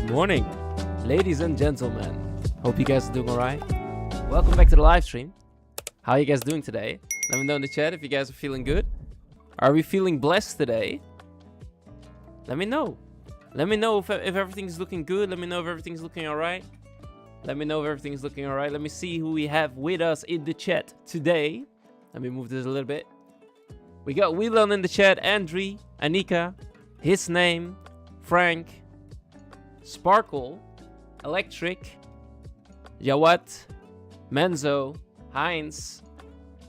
Good morning, ladies and gentlemen. Hope you guys are doing alright. Welcome back to the live stream. How are you guys doing today? Let me know in the chat if you guys are feeling good. Are we feeling blessed today? Let me know. Let me know if everything's looking good. Let me know if everything's looking alright. Let me know if everything's looking alright. Let me see who we have with us in the chat today. Let me move this a little bit. We got Whelan in the chat, Andri, Anika, his name, Frank, Sparkle, Electric, Jawad, Menzo, Heinz.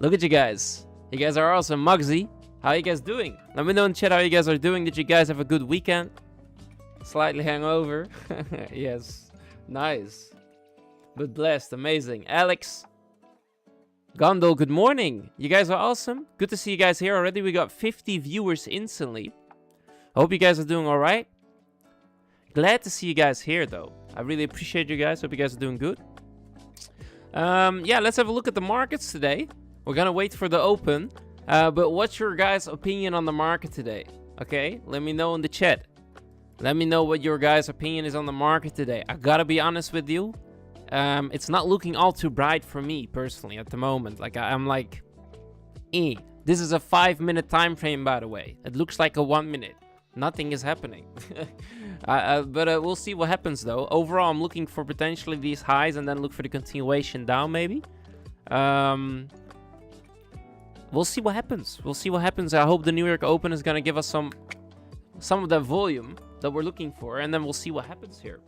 Look at you guys. You guys are awesome. Muggsy, how you guys doing? Let me know in chat how you guys are doing. Did you guys have a good weekend? Slightly hangover. Yes. Nice. But blessed. Amazing. Alex. Gondol, good morning. You guys are awesome. Good to see you guys here already. We got 50 viewers instantly. Hope you guys are doing all right. Glad to see you guys here, though. I really appreciate you guys. Hope you guys are doing good. Yeah, let's have a look at the markets today. We're gonna wait for the open. But what's your guys' opinion on the market today? Okay, let me know in the chat. Let me know what your guys' opinion is on the market today. I gotta be honest with you. It's not looking all too bright for me personally at the moment. Like I'm like, This is a 5-minute time frame, by the way. It looks like a 1 minute. Nothing is happening. But we'll see what happens though. Overall, I'm looking for potentially these highs and then look for the continuation down maybe. We'll see what happens. We'll see what happens. I hope the New York Open is gonna give us some of that volume that we're looking for, and then we'll see what happens here.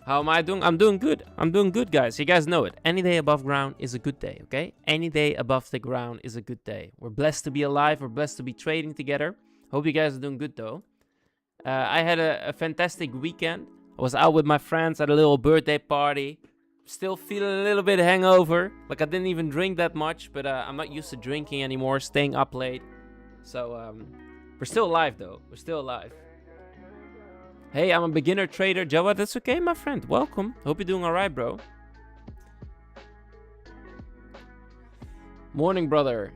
How am I doing? I'm doing good. I'm doing good, guys. You guys know it. Any day above ground is a good day, okay? Any day above the ground is a good day. We're blessed to be alive. We're blessed to be trading together. Hope you guys are doing good, though. I had a fantastic weekend. I was out with my friends at a little birthday party. Still feeling a little bit hangover. Like, I didn't even drink that much, but I'm not used to drinking anymore, staying up late. So, we're still alive, though. We're still alive. Hey, I'm a beginner trader. Jawad, that's okay, my friend. Welcome. Hope you're doing all right, bro. Morning, brother.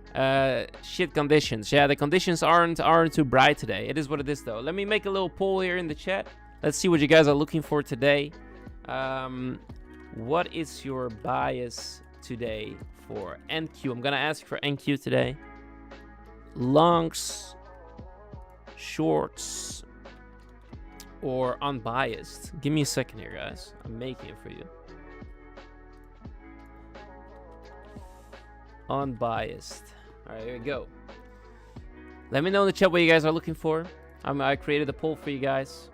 Shit conditions. Yeah, the conditions aren't too bright today. It is what it is, though. Let me make a little poll here in the chat. Let's see what you guys are looking for today. What is your bias today for NQ? I'm gonna ask for NQ today. Longs, shorts, or unbiased? Give me a second here, guys. I'm making it for you. Unbiased. All right, here we go. Let me know in the chat what you guys are looking for. I created a poll for you guys.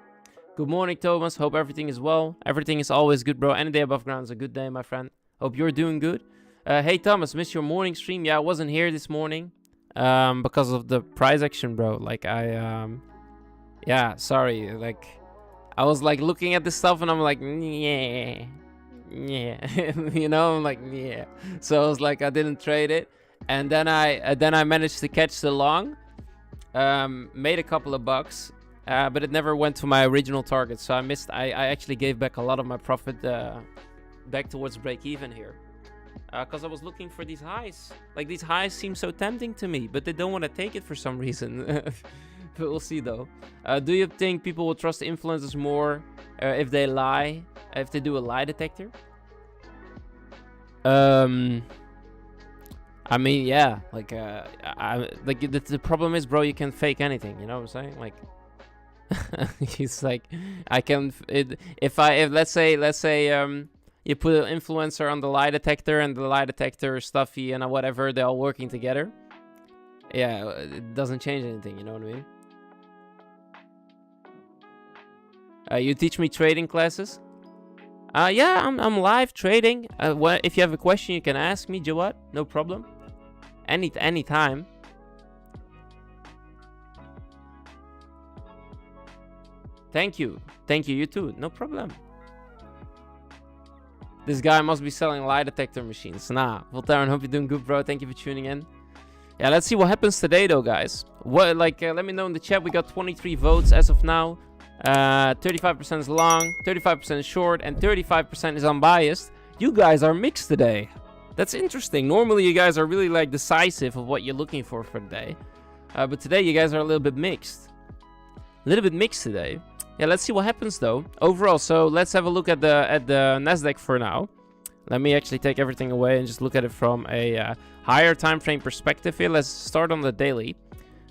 Good morning, Thomas. Hope everything is well. Everything is always good, bro. Any day above ground is a good day, my friend. Hope you're doing good. Hey, Thomas, missed your morning stream. Yeah, I wasn't here this morning because of the prize action, bro. Like, yeah, sorry. Like, I was, like, looking at this stuff, and I'm like, yeah. You know, I'm like, yeah. So I was like, I didn't trade it. And then I managed to catch the long. Made a couple of bucks. But it never went to my original target, so I actually gave back a lot of my profit back towards break even here, because I was looking for these highs. Like, these highs seem so tempting to me, but they don't want to take it for some reason. But we'll see though. Do you think people will trust influencers more if they lie, if they do a lie detector? I mean, yeah. Like, the problem is, bro, you can fake anything. You know what I'm saying? Like. He's like, I can if let's say you put an influencer on the lie detector, and the lie detector, Stuffy and whatever, they're all working together. Yeah, it doesn't change anything, you know what I mean? You teach me trading classes? Yeah, I'm live trading. If you have a question, you can ask me, Jawad. No problem. Anytime. Thank you. You too. No problem. This guy must be selling lie detector machines. Nah, Voltaren, hope you're doing good, bro. Thank you for tuning in. Yeah, let's see what happens today, though, guys. What, let me know in the chat. We got 23 votes as of now. 35% is long, 35% is short, and 35% is unbiased. You guys are mixed today. That's interesting. Normally, you guys are really, like, decisive of what you're looking for the day. But today, you guys are a little bit mixed. A little bit mixed today. Yeah, let's see what happens though. Overall, so let's have a look at the Nasdaq for now. Let me actually take everything away and just look at it from a higher time frame perspective here. Let's start on the daily.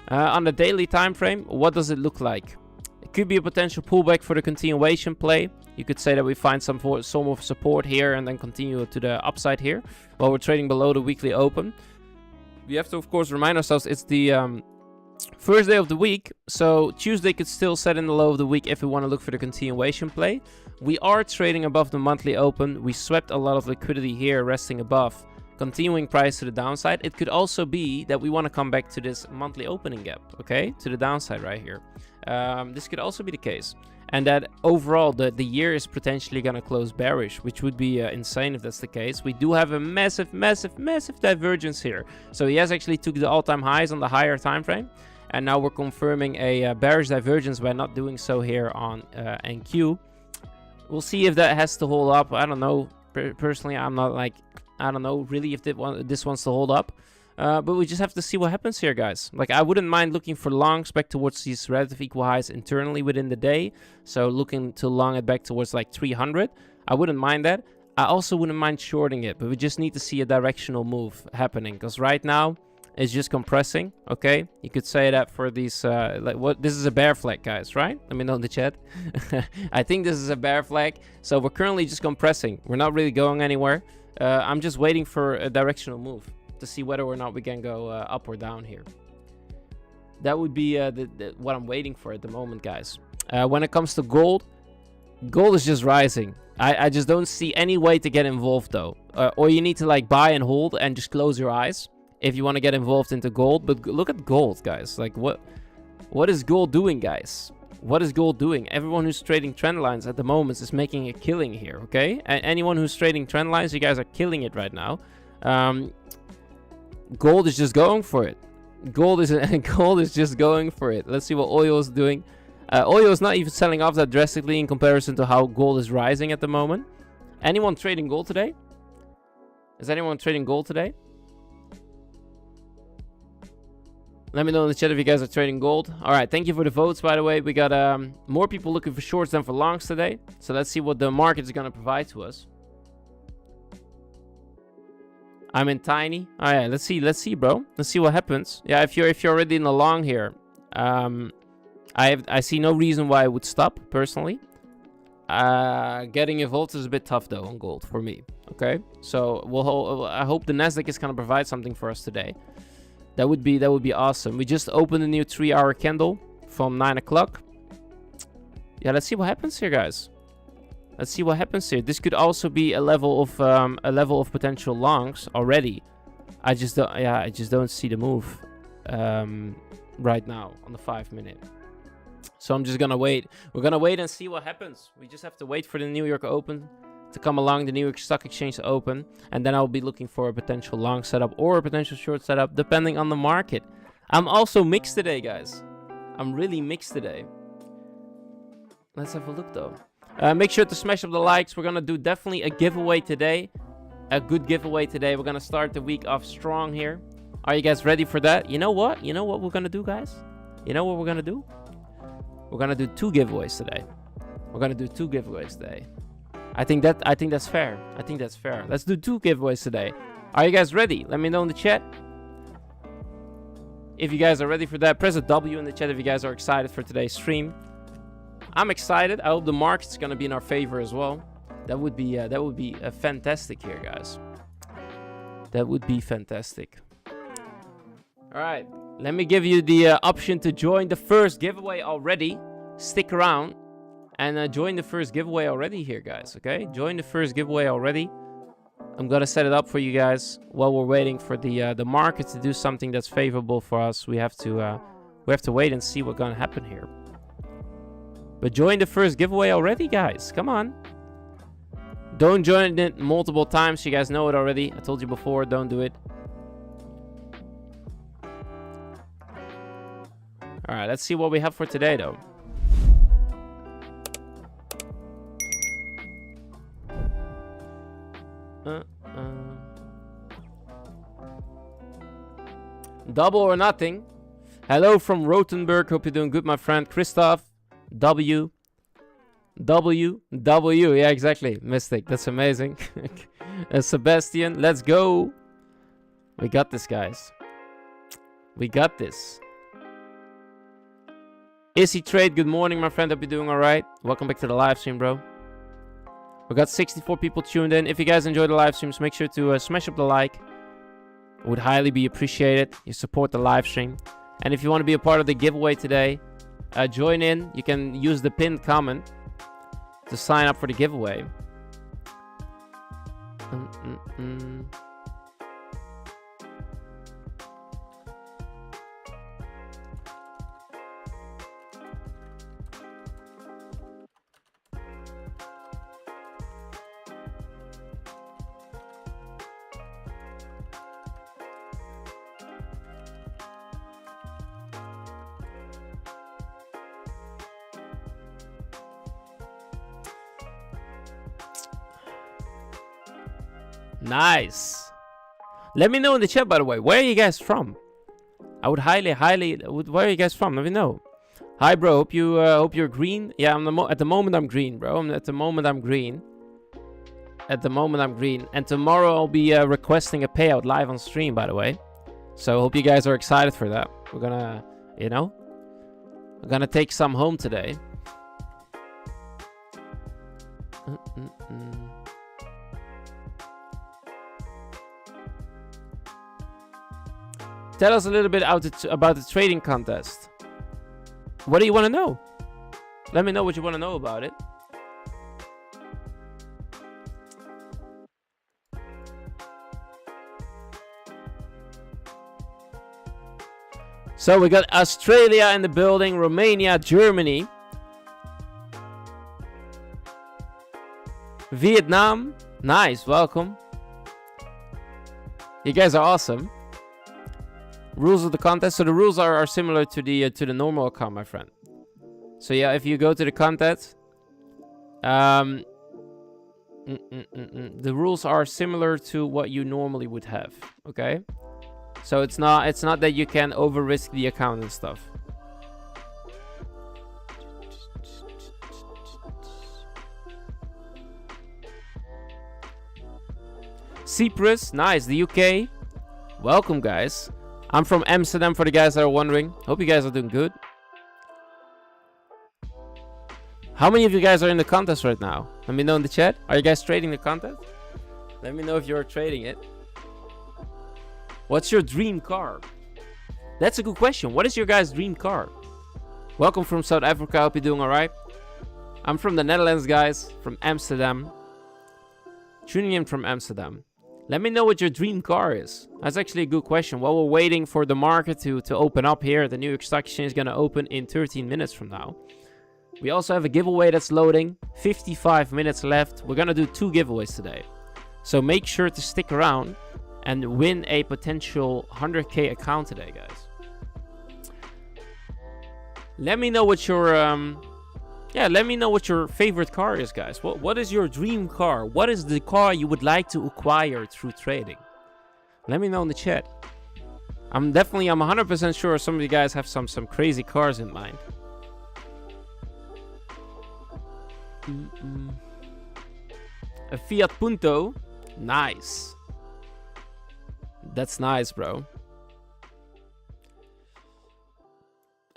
On the daily time frame, what does it look like? It could be a potential pullback for the continuation play. You could say that we find some of support here and then continue to the upside here while we're trading below the weekly open. We have to, of course, remind ourselves it's the First day of the week, so Tuesday could still set in the low of the week if we want to look for the continuation play. We are trading above the monthly open. We swept a lot of liquidity here, resting above, continuing price to the downside. It could also be that we want to come back to this monthly opening gap, okay, to the downside right here. This could also be the case. And that overall, the year is potentially going to close bearish, which would be insane if that's the case. We do have a massive, massive, massive divergence here. So he has actually took the all-time highs on the higher time frame. And now we're confirming a bearish divergence by not doing so here on NQ. We'll see if that has to hold up. I don't know. Personally, I'm not like, I don't know really if this wants to hold up. But we just have to see what happens here, guys. Like, I wouldn't mind looking for longs back towards these relative equal highs internally within the day. So looking to long it back towards like 300. I wouldn't mind that. I also wouldn't mind shorting it. But we just need to see a directional move happening. Because right now, it's just compressing, okay? You could say that for these, like, what? This is a bear flag, guys, right? Let me know in the chat. I think this is a bear flag. So we're currently just compressing. We're not really going anywhere. I'm just waiting for a directional move to see whether or not we can go up or down here. That would be what I'm waiting for at the moment, guys. When it comes to gold, gold is just rising. I just don't see any way to get involved, though. Or you need to, like, buy and hold and just close your eyes if you want to get involved into gold. But look at gold, guys. Like, what is gold doing, guys? What is gold doing? Everyone who's trading trend lines at the moment is making a killing here, okay? And anyone who's trading trend lines, you guys are killing it right now. Gold is just going for it. Gold is just going for it. Let's see what oil is doing. Oil is not even selling off that drastically in comparison to how gold is rising at the moment. Anyone trading gold today? Is anyone trading gold today? Let me know in the chat if you guys are trading gold. All right, thank you for the votes, by the way. We got more people looking for shorts than for longs today. So let's see what the market is going to provide to us. I'm in tiny. All right, let's see, bro. Let's see what happens. Yeah, if you're already in the long here, I see no reason why I would stop personally. Getting involved is a bit tough though on gold for me. Okay, so I hope the Nasdaq is gonna provide something for us today. That would be awesome. We just opened a new 3-hour candle from 9 o'clock. Yeah, let's see what happens here, guys. Let's see what happens here. This could also be a level of potential longs already. I just don't see the move right now on the 5-minute. So I'm just gonna wait. We're gonna wait and see what happens. We just have to wait for the New York Open to come along, the New York Stock Exchange to open, and then I'll be looking for a potential long setup or a potential short setup depending on the market. I'm also mixed today, guys. I'm really mixed today. Let's have a look though. Make sure to smash up the likes. We're gonna do definitely a giveaway today. A good giveaway today. We're gonna start the week off strong here. Are you guys ready for that? You know what? You know what we're gonna do, guys? You know what we're gonna do? We're gonna do 2 giveaways today. We're gonna do 2 giveaways today. I think that's fair. I think that's fair. Let's do 2 giveaways today. Are you guys ready? Let me know in the chat. If you guys are ready for that, press a W in the chat if you guys are excited for today's stream. I'm excited. I hope the market's gonna be in our favor as well. That would be fantastic here, guys. That would be fantastic. All right, let me give you the option to join the first giveaway already. Stick around and join the first giveaway already here, guys. Okay, join the first giveaway already. I'm gonna set it up for you guys while we're waiting for the market to do something that's favorable for us. We have to wait and see what's gonna happen here. But join the first giveaway already, guys. Come on. Don't join it multiple times. You guys know it already. I told you before, don't do it. All right, let's see what we have for today, though. Double or nothing. Hello from Rothenburg. Hope you're doing good, my friend. Christoph. W. Yeah, exactly. Mystic. That's amazing. Sebastian, let's go. We got this, guys. We got this. Issy Trade, good morning, my friend. Hope you're doing all right. Welcome back to the live stream, bro. We got 64 people tuned in. If you guys enjoy the live streams, make sure to smash up the like. It would highly be appreciated. You support the live stream. And if you want to be a part of the giveaway today, join in. You can use the pinned comment to sign up for the giveaway. Nice. Let me know in the chat, by the way. Where are you guys from? I would highly, where are you guys from? Let me know. Hi, bro. Hope you're green. Yeah, at the moment I'm green, bro. At the moment I'm green. And tomorrow I'll be requesting a payout live on stream, by the way. So hope you guys are excited for that. We're gonna, we're gonna take some home today. Tell us a little bit about the trading contest. What do you want to know? Let me know what you want to know about it. So we got Australia in the building, Romania, Germany, Vietnam. Nice, welcome. You guys are awesome. Rules of the contest. So the rules are similar to the normal account, my friend. So yeah, if you go to the contest, the rules are similar to what you normally would have. Okay, so it's not that you can over risk the account and stuff. Cyprus, nice. The UK, welcome, guys. I'm from Amsterdam, for the guys that are wondering. Hope you guys are doing good. How many of you guys are in the contest right now? Let me know in the chat. Are you guys trading the contest? Let me know if you're trading it. What's your dream car? That's a good question. What is your guys' dream car? Welcome from South Africa. Hope you're doing all right. I'm from the Netherlands, guys. From Amsterdam. Tuning in from Amsterdam. Let me know what your dream car is. That's actually a good question. While we're waiting for the market to open up here, the New York Stock Exchange is going to open in 13 minutes from now. We also have a giveaway that's loading. 55 minutes left. We're going to do 2 giveaways today. So make sure to stick around and win a potential 100K account today, guys. Let me know what your let me know what your favorite car is, guys. What is your dream car? What is the car you would like to acquire through trading? Let me know in the chat. I'm 100% sure some of you guys have some crazy cars in mind. A Fiat Punto. Nice. That's nice, bro.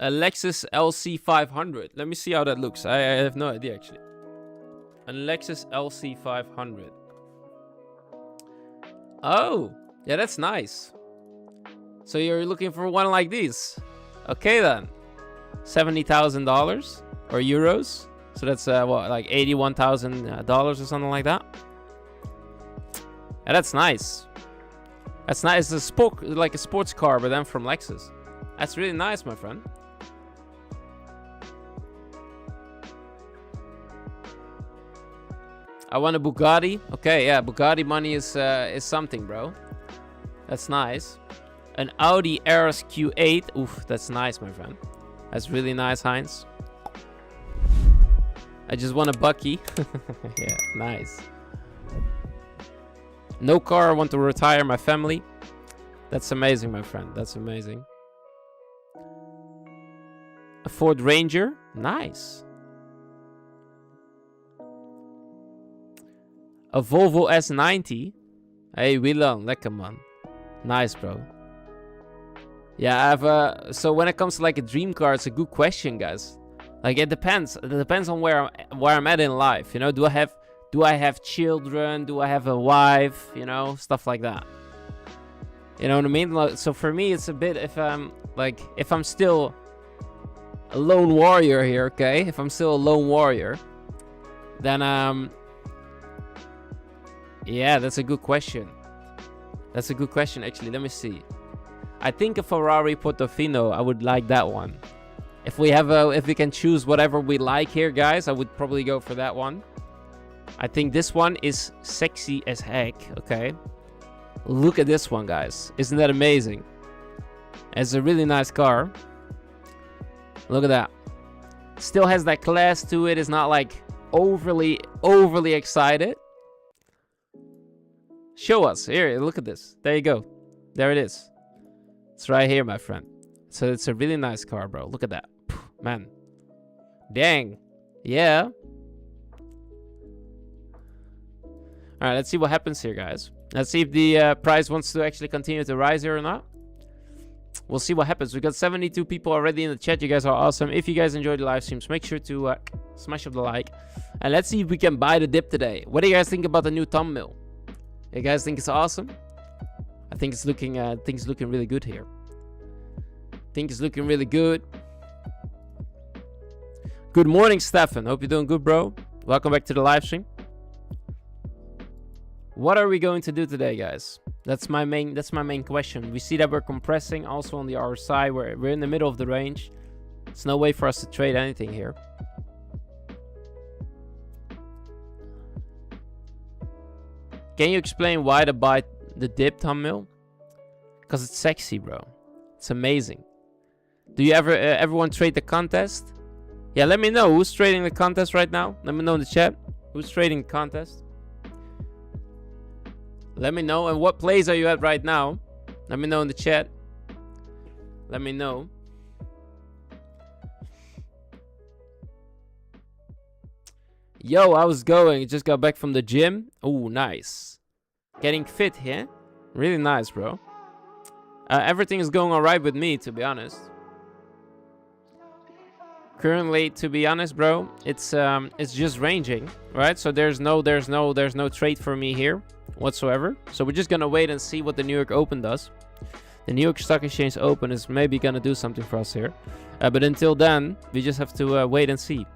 A Lexus LC500. Let me see how that looks. I have no idea, actually. A Lexus LC500. Oh, yeah, that's nice. So you're looking for one like these. Okay, then. $70,000 or euros. So that's what, like $81,000 or something like that. Yeah, that's nice. That's nice. It's like a sports car, but then from Lexus. That's really nice, my friend. I want a Bugatti. Okay, yeah, Bugatti money is something, bro. That's nice. An Audi RS Q8. Oof, that's nice, my friend. That's really nice, Heinz. I just want a Bucky. Yeah, nice. No car. I want to retire my family. That's amazing, my friend. That's amazing. A Ford Ranger. Nice. A Volvo S90. Hey, Wilan, lekker man. Nice, bro. Yeah, I have so when it comes to like a dream car, it's a good question, guys. Like it depends. It depends on where I'm at in life. You know, do I have children? Do I have a wife? You know, stuff like that. You know what I mean? Like, so for me, it's a bit, if I'm still a lone warrior here, okay? If I'm still a lone warrior, then, yeah, that's a good question. That's a good question, actually. Let me see. I think a Ferrari Portofino, I would like that one. If we can choose whatever we like here, guys, I would probably go for that one. I think this one is sexy as heck, okay? Look at this one, guys. Isn't that amazing? It's a really nice car. Look at that. Still has that class to it. It's not like overly excited. Show us. Here, look at this. There you go. There it is. It's right here, my friend. So it's a really nice car, bro. Look at that. Man. Dang. Yeah. Alright, let's see what happens here, guys. Let's see if the price wants to actually continue to rise here or not. We'll see what happens. We got 72 people already in the chat. You guys are awesome. If you guys enjoyed the live streams, make sure to smash up the like. And let's see if we can buy the dip today. What do you guys think about the new thumbnail? You guys think it's awesome? I think it's looking really good here. I think it's looking really good. Good morning, Stefan. Hope you're doing good, bro. Welcome back to the live stream. What are we going to do today, guys? That's my main question. We see that we're compressing also on the RSI. We're in the middle of the range. There's no way for us to trade anything here. Can you explain why to buy the dip thumbnail? Because it's sexy, bro. It's amazing. Do you everyone trade the contest? Yeah, let me know who's trading the contest right now. Let me know in the chat. Who's trading the contest? Let me know. And what plays are you at right now? Let me know in the chat. Let me know. Yo, how's it going? Just got back from the gym. Oh, nice. Getting fit here. Really nice, bro. Everything is going alright with me, to be honest. Currently, to be honest, bro, it's just ranging, right? So there's no trade for me here whatsoever. So we're just gonna wait and see what the New York Open does. The New York Stock Exchange Open is maybe gonna do something for us here, but until then, we just have to wait and see.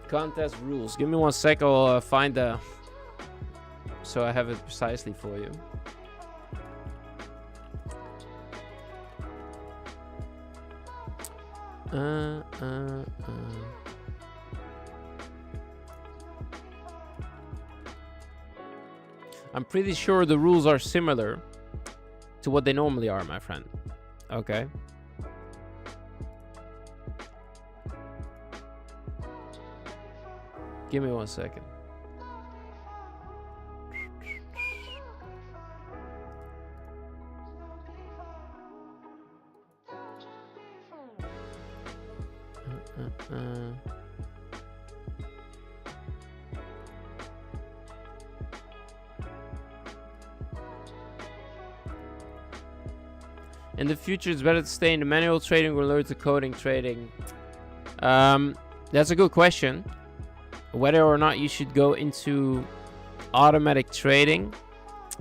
Contest rules. Give me 1 sec. I'll find the. So I have it precisely for you. I'm pretty sure the rules are similar to what they normally are, my friend. Okay. Give me 1 second. In the future, it's better to stay in the manual trading or learn to coding trading. That's a good question. Whether or not you should go into automatic trading,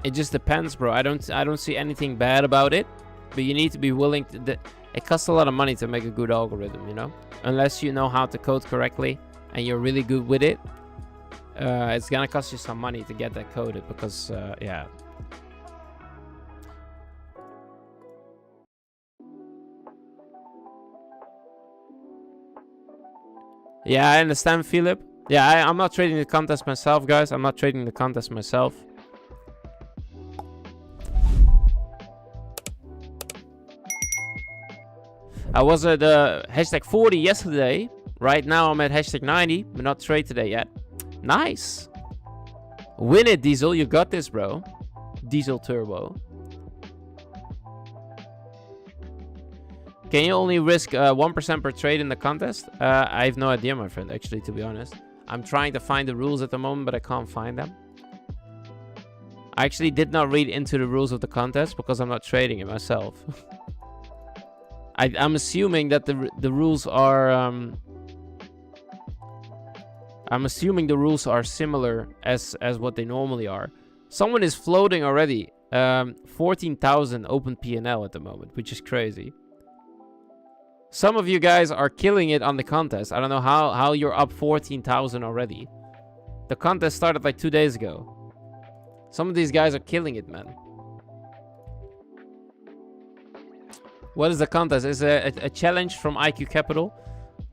it just depends, bro. I don't see anything bad about it, but you need to be willing to. It costs a lot of money to make a good algorithm, you know. Unless you know how to code correctly and you're really good with it, it's gonna cost you some money to get that coded because, yeah. Yeah, I understand, Philip. Yeah, I'm not trading the contest myself, guys. I'm not trading the contest myself. I was at hashtag 40 yesterday. Right now I'm at hashtag 90, but not trade today yet. Nice. Win it, Diesel. You got this, bro. Diesel Turbo. Can you only risk 1% per trade in the contest? I have no idea, my friend, actually, to be honest. I'm trying to find the rules at the moment, but I can't find them. I actually did not read into the rules of the contest because I'm not trading it myself. I'm assuming that the rules are I'm assuming the rules are similar as what they normally are. Someone is floating already. 14,000 open P&L at the moment, which is crazy. Some of you guys are killing it on the contest. I don't know how you're up 14,000 already. The contest started like 2 days ago. Some of these guys are killing it, man. What is the contest? It's a challenge from IQ Capital.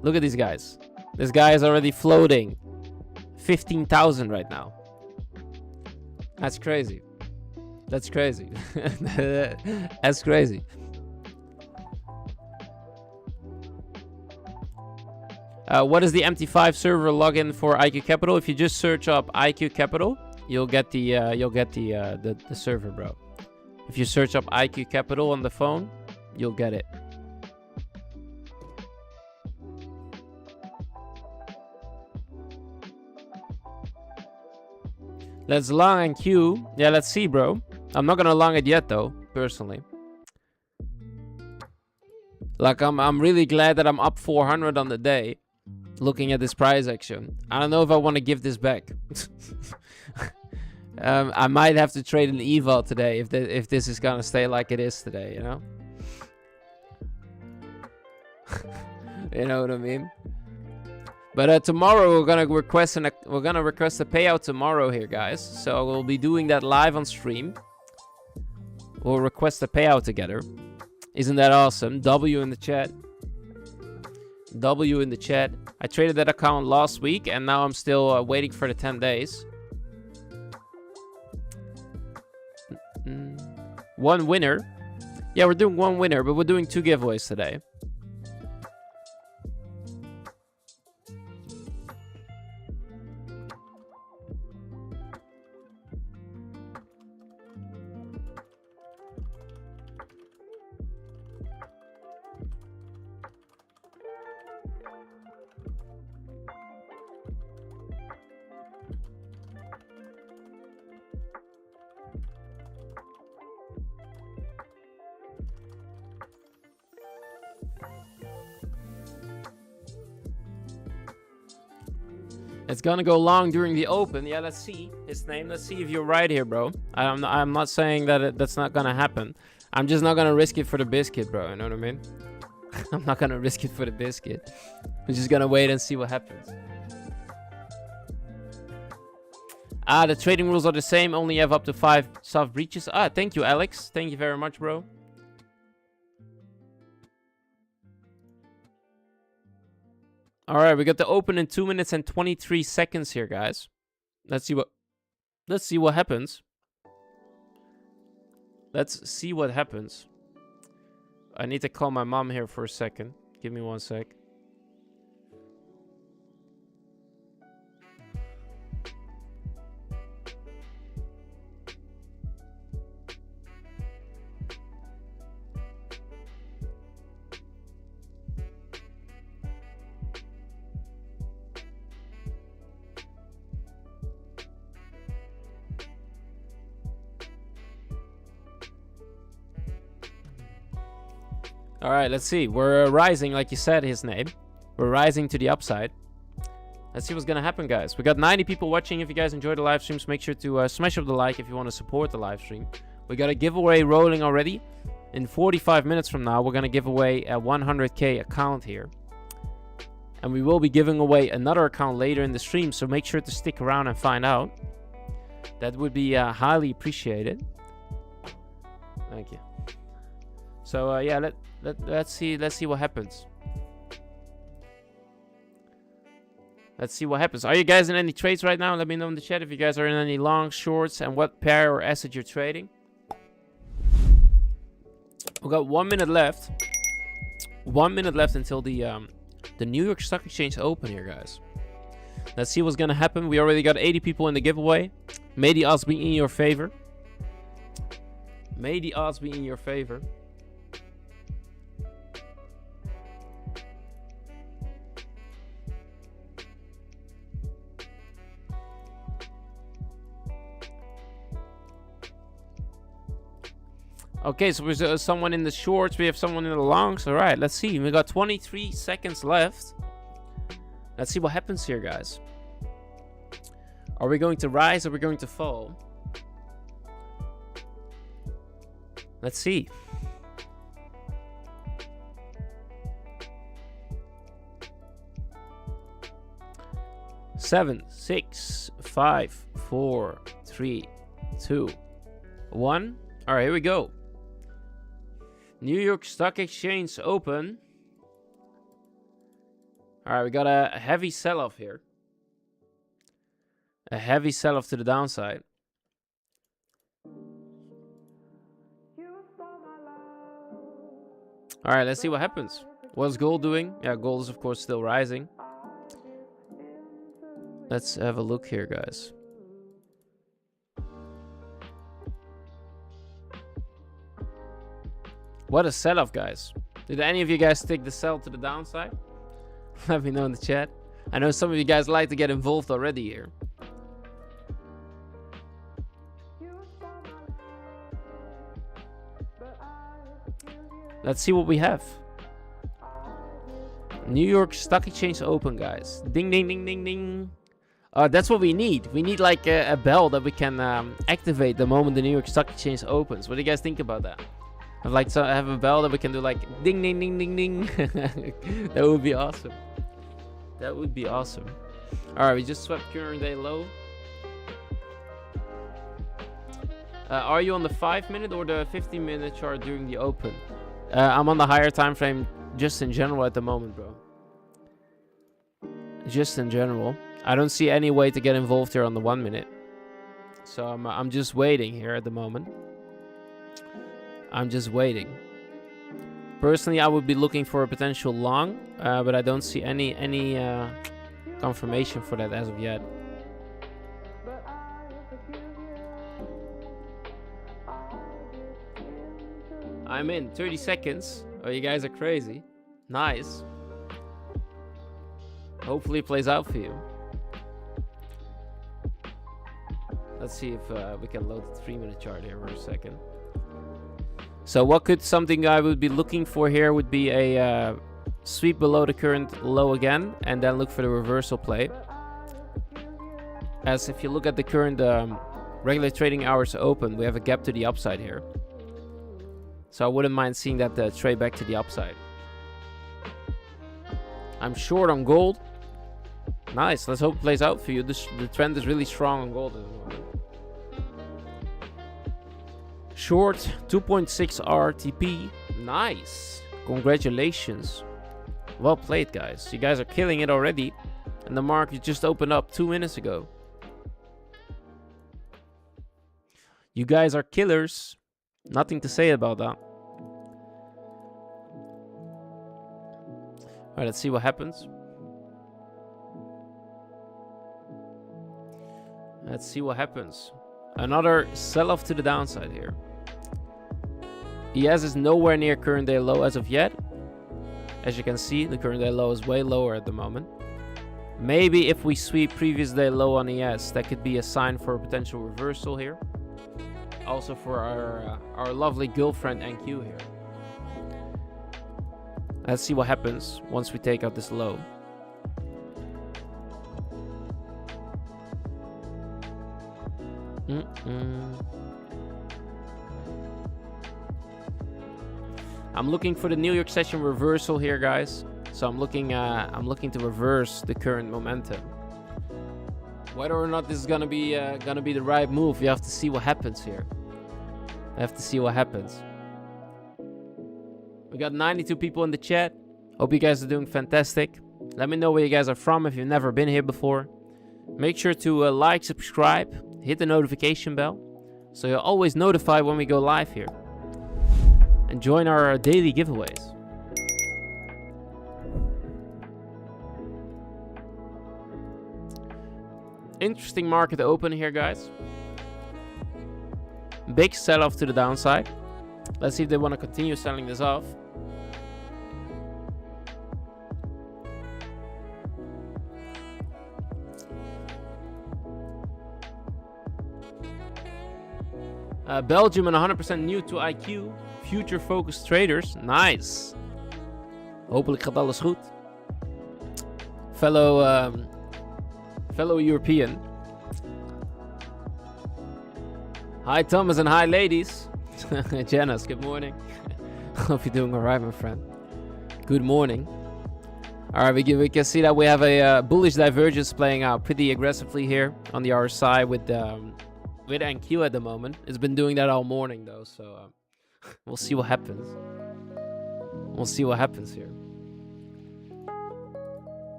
Look at these guys. This guy is already floating 15,000 right now. That's crazy. That's crazy. That's crazy. What is the MT5 server login for IQ Capital? If you just search up IQ Capital, you'll get the server, bro. If you search up IQ Capital on the phone, you'll get it. Let's long and queue. Yeah, let's see, bro. I'm not gonna long it yet, though, personally. Like, I'm really glad that I'm up 400 on the day, looking at this prize action. I don't know if I want to give this back. I might have to trade an eval today if this is gonna stay like it is today, you know? You know what I mean? But tomorrow we're gonna request a payout tomorrow here, guys. So we'll be doing that live on stream. We'll request a payout together. Isn't that awesome? W in the chat. W in the chat. I traded that account last week, and now I'm still waiting for the 10 days. One winner. Yeah, we're doing one winner, but we're doing 2 giveaways today. It's gonna go long during the open. Yeah, let's see his name. Let's see if you're right here, bro. I'm not saying that that's not gonna happen. I'm just not gonna risk it for the biscuit, bro. You know what I mean? I'm not gonna risk it for the biscuit. We're just gonna wait and see what happens. The trading rules are the same. Only have up to 5 soft breaches. Thank you, Alex. Thank you very much, bro. All right, we got the open in 2 minutes and 23 seconds here, guys. Let's see what happens. Let's see what happens. I need to call my mom here for a second. Give me 1 sec. All right, let's see. We're rising, like you said, his name. We're rising to the upside. Let's see what's gonna happen, guys. We got 90 people watching. If you guys enjoy the live streams, make sure to smash up the like if you want to support the live stream. We got a giveaway rolling already. In 45 minutes from now, we're gonna give away a 100k account here. And we will be giving away another account later in the stream, so make sure to stick around and find out. That would be highly appreciated. Thank you. So yeah, let's see what happens. Let's see what happens. Are you guys in any trades right now? Let me know in the chat if you guys are in any long, shorts, and what pair or asset you're trading. We got 1 minute left. 1 minute left until the New York Stock Exchange open here, guys. Let's see what's gonna happen. We already got 80 people in the giveaway. May the odds be in your favor. May the odds be in your favor. Okay, so there's someone in the shorts. We have someone in the longs. All right, let's see. We got 23 seconds left. Let's see what happens here, guys. Are we going to rise or are we going to fall? Let's see. Seven, 6, 5, 4, 3, 2, 1. All right, here we go. New York Stock Exchange open. All right, we got a heavy sell-off here. A heavy sell-off to the downside. All right, let's see what happens. What's gold doing? Yeah, gold is of course still rising. Let's have a look here, guys. What a sell-off, guys. Did any of you guys take the sell to the downside? Let me know in the chat. I know some of you guys like to get involved already here. Let's see what we have. New York Stock Exchange open, guys. Ding, ding, ding, ding, ding. That's what we need. We need like a bell that we can activate the moment the New York Stock Exchange opens. What do you guys think about that? I'd like to have a bell that we can do like ding, ding, ding, ding, ding. That would be awesome. That would be awesome. All right, we just swept current day low. Are you on the 5-minute or the 15-minute chart during the open? I'm on the higher time frame just in general at the moment, bro. Just in general. I don't see any way to get involved here on the 1 minute. So I'm just waiting here at the moment. I'm just waiting. Personally, I would be looking for a potential long, but I don't see any confirmation for that as of yet. I'm in 30 seconds. Oh, you guys are crazy. Nice. Hopefully it plays out for you. Let's see if we can load the 3-minute chart here for a second. So what could something I would be looking for here would be a sweep below the current low again, and then look for the reversal play. As if you look at the current regular trading hours open, we have a gap to the upside here. So I wouldn't mind seeing that trade back to the upside. I'm short on gold. Nice. Let's hope it plays out for you. The trend is really strong on gold at the moment. Short 2.6 RTP. Nice. Congratulations. Well played, guys. You guys are killing it already. And the market just opened up 2 minutes ago. You guys are killers. Nothing to say about that. Alright, let's see what happens. Let's see what happens. Another sell-off to the downside here. ES is nowhere near current day low as of yet. As you can see, the current day low is way lower at the moment. Maybe if we sweep previous day low on ES, that could be a sign for a potential reversal here. Also for our lovely girlfriend NQ here. Let's see what happens once we take out this low. I'm looking for the New York session reversal here, guys. So I'm looking to reverse the current momentum. Whether or not this is gonna be the right move, you have to see what happens here. I have to see what happens. We got 92 people in the chat. Hope you guys are doing fantastic. Let me know where you guys are from if you've never been here before. Make sure to like, subscribe, hit the notification bell, so you're always notified when we go live here. And join our daily giveaways. Interesting market open here, guys. Big sell-off to the downside. Let's see if they want to continue selling this off. Belgium and 100% new to IQ. Future focused traders. Nice. Hopelijk gaat alles goed. Fellow European. Hi, Thomas, and hi, ladies. Janice, good morning. Hope you're doing all right, my friend. Good morning. All right, we can see that we have a bullish divergence playing out pretty aggressively here on the RSI with NQ at the moment. It's been doing that all morning, though, so we'll see what happens. We'll see what happens here.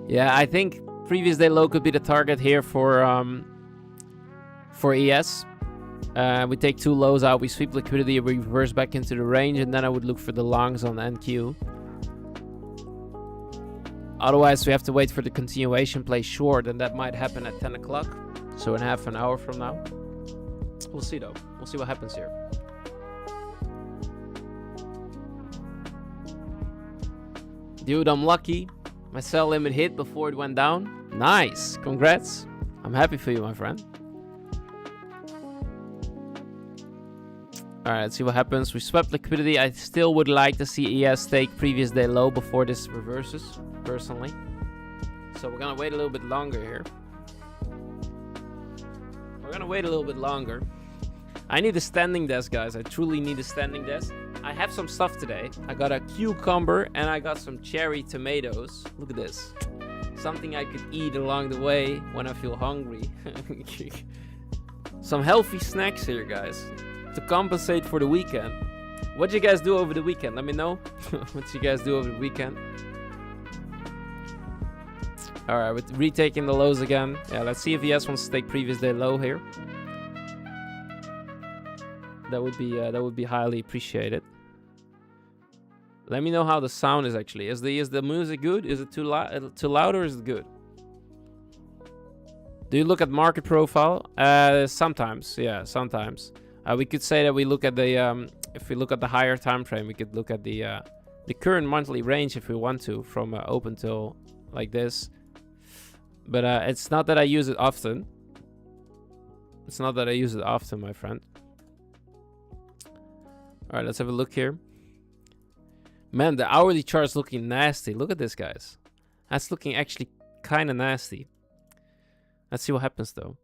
Yeah, I think previous day low could be the target here for ES. We take two lows out, we sweep liquidity, we reverse back into the range, and then I would look for the longs on NQ. Otherwise, we have to wait for the continuation play short, and that might happen at 10 o'clock, so in half an hour from now. We'll see, though. We'll see what happens here. Dude, I'm lucky. My sell limit hit before it went down. Nice. Congrats. I'm happy for you, my friend. Alright, let's see what happens. We swept liquidity. I still would like to see ES take previous day low before this reverses, personally. So we're gonna wait a little bit longer here. We're gonna wait a little bit longer. I need a standing desk, guys. I truly need a standing desk. I have some stuff today. I got a cucumber and I got some cherry tomatoes. Look at this. Something I could eat along the way when I feel hungry. Some healthy snacks here, guys, to compensate for the weekend. What you guys do over the weekend? Let me know. What you guys do over the weekend? All right, with retaking the lows again. Yeah, let's see if ES wants to take previous day low here. That would be highly appreciated. Let me know how the sound is actually. Is the music good? Is it too loud or is it good? Do you look at market profile? Sometimes, yeah, sometimes. We could say that we look at the if we look at the higher time frame, we could look at the current monthly range if we want to, from open till like this. But it's not that I use it often. It's not that I use it often, my friend. All right, let's have a look here. Man, the hourly chart's looking nasty. Look at this, guys. That's looking actually kind of nasty. Let's see what happens, though.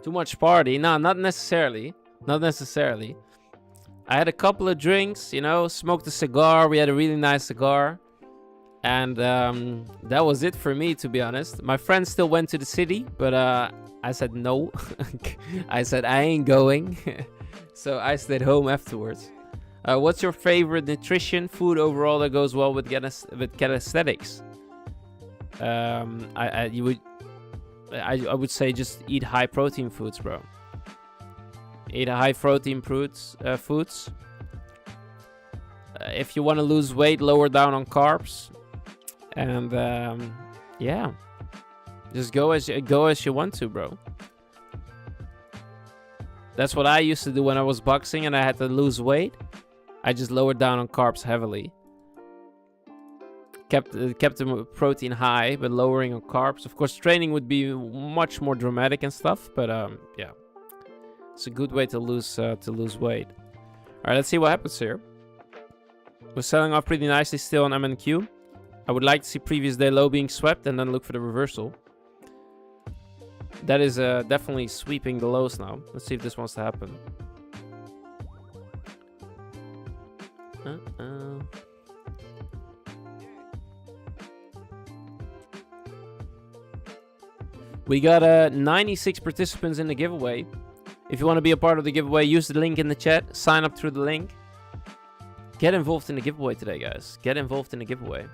Too much party? No, not necessarily. Not necessarily. I had a couple of drinks, you know, smoked a cigar. We had a really nice cigar. And that was it for me, to be honest. My friends still went to the city, but I said no. I said I ain't going. So I stayed home afterwards. What's your favorite nutrition food overall that goes well with calisthenics? I would say just eat high protein foods, bro. Eat high protein foods. If you want to lose weight, lower down on carbs. And yeah, just go as you want to, bro. That's what I used to do when I was boxing and I had to lose weight. I just lowered down on carbs heavily. Kept the protein high, but lowering on carbs. Of course, training would be much more dramatic and stuff, but yeah, it's a good way to lose weight. All right, let's see what happens here. We're selling off pretty nicely still on MNQ. I would like to see previous day low being swept and then look for the reversal. That is definitely sweeping the lows now. Let's see if this wants to happen. We got 96 participants in the giveaway. If you want to be a part of the giveaway, use the link in the chat. Sign up through the link. Get involved in the giveaway today, guys. Get involved in the giveaway.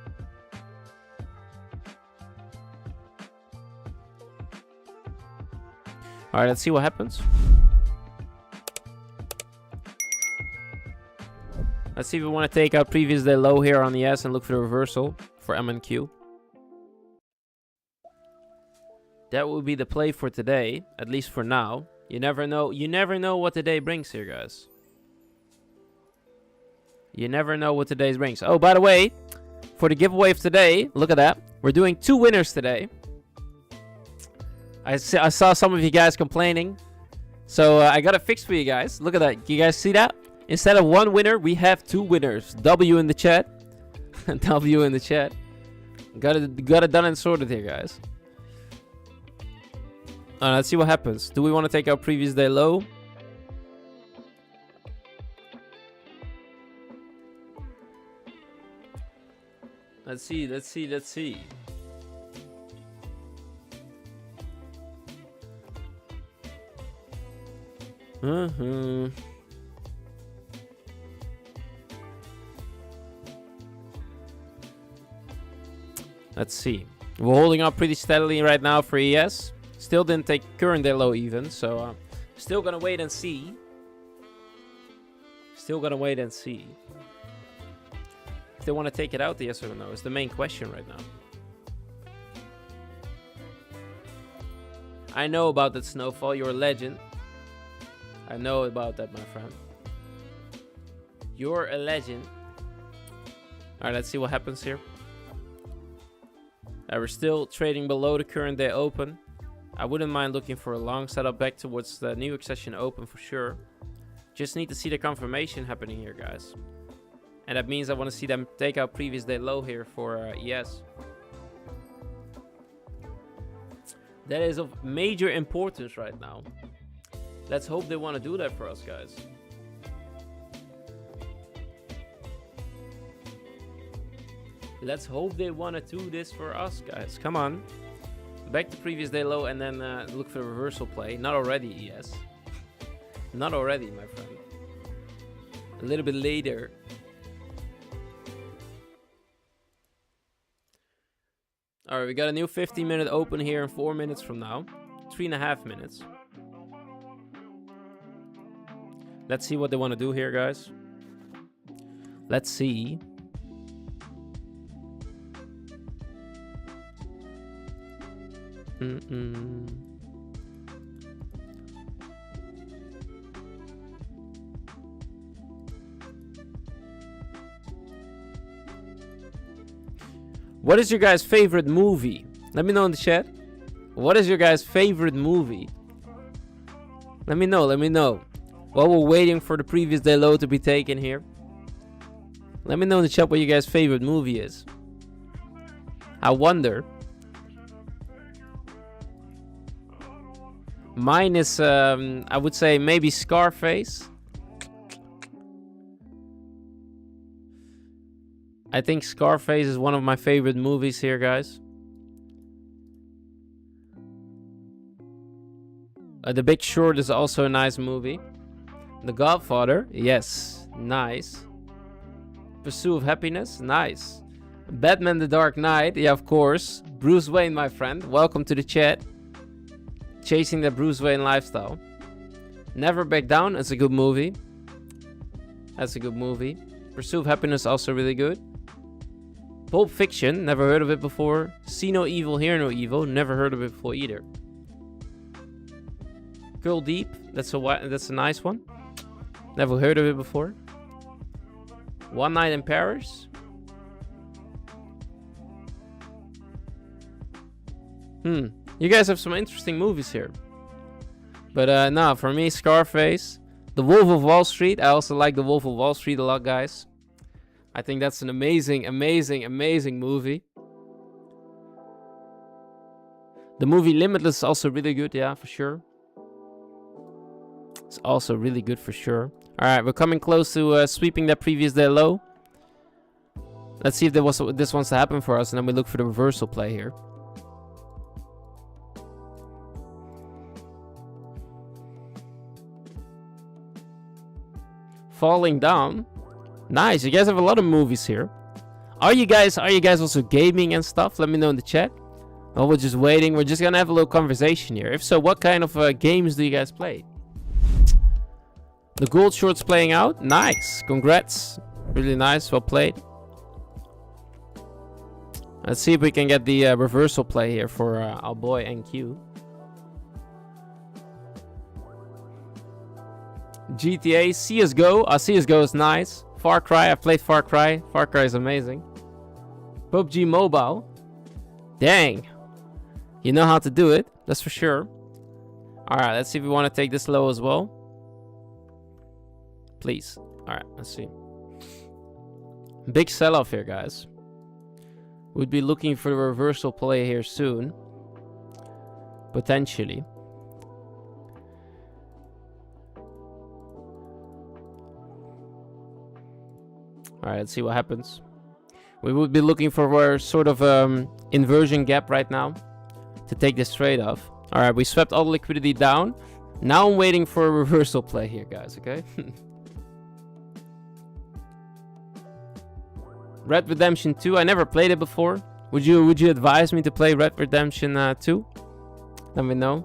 All right, let's see what happens. Let's see if we want to take out previous day low here on the S and look for the reversal for MNQ. That will be the play for today, at least for now. You never know. You never know what the day brings here, guys. You never know what today's brings. Oh, by the way, for the giveaway of today, look at that. We're doing 2 winners today. I saw some of you guys complaining. So I got it fixed for you guys. Look at that. You guys see that? Instead of 1 winner, we have 2 winners. W in the chat. W in the chat. Got it done and sorted here, guys. Let's see what happens. Do we want to take our previous day low? Let's see. Let's see. We're holding up pretty steadily right now for ES. Still didn't take current day low even, so still gonna wait and see. If they want to take it out, yes or no, is the main question right now. I know about that, Snowfall. You're a legend. I know about that, my friend. You're a legend. Alright, let's see what happens here. We're still trading below the current day open. I wouldn't mind looking for a long setup back towards the New York session open for sure. Just need to see the confirmation happening here, guys. And that means I want to see them take out previous day low here for ES. That is of major importance right now. Let's hope they want to do that for us, guys. Let's hope they want to do this for us, guys. Come on. Back to previous day low and then look for a reversal play. Not already, ES. Not already, my friend. A little bit later. Alright, we got a new 15-minute open here in 4 minutes from now. 3.5 minutes. Let's see what they want to do here, guys. Let's see. What is your guys' favorite movie? Let me know in the chat. What is your guys' favorite movie? Let me know. While we're waiting for the previous day low to be taken here. Let me know in the chat what your guys' favorite movie is. I wonder. Mine is, I would say maybe Scarface. I think Scarface is one of my favorite movies here, guys. The Big Short is also a nice movie. The Godfather, yes, nice. Pursuit of Happiness, nice. Batman the Dark Knight, yeah, of course. Bruce Wayne, my friend, welcome to the chat. Chasing the Bruce Wayne lifestyle. Never Back Down, it's a good movie. That's a good movie. Pursuit of Happiness, also really good. Pulp Fiction, never heard of it before. See No Evil, Hear No Evil, never heard of it before either. Girl Deep, that's a nice one. Never heard of it before. One Night in Paris. You guys have some interesting movies here. But nah, for me, Scarface. The Wolf of Wall Street. I also like The Wolf of Wall Street a lot, guys. I think that's an amazing movie. The movie Limitless is also really good, yeah, for sure. It's also really good for sure. Alright, we're coming close to sweeping that previous day low. Let's see if this wants to happen for us, and then we look for the reversal play here. Falling Down. Nice, you guys have a lot of movies here. Are you guys also gaming and stuff? Let me know in the chat. Oh, we're just waiting. We're just gonna have a little conversation here. If so, what kind of games do you guys play? The gold short's playing out. Nice. Congrats. Really nice. Well played. Let's see if we can get the reversal play here for our boy NQ. GTA, CSGO. CSGO is nice. Far Cry. I've played Far Cry. Far Cry is amazing. PUBG Mobile. Dang. You know how to do it. That's for sure. Alright, let's see if we want to take this low as well. Please. Alright, let's see. Big sell-off here, guys. We'd be looking for the reversal play here soon. Potentially. All right, let's see what happens. We would be looking for a sort of inversion gap right now to take this trade off. All right, we swept all the liquidity down. Now I'm waiting for a reversal play here, guys, okay? Red Redemption 2, I never played it before. Would you advise me to play Red Redemption 2? Let me know.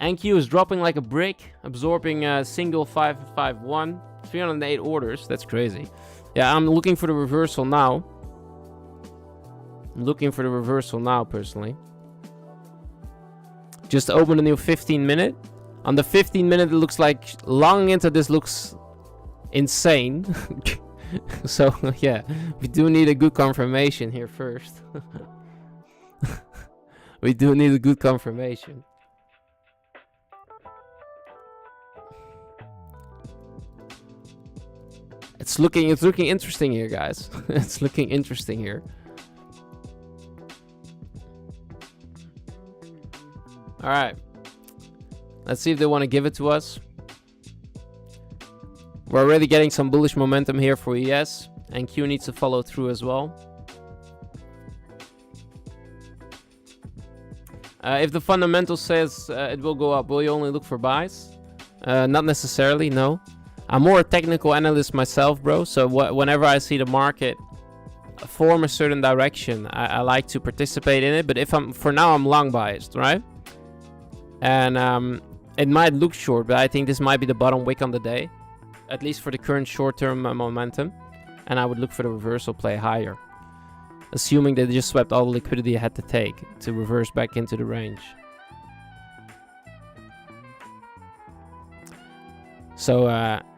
NQ is dropping like a brick, absorbing a single 551, 308 orders. That's crazy. Yeah, I'm looking for the reversal now. I'm looking for the reversal now, personally. Just open a new 15-minute. On the 15-minute, it looks like long into this looks insane. So, yeah, we do need a good confirmation here first. We do need a good confirmation. It's looking interesting here, guys. It's looking interesting here. All right. Let's see if they want to give it to us. We're already getting some bullish momentum here for ES, and Q needs to follow through as well. If the fundamental says it will go up, will you only look for buys? Not necessarily, no. I'm more a technical analyst myself, bro. So whenever I see the market form a certain direction, I like to participate in it. But for now, I'm long biased, right? And it might look short, but I think this might be the bottom wick on the day, at least for the current short-term momentum. And I would look for the reversal play higher, assuming they just swept all the liquidity I had to take to reverse back into the range. So,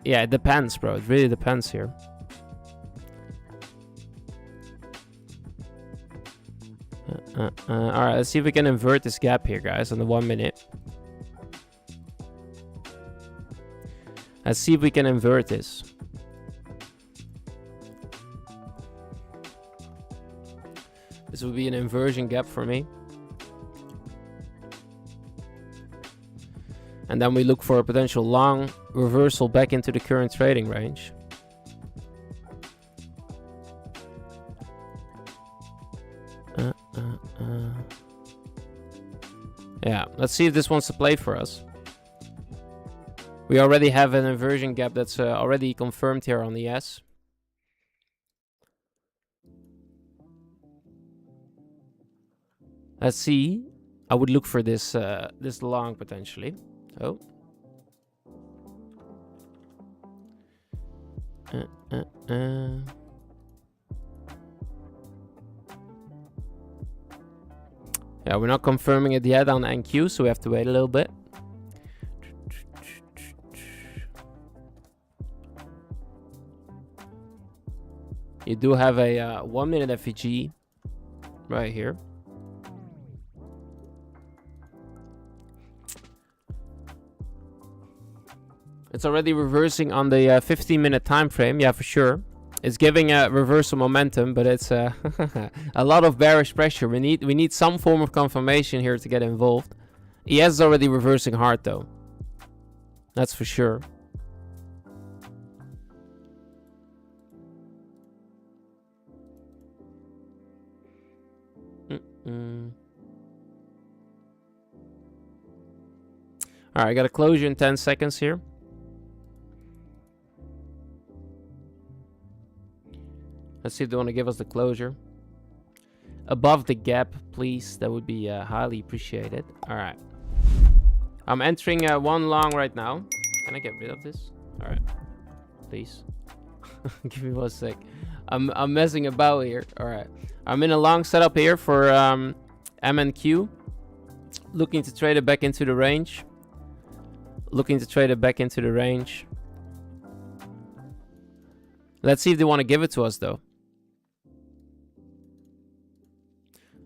yeah, it depends, bro. It really depends here. Alright, let's see if we can invert this gap here, guys, on the 1 minute. Let's see if we can invert this. This would be an inversion gap for me. And then we look for a potential long reversal back into the current trading range. Yeah, let's see if this wants to play for us. We already have an inversion gap that's already confirmed here on the S. Let's see. I would look for this this long potentially. Oh. Yeah, we're not confirming it yet on NQ, so we have to wait a little bit. You do have a 1 minute FEG right here. It's already reversing on the 15-minute time frame, yeah, for sure. It's giving a reversal momentum, but it's a lot of bearish pressure. We need some form of confirmation here to get involved. ES is already reversing hard, though. That's for sure. All right, I got a closure in 10 seconds here. Let's see if they want to give us the closure. Above the gap, please. That would be highly appreciated. All right. I'm entering one long right now. Can I get rid of this? All right. Please. Give me 1 sec. I'm messing about here. All right. I'm in a long setup here for MNQ. Looking to trade it back into the range. Let's see if they want to give it to us, though.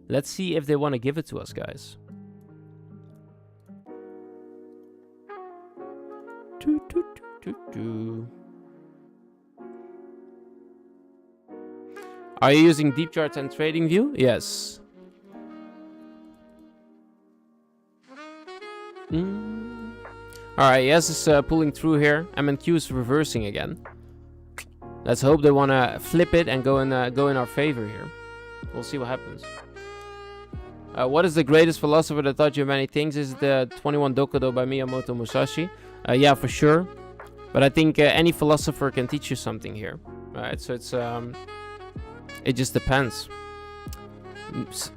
Let's see if they want to give it to us, guys. Are you using deep charts and trading view? Yes. Alright, yes, is pulling through here. M&Q is reversing again. Let's hope they want to flip it and go in our favor here. We'll see what happens. What is the greatest philosopher that taught you many things? Is the 21 Dokudo by Miyamoto Musashi? Yeah, for sure. But I think any philosopher can teach you something here. Right, so it's it just depends.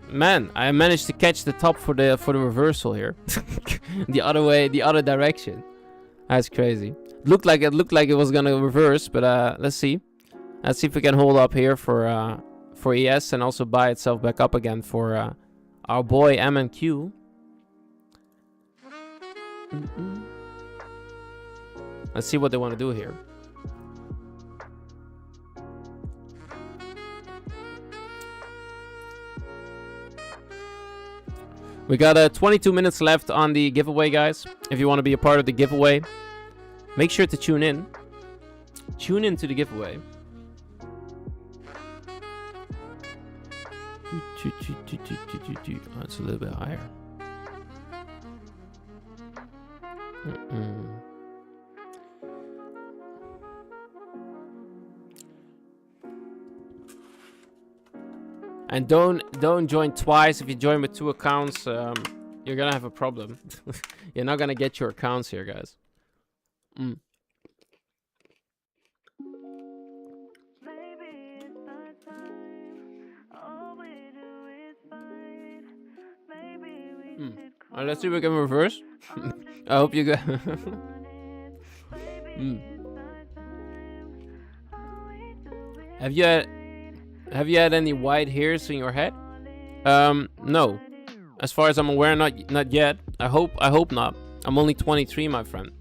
Man, I managed to catch the top for the reversal here. The other way, the other direction. That's crazy. Looked like it was gonna reverse, but let's see. Let's see if we can hold up here for ES and also buy itself back up again for our boy M&Q. Let's see what they want to do here. We got 22 minutes left on the giveaway, guys. If you want to be a part of the giveaway, make sure to tune in. Tune in to the giveaway. Oh, it's a little bit higher. And don't join twice. If you join with 2 accounts, you're gonna have a problem. You're not gonna get your accounts here, guys. Let's see if we can reverse. I hope you got. Have you had any white hairs in your head? No. As far as I'm aware, not yet. I hope not. I'm only 23, my friend.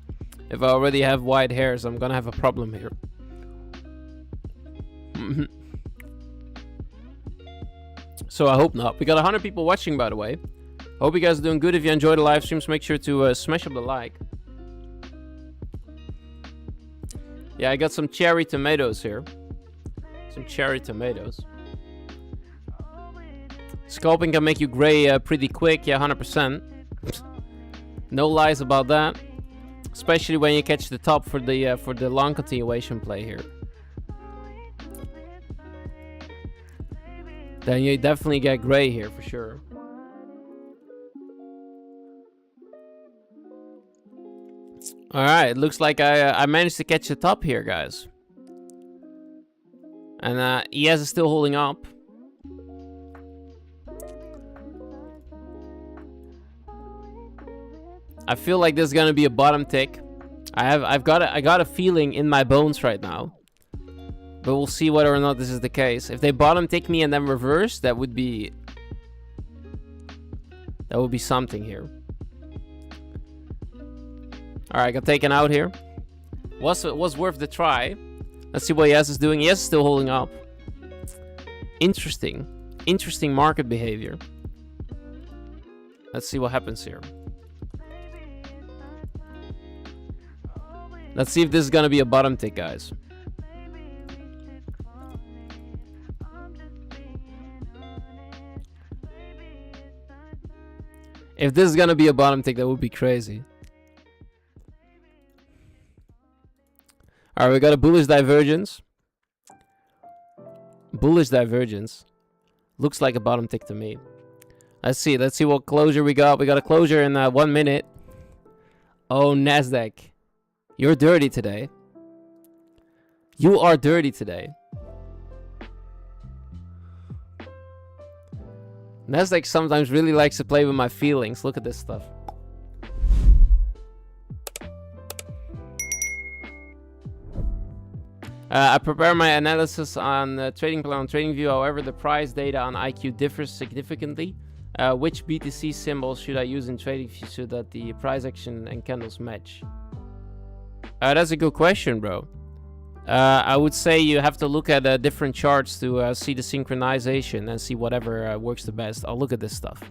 If I already have white hairs, I'm gonna have a problem here. So I hope not. We got 100 people watching, by the way. Hope you guys are doing good. If you enjoy the live streams, make sure to smash up the like. Yeah, I got some cherry tomatoes here. Some cherry tomatoes. Scalping can make you gray pretty quick. Yeah, 100%. No lies about that. Especially when you catch the top for the long continuation play here. Then you definitely get gray here for sure. Alright, it looks like I managed to catch the top here, guys. And ES is still holding up. I feel like this is gonna be a bottom tick. I got a feeling in my bones right now. But we'll see whether or not this is the case. If they bottom tick me and then reverse, that would be something here. Alright, got taken out here. Was worth the try. Let's see what ES is doing. ES is still holding up. Interesting market behavior. Let's see what happens here. Let's see if this is gonna be a bottom tick, guys. If this is gonna be a bottom tick, that would be crazy. Alright, we got a bullish divergence. Bullish divergence. Looks like a bottom tick to me. Let's see what closure we got. We got a closure in 1 minute. Oh, NASDAQ. You're dirty today. You are dirty today. NASDAQ sometimes really likes to play with my feelings. Look at this stuff. I prepare my analysis on trading plan on TradingView. However, the price data on IQ differs significantly. Which BTC symbols should I use in TradingView so that the price action and candles match? That's a good question, bro. I would say you have to look at different charts to see the synchronization and see whatever works the best. I'll look at this stuff.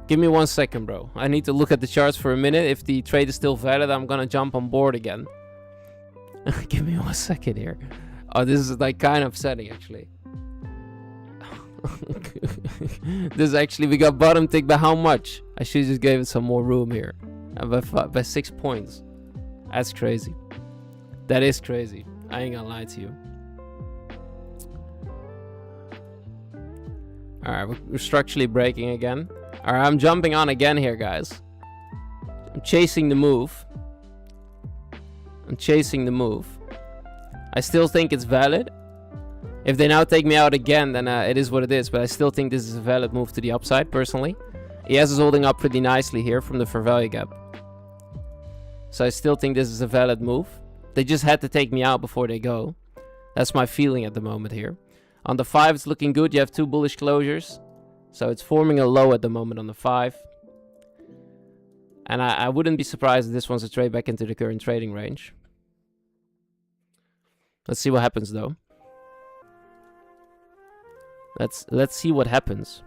Give me 1 second, bro. I need to look at the charts for a minute. If the trade is still valid, I'm gonna jump on board again. Give me 1 second here. Oh, this is like kind of upsetting, actually. This actually, we got bottom tick, but how much? I should just give it some more room here. By 6 points. That's crazy. That is crazy. I ain't gonna lie to you. Alright, we're structurally breaking again. Alright, I'm jumping on again here, guys. I'm chasing the move. I still think it's valid. If they now take me out again, then it is what it is. But I still think this is a valid move to the upside, personally. ES is holding up pretty nicely here from the fair value gap. So I still think this is a valid move. They just had to take me out before they go. That's my feeling at the moment here. On the 5, it's looking good. You have 2 bullish closures. So it's forming a low at the moment on the 5. And I wouldn't be surprised if this wants to trade back into the current trading range. Let's see what happens, though. Let's see what happens.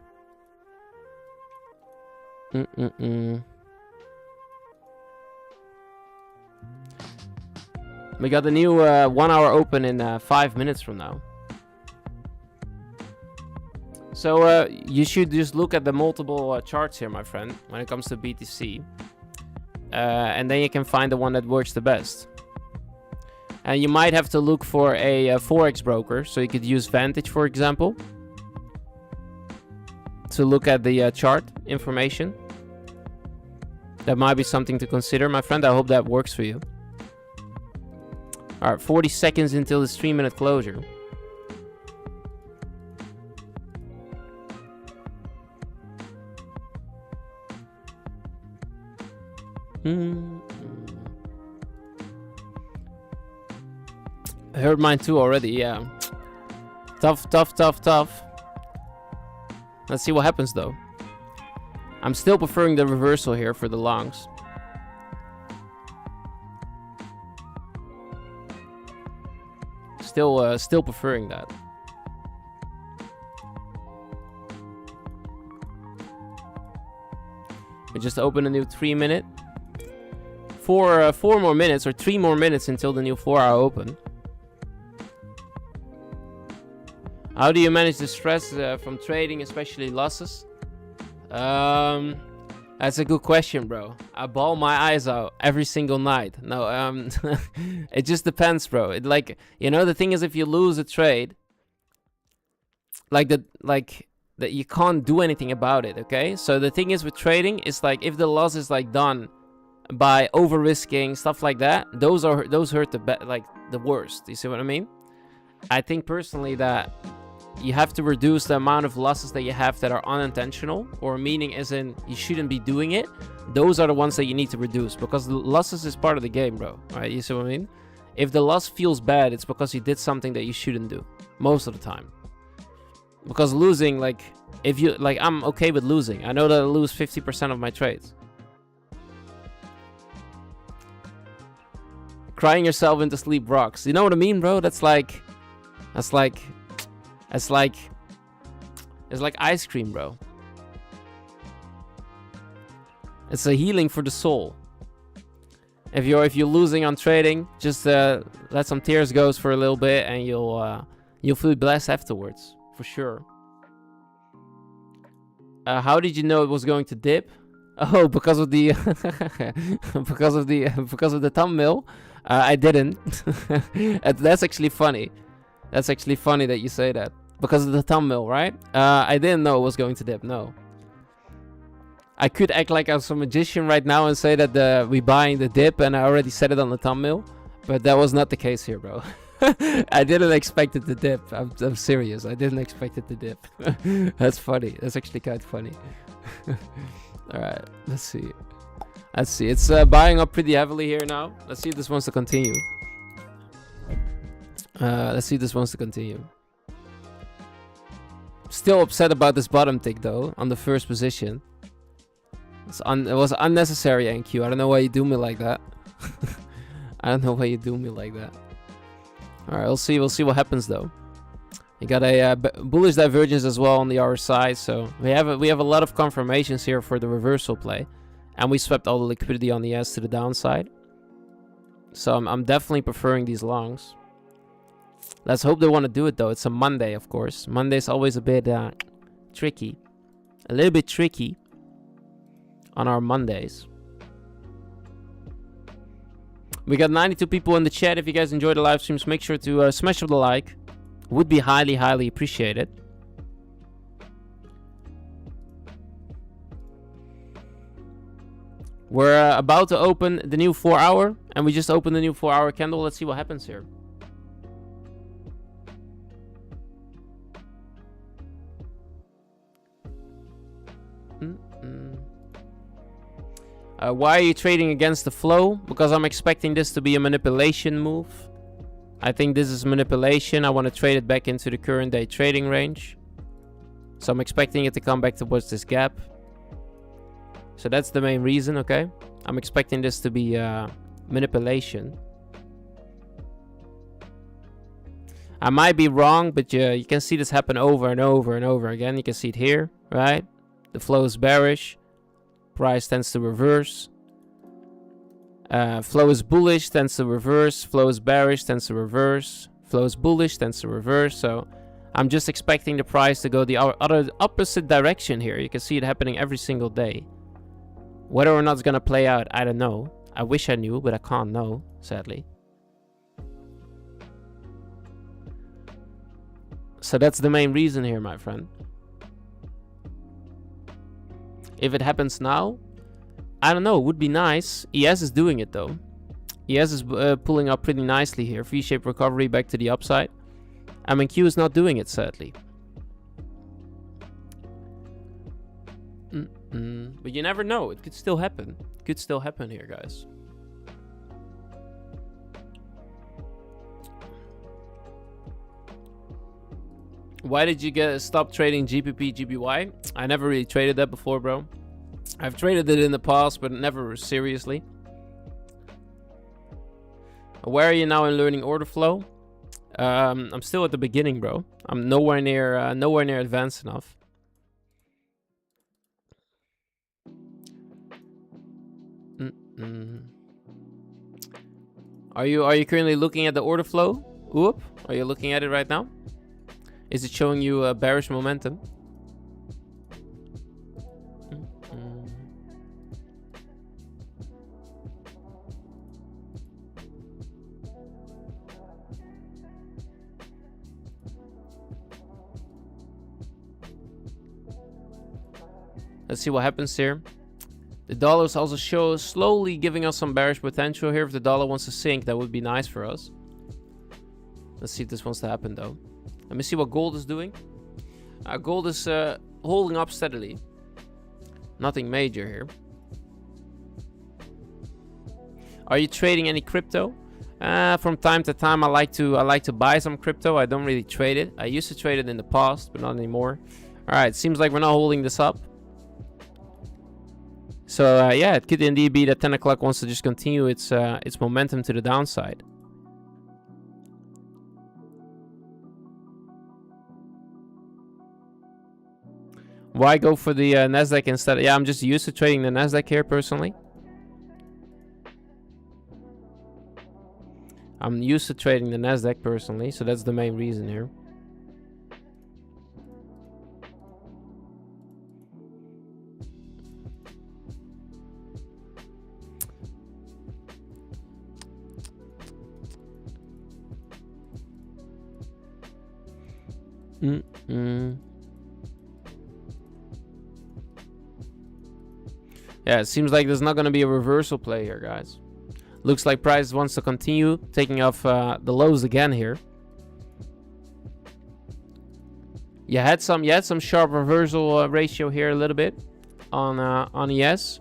We got the new 1 hour open in 5 minutes from now. So you should just look at the multiple charts here, my friend, when it comes to BTC. And then you can find the one that works the best. And you might have to look for a Forex broker. So you could use Vantage, for example, to look at the chart information. That might be something to consider, my friend. I hope that works for you. Alright, 40 seconds until this 3-minute closure. I heard mine too already, yeah. Tough. Let's see what happens, though. I'm still preferring the reversal here for the longs. Still preferring that. We just opened a new 3-minute. 4 more minutes or 3 more minutes until the new 4-hour open. How do you manage the stress from trading, especially losses? That's a good question, bro. I bawl my eyes out every single night. No, it just depends, bro. The thing is, if you lose a trade, that you can't do anything about it, okay? So the thing is with trading, it's like if the loss is like done by over risking, stuff like that, those hurt the worst. You see what I mean? I think personally that you have to reduce the amount of losses that you have that are unintentional, or meaning as in you shouldn't be doing it. Those are the ones that you need to reduce, because the losses is part of the game, bro. Right? You see what I mean? If the loss feels bad, it's because you did something that you shouldn't do most of the time. Because losing, I'm okay with losing. I know that I lose 50% of my trades. Crying yourself into sleep rocks. You know what I mean, bro? It's like ice cream, bro. It's a healing for the soul. If you're losing on trading, just let some tears go for a little bit, and you'll feel blessed afterwards, for sure. How did you know it was going to dip? Oh, because of the because of the thumbnail. I didn't. That's actually funny. That's actually funny that you say that. Because of the thumbnail, right? I didn't know it was going to dip, no. I could act like I'm some magician right now and say that we buying the dip, and I already said it on the thumbnail. But that was not the case here, bro. I didn't expect it to dip. I'm serious. I didn't expect it to dip. That's funny. That's actually kind of funny. Alright, let's see. It's buying up pretty heavily here now. Let's see if this wants to continue. Still upset about this bottom tick, though, on the first position. It was unnecessary, NQ. I don't know why you do me like that. Alright, we'll see what happens, though. You got a bullish divergence as well on the other side, so we have a lot of confirmations here for the reversal play, and we swept all the liquidity on the S to the downside. So I'm definitely preferring these longs. Let's hope they want to do it, though. It's a Monday, of course. Monday's always a bit tricky, a little bit tricky on our Mondays. We got 92 people in the chat. If you guys enjoy the live streams, make sure to smash up the like. Would be highly, highly appreciated. We're about to open the new 4-hour, and we just opened the new 4-hour candle. Let's see what happens here. Why are you trading against the flow? Because I'm expecting this to be a manipulation move. I think this is manipulation. I want to trade it back into the current day trading range. So I'm expecting it to come back towards this gap. So that's the main reason, okay? I'm expecting this to be manipulation. I might be wrong, but you can see this happen over and over and over again. You can see it here, right? The flow is bearish. Price tends to reverse. Flow is bullish, tends to reverse. Flow is bearish, tends to reverse. Flow is bullish, tends to reverse. So I'm just expecting the price to go the opposite direction here. You can see it happening every single day. Whether or not it's going to play out, I don't know. I wish I knew, but I can't know, sadly. So that's the main reason here, my friend. If it happens now, I don't know. It would be nice. ES is doing it, though. ES is pulling up pretty nicely here. V-shaped recovery back to the upside. MNQ is not doing it, sadly. But you never know. It could still happen. It could still happen here, guys. Why did you stop trading GPP, GBY? I never really traded that before, bro. I've traded it in the past, but never seriously. Where are you now in learning order flow? I'm still at the beginning, bro. I'm nowhere near advanced enough. Are you currently looking at the order flow? Whoop. Are you looking at it right now? Is it showing you a bearish momentum? Let's see what happens here. The dollar is also slowly giving us some bearish potential here. If the dollar wants to sink, that would be nice for us. Let's see if this wants to happen, though. Let me see what gold is doing. Gold is holding up steadily. Nothing major here. Are you trading any crypto? From time to time, I like to buy some crypto. I don't really trade it. I used to trade it in the past, but not anymore. All right, seems like we're not holding this up. So yeah, it could indeed be that 10 o'clock wants to just continue its momentum to the downside. Why go for the Nasdaq instead? Yeah, I'm just used to trading the Nasdaq here personally. I'm used to trading the Nasdaq personally, so that's the main reason here. Yeah, it seems like there's not going to be a reversal play here, guys. Looks like price wants to continue taking off the lows again here. You had some sharp reversal ratio here a little bit on ES.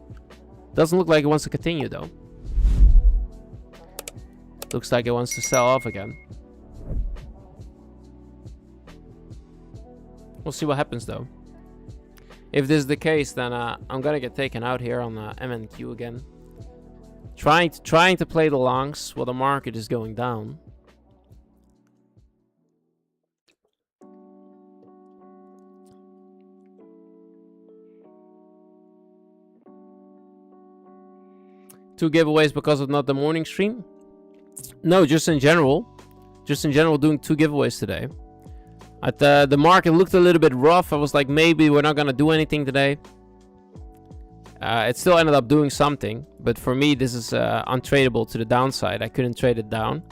Doesn't look like it wants to continue though. Looks like it wants to sell off again. We'll see what happens though. If this is the case, then I'm gonna get taken out here on MNQ again. Trying to play the longs while the market is going down. Two giveaways because of not the morning stream? No, just in general. Just in general, doing 2 giveaways today. The market looked a little bit rough. I was like, maybe we're not gonna do anything today. It still ended up doing something, but for me, this is untradeable to the downside. I couldn't trade it down.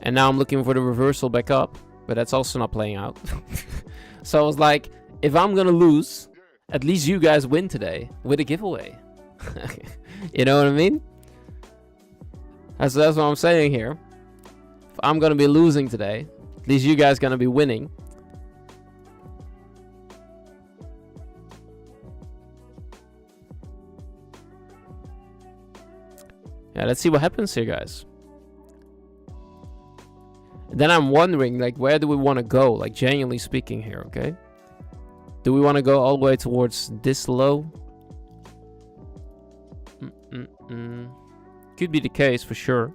And now I'm looking for the reversal back up, but that's also not playing out. So I was like, if I'm gonna lose, at least you guys win today with a giveaway. You know what I mean? That's what I'm saying here. If I'm gonna be losing today, at least you guys gonna be winning. Yeah, let's see what happens here, guys. Then I'm wondering, like, where do we want to go? Like, genuinely speaking here, okay? Do we want to go all the way towards this low? Could be the case for sure.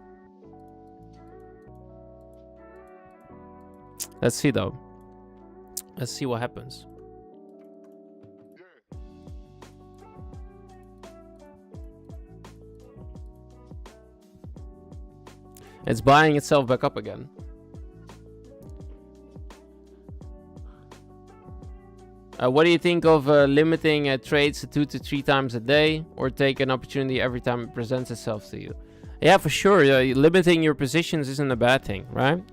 Let's see, though. Let's see what happens. It's buying itself back up again. What do you think of limiting trades to 2 to 3 times a day, or take an opportunity every time it presents itself to you? Yeah, for sure. Limiting your positions isn't a bad thing, right?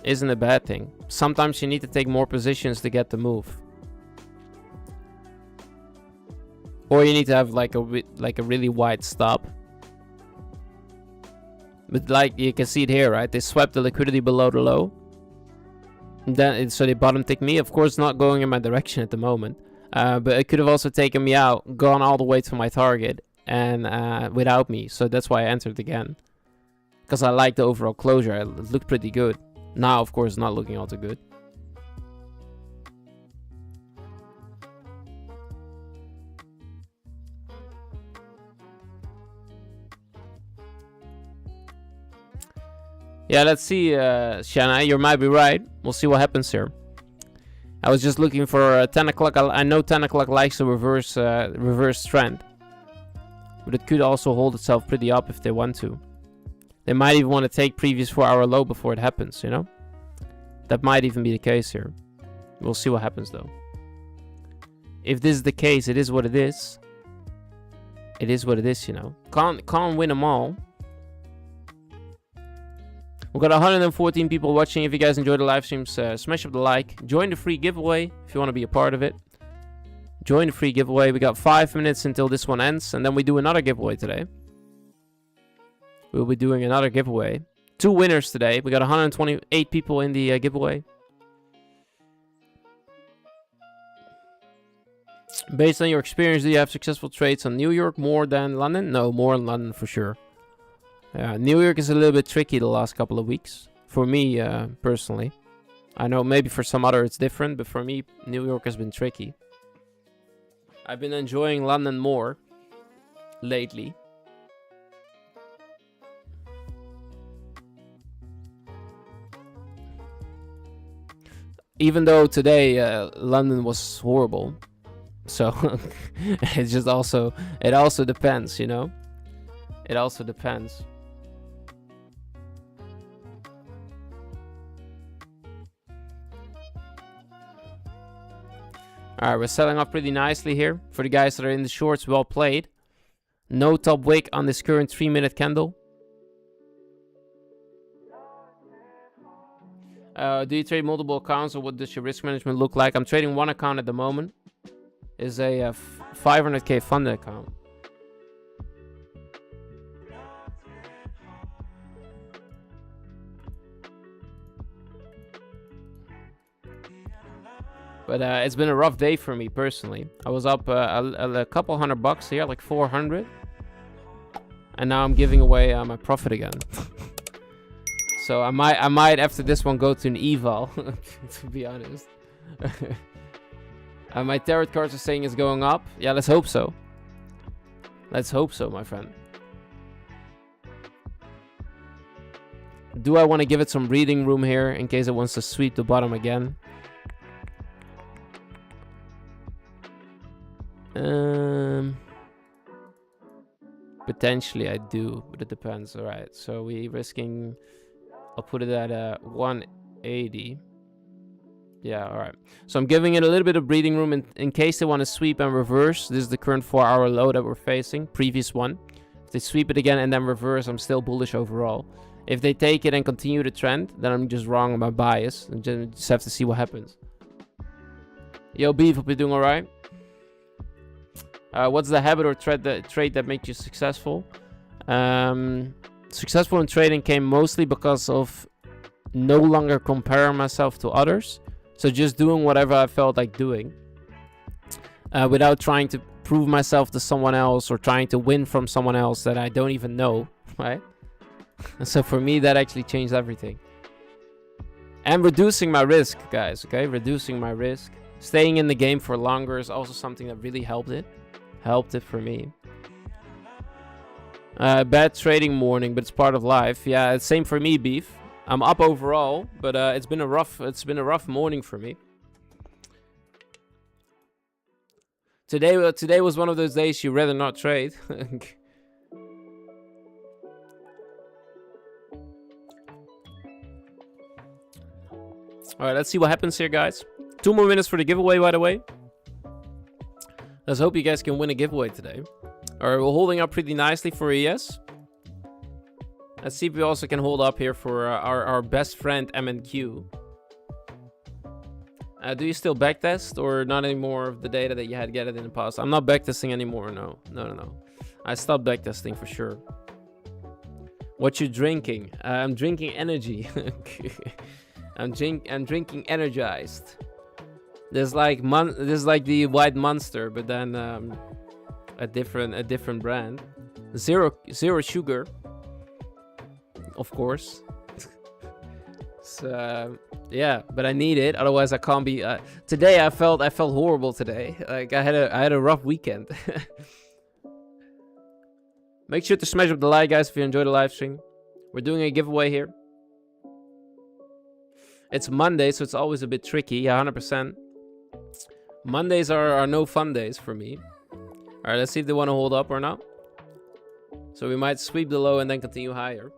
Isn't a bad thing. Sometimes you need to take more positions to get the move, or you need to have like a really wide stop. But like you can see it here, right? They swept the liquidity below the low. Then so they bottom ticked me. Of course, not going in my direction at the moment. But it could have also taken me out, gone all the way to my target, and without me. So that's why I entered again. Because I like the overall closure. It looked pretty good. Now, of course, not looking all too good. Yeah, let's see, Shanna. You might be right. We'll see what happens here. I was just looking for 10 o'clock. I know 10 o'clock likes a reverse trend. But it could also hold itself pretty up if they want to. They might even want to take previous 4-hour low before it happens, you know? That might even be the case here. We'll see what happens, though. If this is the case, it is what it is. It is what it is, you know? Can't win them all. We've got 114 people watching. If you guys enjoy the live streams, smash up the like. Join the free giveaway if you want to be a part of it. Join the free giveaway. We got 5 minutes until this one ends, and then we do another giveaway today. We'll be doing another giveaway. 2 winners today. We got 128 people in the giveaway. Based on your experience, do you have successful trades on New York more than London? No, more in London for sure. New York is a little bit tricky the last couple of weeks. For me, personally. I know maybe for some other it's different, but for me, New York has been tricky. I've been enjoying London more lately. Even though today London was horrible. So it's just also, it also depends, you know? It also depends. Alright, we're selling off pretty nicely here. For the guys that are in the shorts, well played. No top wick on this current 3-minute candle. Do you trade multiple accounts, or what does your risk management look like? I'm trading one account at the moment. It's a 500k funded account. But it's been a rough day for me personally. I was up a couple $100 here, like 400. And now I'm giving away my profit again. So I might after this one go to an eval, to be honest. My tarot cards are saying it's going up. Yeah, let's hope so. Let's hope so, my friend. Do I want to give it some breathing room here in case it wants to sweep the bottom again? Potentially I do, but it depends. All right, so we risking, I'll put it at 180. Yeah, all right. So I'm giving it a little bit of breathing room in case they want to sweep and reverse. This is the current 4-hour low that we're facing, previous one. If they sweep it again and then reverse, I'm still bullish overall. If they take it and continue the trend, then I'm just wrong on my bias. And just have to see what happens. Yo, Beef, hope you're doing all right. What's the habit or trade that made you successful? Successful in trading came mostly because of no longer comparing myself to others. So just doing whatever I felt like doing. Without trying to prove myself to someone else or trying to win from someone else that I don't even know, right? So for me, that actually changed everything. And reducing my risk, guys, okay? Reducing my risk. Staying in the game for longer is also something that really helped it. Helped it for me. Bad trading morning, but it's part of life. Yeah, it's same for me, Beef. I'm up overall, but it's been a rough morning for me. Today was one of those days you'd rather not trade. All right, let's see what happens here, guys. 2 more minutes for the giveaway, by the way. Let's hope you guys can win a giveaway today. All right, we're holding up pretty nicely for a yes. Let's see if we also can hold up here for our best friend MNQ. Do you still backtest or not anymore of the data that you had gathered in the past? I'm not backtesting anymore, no. No. I stopped backtesting for sure. What you drinking? I'm drinking energy. I'm drinking energized. There's like the white monster, but then a different brand. Zero sugar, of course. So yeah, but I need it, otherwise I can't be. Today I felt horrible today. Like I had a rough weekend. Make sure to smash up the like, guys, if you enjoy the live stream. We're doing a giveaway here. It's Monday, so it's always a bit tricky. Yeah, 100%. Mondays are no fun days for me. All right, let's see if they want to hold up or not. So we might sweep the low and then continue higher.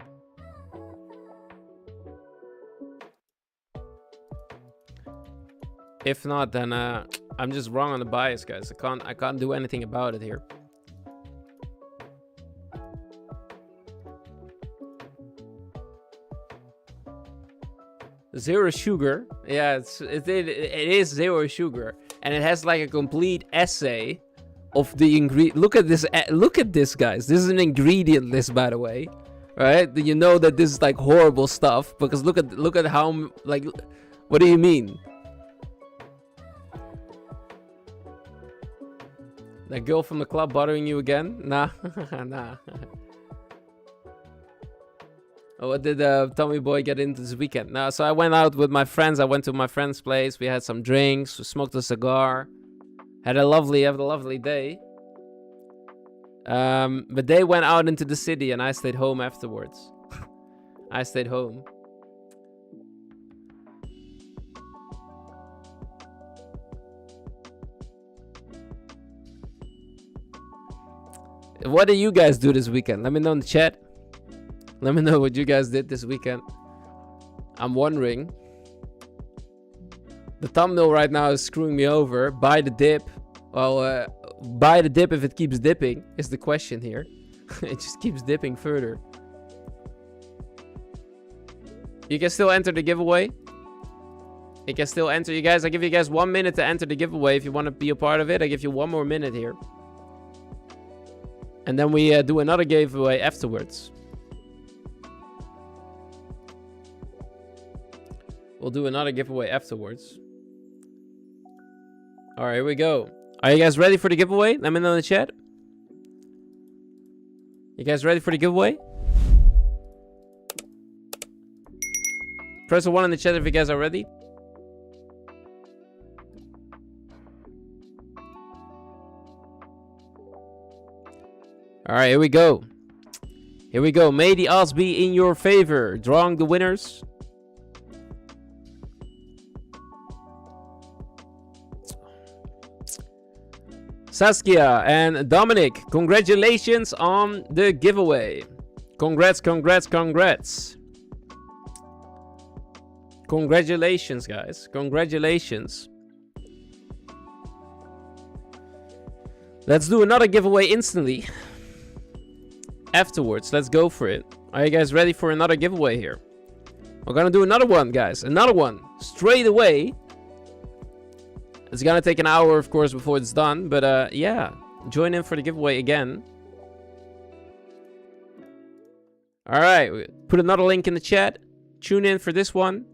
If not, then I'm just wrong on the bias, guys. I can't do anything about it here. Zero sugar. Yeah, it is zero sugar, and it has like a complete essay of the ingredient. Look at this, guys. This is an ingredient list, by the way. Right? You know that this is like horrible stuff because look at how like. What do you mean? That girl from the club bothering you again? Nah, nah. What did Tommy Boy get into this weekend? No, so I went out with my friends. I went to my friend's place. We had some drinks. We smoked a cigar. Had a lovely day. But they went out into the city and I stayed home afterwards. I stayed home. What did you guys do this weekend? Let me know in the chat. Let me know what you guys did this weekend. I'm wondering. The thumbnail right now is screwing me over. Buy the dip. Well, buy the dip if it keeps dipping is the question here. It just keeps dipping further. You can still enter the giveaway. You can still enter, you guys. I give you guys 1 minute to enter the giveaway if you want to be a part of it. I give you 1 more minute here. And then we do another giveaway afterwards. We'll do another giveaway afterwards. All right, here we go. Are you guys ready for the giveaway? Let me know in the chat. You guys ready for the giveaway? Press 1 in the chat if you guys are ready. All right, here we go. Here we go. May the odds be in your favor. Drawing the winners. Saskia and Dominic, congratulations on the giveaway. Congrats. Congratulations, guys. Congratulations. Let's do another giveaway instantly. Afterwards, let's go for it. Are you guys ready for another giveaway here? We're gonna do another one, guys. Another one. Straight away. It's gonna take an hour, of course, before it's done. But yeah, join in for the giveaway again. Alright, put another link in the chat. Tune in for this one.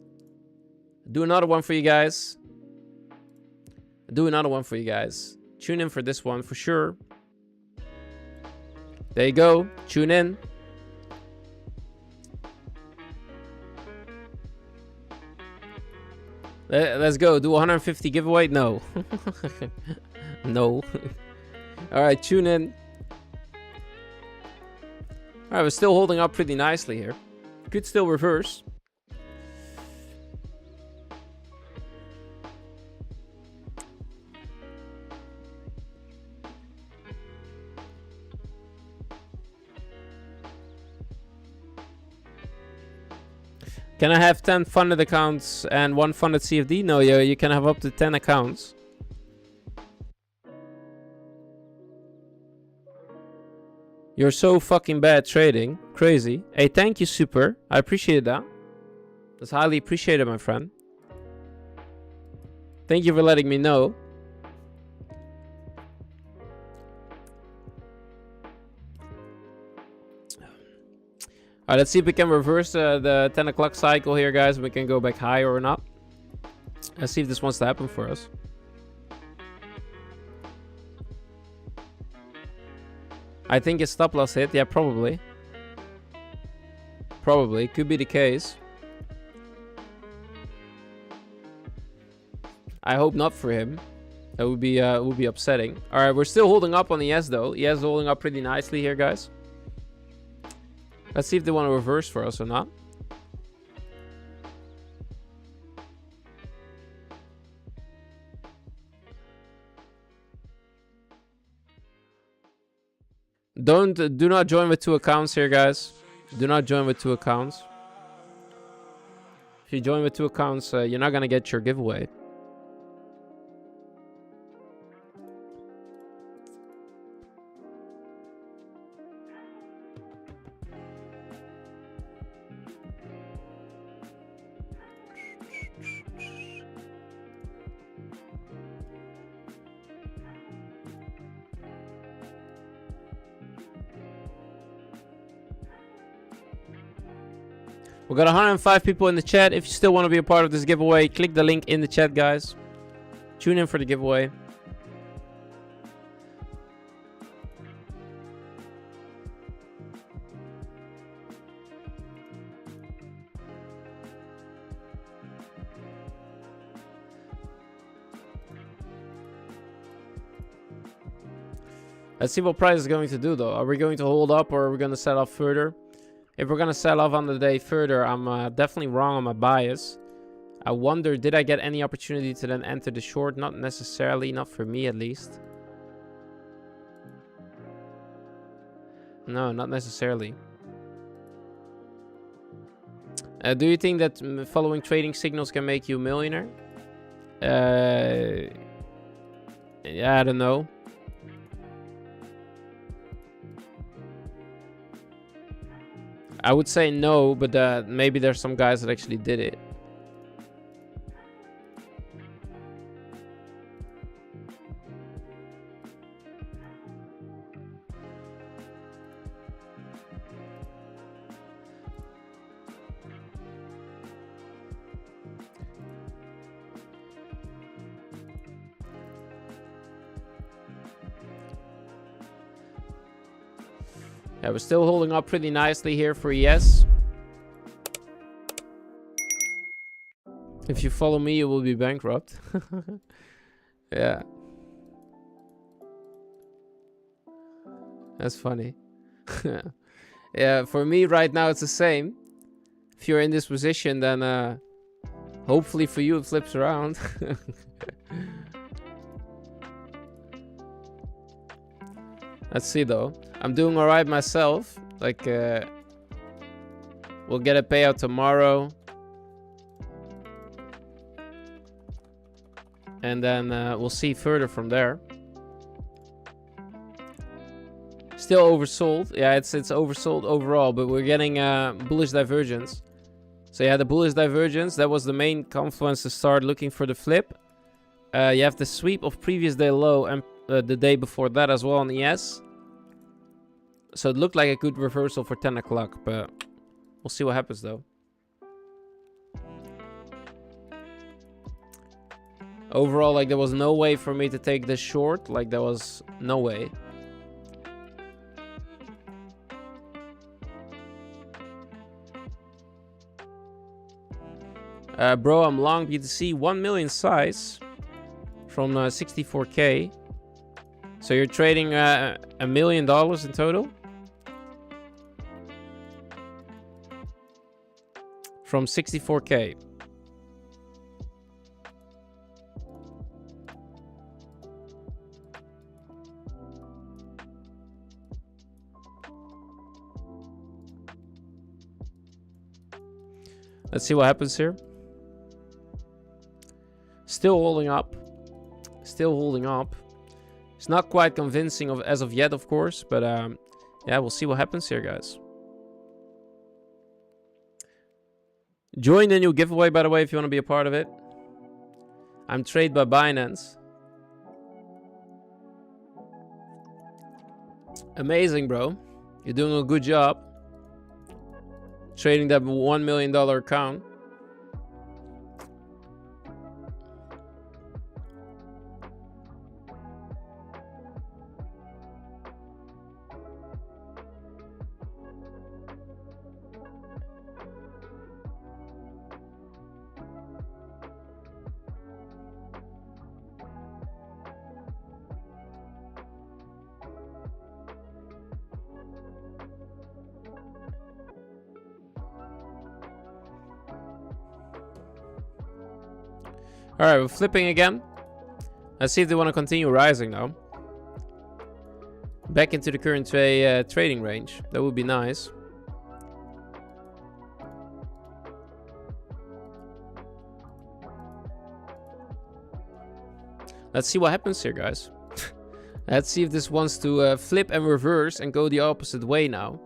Do another one for you guys. Do another one for you guys. Tune in for this one for sure. There you go. Tune in. Let's go. Do 150 giveaway? No. No. Alright, tune in. Alright, we're still holding up pretty nicely here. Could still reverse. Can I have 10 funded accounts and 1 funded CFD? No, you can have up to 10 accounts. You're so fucking bad trading. Crazy. Hey, thank you, Super. I appreciate that. That's highly appreciated, my friend. Thank you for letting me know. Alright, let's see if we can reverse the 10 o'clock cycle here, guys. We can go back higher or not. Let's see if this wants to happen for us. I think it's stop loss hit. Yeah, probably. Probably. Could be the case. I hope not for him. That would be upsetting. Alright, we're still holding up on the ES though. ES is holding up pretty nicely here, guys. Let's see if they want to reverse for us or not. Do not join with 2 accounts here, guys. Do not join with 2 accounts. If you join with 2 accounts, you're not gonna get your giveaway. We got 105 people in the chat. If you still want to be a part of this giveaway, click the link in the chat, guys. Tune in for the giveaway. Let's see what price is going to do, though. Are we going to hold up or are we going to sell off further? If we're going to sell off on the day further, I'm definitely wrong on my bias. I wonder, did I get any opportunity to then enter the short? Not necessarily, not for me at least. No, not necessarily. Do you think that following trading signals can make you a millionaire? Yeah, I don't know. I would say no, but maybe there's some guys that actually did it. Yeah, we're still holding up pretty nicely here for ES. If you follow me, you will be bankrupt. Yeah. That's funny. Yeah, for me right now it's the same. If you're in this position, then hopefully for you it flips around. Let's see though. I'm doing alright myself. Like, we'll get a payout tomorrow. And then we'll see further from there. Still oversold. Yeah, it's oversold overall, but we're getting bullish divergence. So yeah, the bullish divergence, that was the main confluence to start looking for the flip. You have the sweep of previous day low and the day before that as well on ES. So it looked like a good reversal for 10 o'clock, but we'll see what happens though. Overall, like, there was no way for me to take this short. Like, there was no way. Bro, I'm long BTC 1 million size from 64k. So you're trading $1 million in total from 64k. Let's see what happens here. Still holding up. Still holding up. It's not quite convincing as of yet, of course. But yeah, we'll see what happens here, guys. Join the new giveaway, by the way, if you want to be a part of it. I'm Trade by Binance. Amazing, bro. You're doing a good job. Trading that $1 million account. Alright, we're flipping again. Let's see if they want to continue rising now. Back into the current trading range. That would be nice. Let's see what happens here, guys. Let's see if this wants to flip and reverse and go the opposite way now.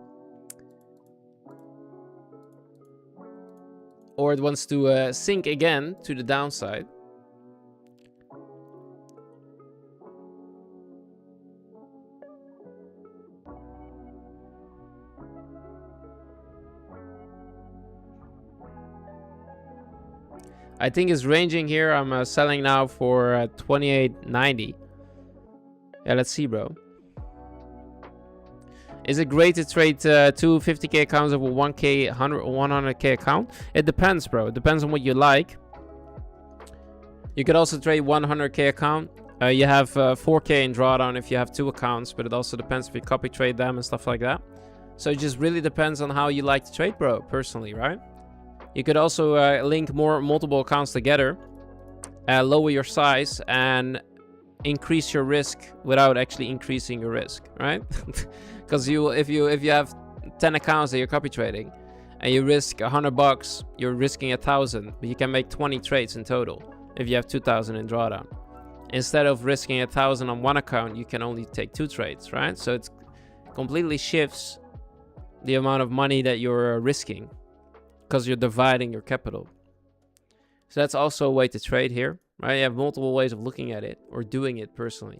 Or it wants to sink again to the downside. I think it's ranging here. I'm selling now for 28.90. Yeah, let's see, bro. Is it great to trade two 50k accounts over 1k, 100k account? It depends, bro. It depends on what you like. You could also trade 100k account. You have 4k in drawdown if you have two accounts, but it also depends if you copy trade them and stuff like that. So it just really depends on how you like to trade, bro, personally, right? You could also link multiple accounts together, lower your size, and increase your risk without actually increasing your risk, right? Because if you have 10 accounts that you're copy trading, and you risk $100, you're risking 1,000, but you can make 20 trades in total if you have 2,000 in drawdown. Instead of risking 1,000 on one account, you can only take 2 trades, right? So it completely shifts the amount of money that you're risking, because you're dividing your capital. So that's also a way to trade here, right? You have multiple ways of looking at it or doing it personally.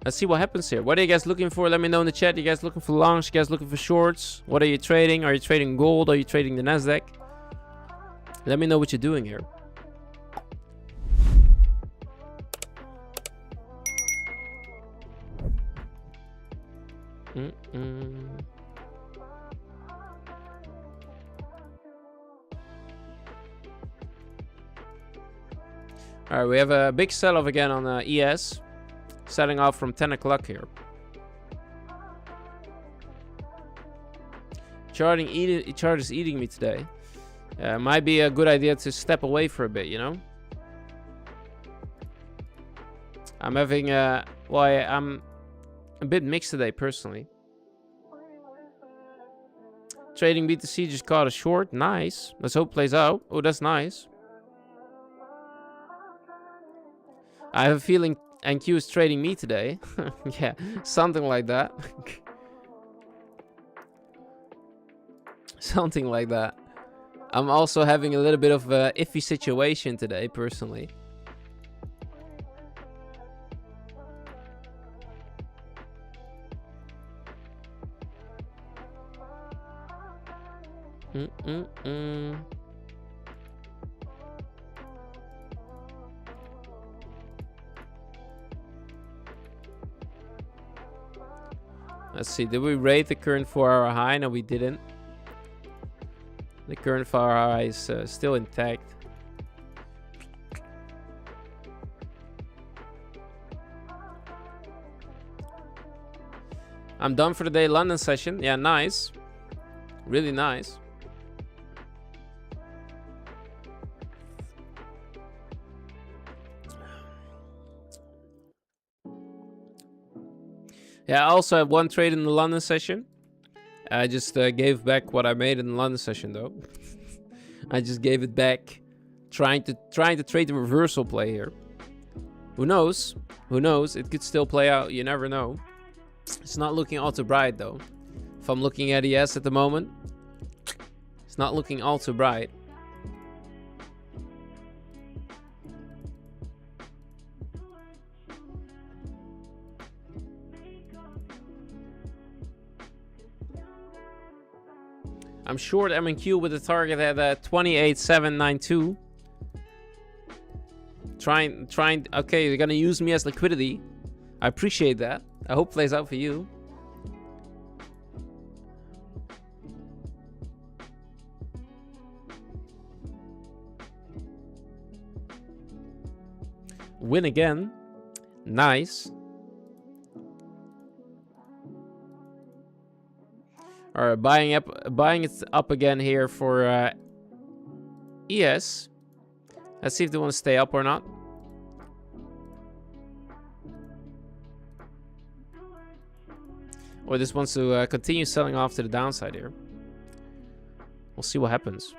Let's see what happens here. What are you guys looking for? Let me know in the chat. Are you guys looking for longs? Are you guys looking for shorts? What are you trading? Are you trading gold? Are you trading the Nasdaq? Let me know what you're doing here. All right, we have a big sell-off again on ES, selling off from 10 o'clock here. Chart is eating me today. Might be a good idea to step away for a bit, you know. I'm having I'm A bit mixed today, personally. Trading BTC just caught a short. Nice. Let's hope it plays out. Oh, that's nice. I have a feeling NQ is trading me today. Yeah, something like that. Something like that. I'm also having a little bit of an iffy situation today, personally. Let's see, did we rate the current 4-hour high? No, we didn't. The current 4-hour high is still intact. I'm done for the day. London session. Yeah, nice. Really nice. Yeah, I also have one trade in the London session. I just gave back what I made in the London session, though. I just gave it back, trying to trade the reversal play here. Who knows? Who knows? It could still play out. You never know. It's not looking all too bright, though. If I'm looking at ES at the moment, it's not looking all too bright. I'm short MNQ with a target at 28,792. Trying. Okay, they're gonna use me as liquidity. I appreciate that. I hope it plays out for you. Win again. Nice. All right, buying it up again here for ES. Let's see if they want to stay up or not. Or this wants to continue selling off to the downside here. We'll see what happens.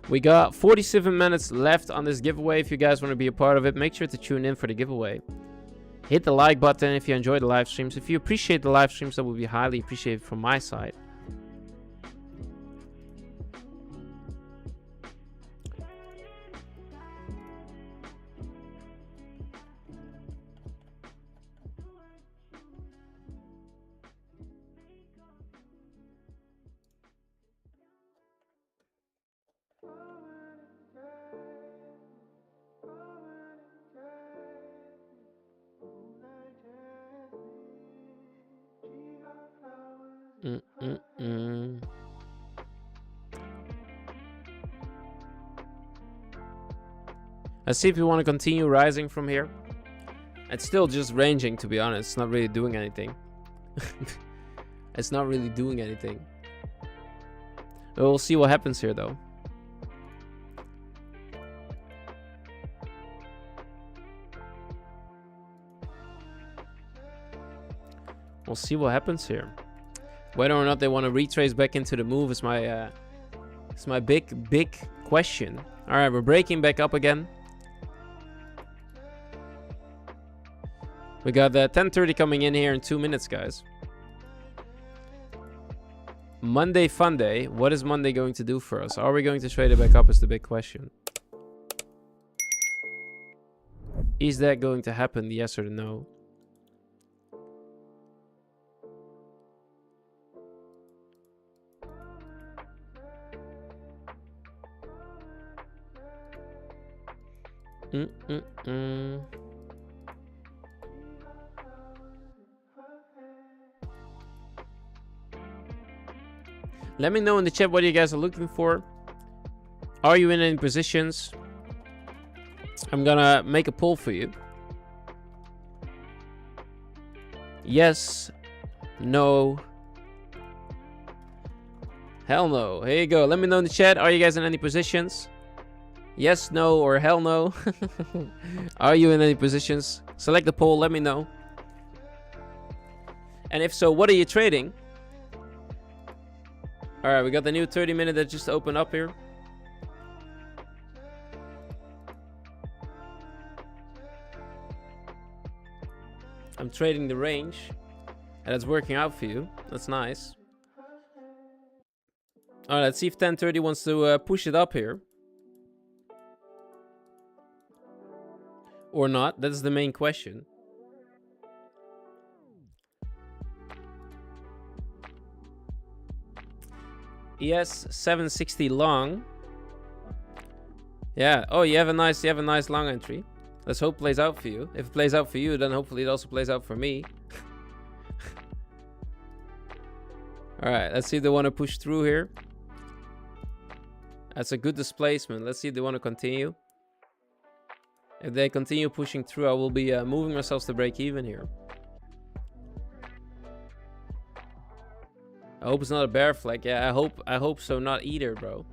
We got 47 minutes left on this giveaway. If you guys want to be a part of it, make sure to tune in for the giveaway. Hit the like button if you enjoy the live streams. If you appreciate the live streams, that would be highly appreciated from my side. Let's see if we want to continue rising from here. It's still just ranging, to be honest. It's not really doing anything. It's not really doing anything. We'll see what happens here, though. We'll see what happens here. Whether or not they want to retrace back into the move is my big question. All right, we're breaking back up again. We got 10:30 coming in here in 2 minutes, guys. Monday fun day. What is Monday going to do for us? Are we going to trade it back up is the big question. Is that going to happen? Yes or no? Let me know in the chat what you guys are looking for. Are you in any positions? I'm gonna make a poll for you. Yes, no, hell no. Here you go. Let me know in the chat. Are you guys in any positions? Yes, no, or hell no. Are you in any positions? Select the poll. Let me know. And if so, what are you trading? All right, we got the new 30-minute that just opened up here. I'm trading the range, and it's working out for you. That's nice. All right, let's see if 1030 wants to push it up here. Or not. That's the main question. ES 760 long. Yeah. Oh, you have a nice long entry. Let's hope it plays out for you. If it plays out for you, then hopefully it also plays out for me. All right, let's see if they want to push through here. That's a good displacement. Let's see if they want to continue. If they continue pushing through, I will be moving ourselves to break even here. I hope it's not a bear flag. Yeah, I hope so. Not either, bro.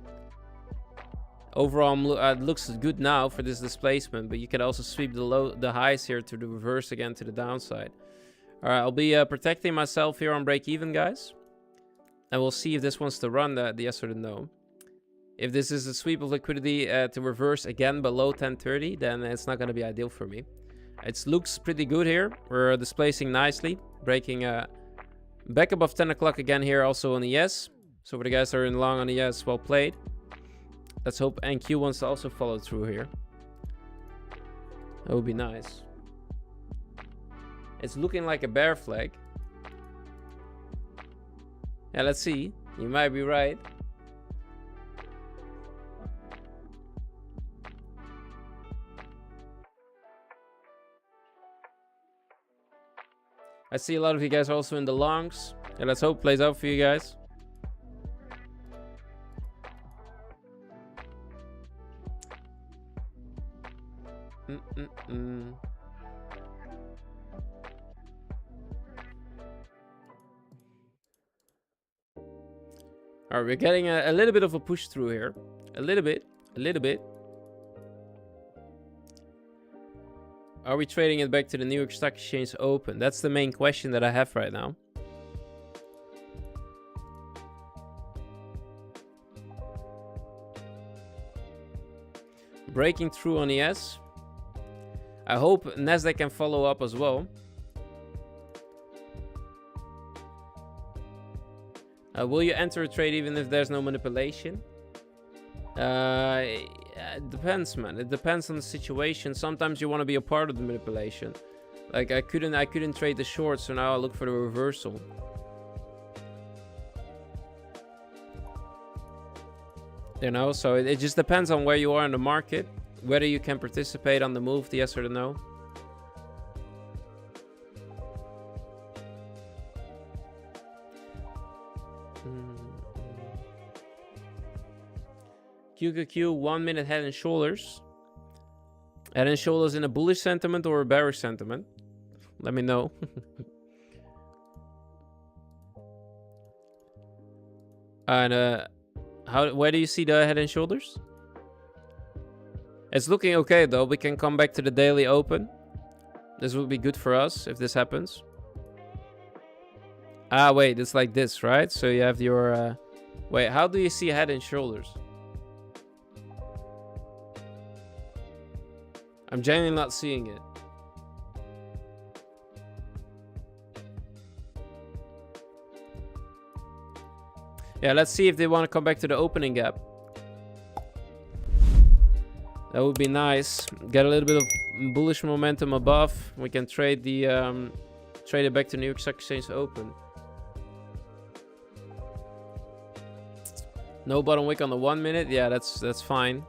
Overall, it looks good now for this displacement, but you can also sweep the highs here to the reverse again to the downside. All right, I'll be protecting myself here on break even, guys. And we'll see if this wants to run the yes or the no. If this is a sweep of liquidity to reverse again below 1030, then it's not going to be ideal for me. It looks pretty good here. We're displacing nicely, breaking back above 10 o'clock again here also on the yes. So for the guys that are in long on the yes, well played. Let's hope NQ wants to also follow through here. That would be nice. It's looking like a bear flag. Yeah, let's see. You might be right. I see a lot of you guys also in the longs. Yeah, let's hope it plays out for you guys. All right, we're getting a little bit of a push through here. A little bit. Are we trading it back to the New York Stock Exchange open? That's the main question that I have right now. Breaking through on the S. I hope Nasdaq can follow up as well. Will you enter a trade even if there's no manipulation? It depends, man. It depends on the situation. Sometimes you want to be a part of the manipulation. Like I couldn't trade the short, so now I look for the reversal. You know, so it just depends on where you are in the market, whether you can participate on the move, the yes or the no. QQQ 1 minute head and shoulders. Head and shoulders in a bullish sentiment or a bearish sentiment? Let me know. And where do you see the head and shoulders? It's looking okay though. We can come back to the daily open. This would be good for us if this happens. Ah, wait, it's like this, right? So you have your wait, how do you see head and shoulders? I'm genuinely not seeing it. Yeah, let's see if they want to come back to the opening gap. That would be nice. Get a little bit of bullish momentum above. We can trade the trade it back to New York Stock Exchange open. No bottom wick on the 1 minute. Yeah, that's fine.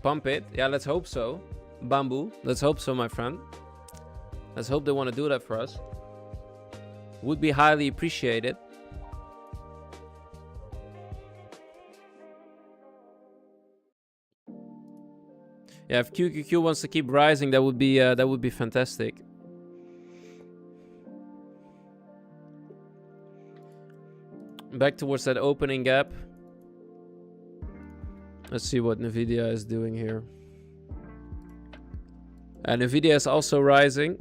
Pump it. Yeah, let's hope so. Bamboo. Let's hope so, my friend. Let's hope they want to do that for us. Would be highly appreciated. Yeah, if QQQ wants to keep rising, that would be fantastic. Back towards that opening gap. Let's see what Nvidia is doing here. And Nvidia is also rising.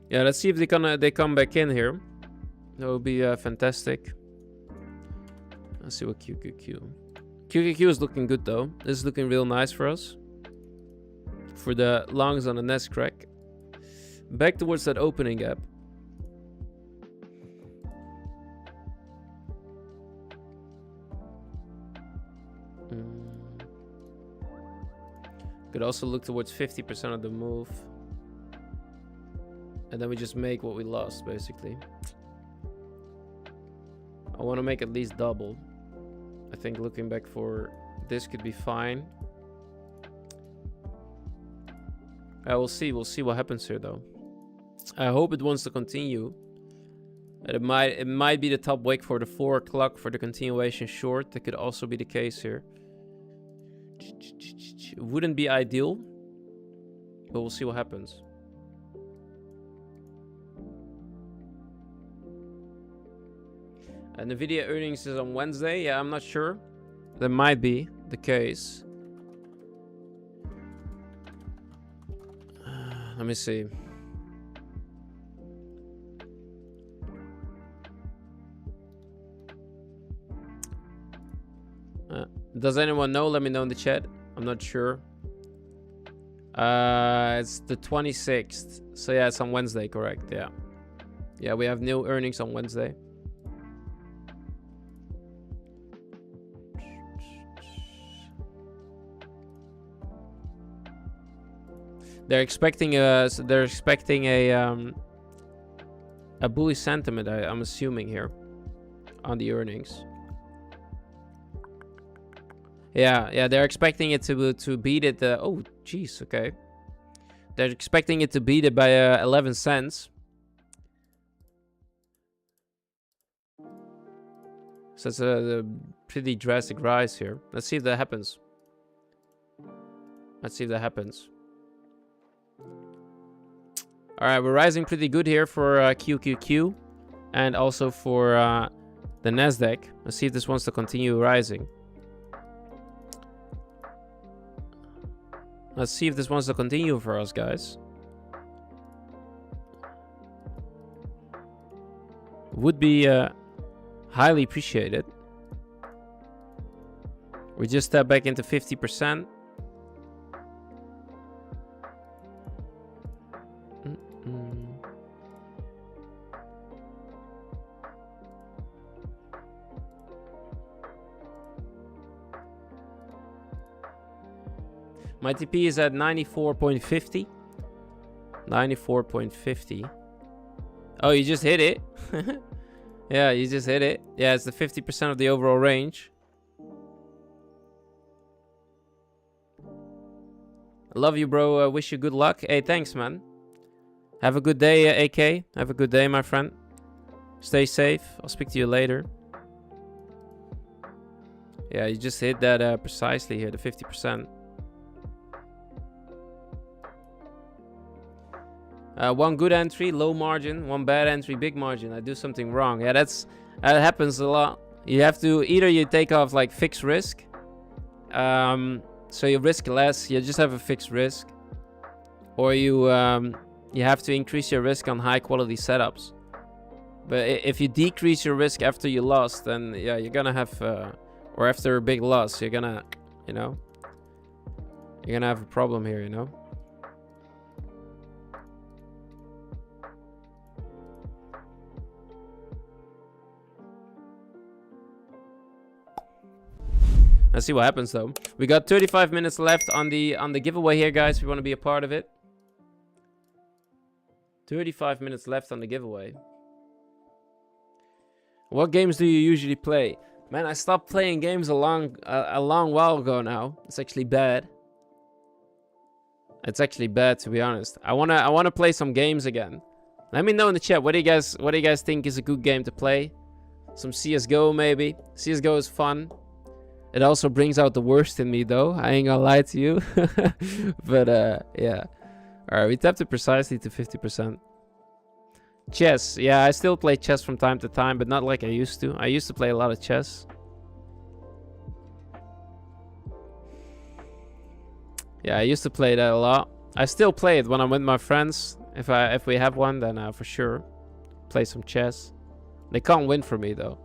Yeah, let's see if they come back in here. That would be fantastic. Let's see what QQQ. QQQ is looking good though. This is looking real nice for us. For the longs on the next crack. Back towards that opening gap. Could also look towards 50% of the move. And then we just make what we lost, basically. I want to make at least double. I think looking back for this could be fine. We'll see. We'll see what happens here, though. I hope it wants to continue. And it might be the top wick for the 4 o'clock for the continuation short. That could also be the case here. It wouldn't be ideal, but we'll see what happens. And Nvidia earnings is on Wednesday. Yeah, I'm not sure. That might be the case. Let me see. Does anyone know? Let me know in the chat. I'm not sure. It's the 26th. So yeah, it's on Wednesday, correct? Yeah. Yeah, we have new earnings on Wednesday. They're expecting a bullish sentiment, I'm assuming here on the earnings. Yeah, they're expecting it to beat it. Oh, jeez, okay. They're expecting it to beat it by 11 cents. So it's a pretty drastic rise here. Let's see if that happens. Let's see if that happens. All right, we're rising pretty good here for QQQ and also for the Nasdaq. Let's see if this wants to continue rising. Let's see if this wants to continue for us, guys. Would be highly appreciated. We just step back into 50%. My TP is at 94.50. 94.50. Oh, you just hit it. Yeah, you just hit it. Yeah, it's the 50% of the overall range. I love you, bro. Wish you good luck. Hey, thanks, man. Have a good day, AK. Have a good day, my friend. Stay safe. I'll speak to you later. Yeah, you just hit that precisely here, the 50%. One good entry, low margin. One bad entry, big margin. I do something wrong. Yeah, that happens a lot. You have to either you take off like fixed risk, so you risk less. You just have a fixed risk, or you have to increase your risk on high quality setups. But if you decrease your risk after you lost, then yeah, you're gonna have, or after a big loss, you're gonna, you're gonna have a problem here, Let's see what happens though. We got 35 minutes left on the giveaway here, guys. If you want to be a part of it. 35 minutes left on the giveaway. What games do you usually play? Man, I stopped playing games a long while ago now. It's actually bad. It's actually bad, to be honest. I wanna play some games again. Let me know in the chat what do you guys think is a good game to play. Some CS:GO maybe. CS:GO is fun. It also brings out the worst in me, though. I ain't gonna lie to you. But, yeah. Alright, we tapped it precisely to 50%. Chess. Yeah, I still play chess from time to time, but not like I used to. I used to play a lot of chess. Yeah, I used to play that a lot. I still play it when I'm with my friends. If we have one, then for sure play some chess. They can't win for me, though.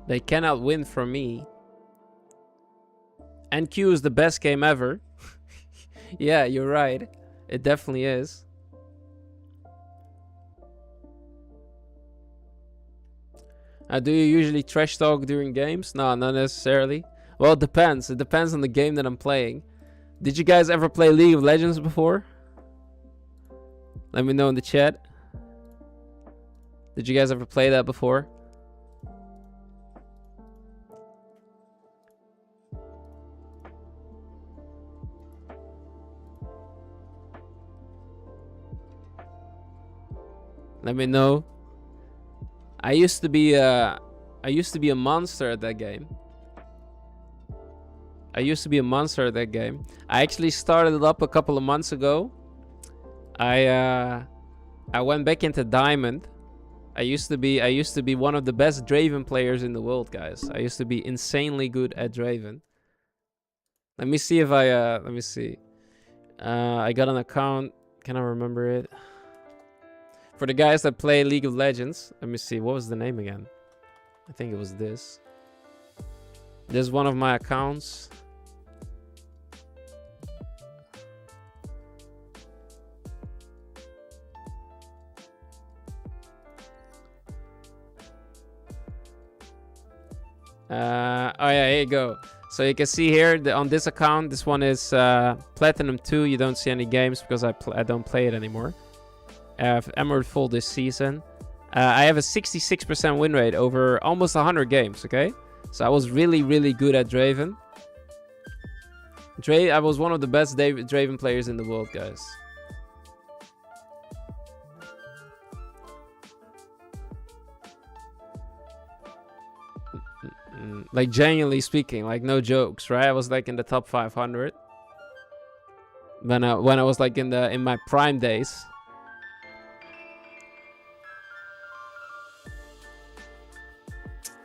They cannot win from me. NQ is the best game ever. Yeah, you're right. It definitely is. Do you usually trash talk during games? No, not necessarily. Well, it depends. It depends on the game that I'm playing. Did you guys ever play League of Legends before? Let me know in the chat. Did you guys ever play that before? Let me know. I used to be a monster at that game. I actually started it up a couple of months ago. I went back into Diamond. I used to be one of the best Draven players in the world, guys. I used to be insanely good at Draven. Let me see if let me see. I got an account. Can I remember it? For the guys that play League of Legends, let me see. What was the name again? I think it was this. This is one of my accounts. Oh yeah, here you go. So you can see here on this account, this one is Platinum 2. You don't see any games because I don't play it anymore. I have Emerald Full this season. I have a 66% win rate over almost 100 games, okay? So I was really, really good at Draven. I was one of the best Draven players in the world, guys. Like, genuinely speaking, like, no jokes, right? I was like in the top 500 when I was like in my prime days.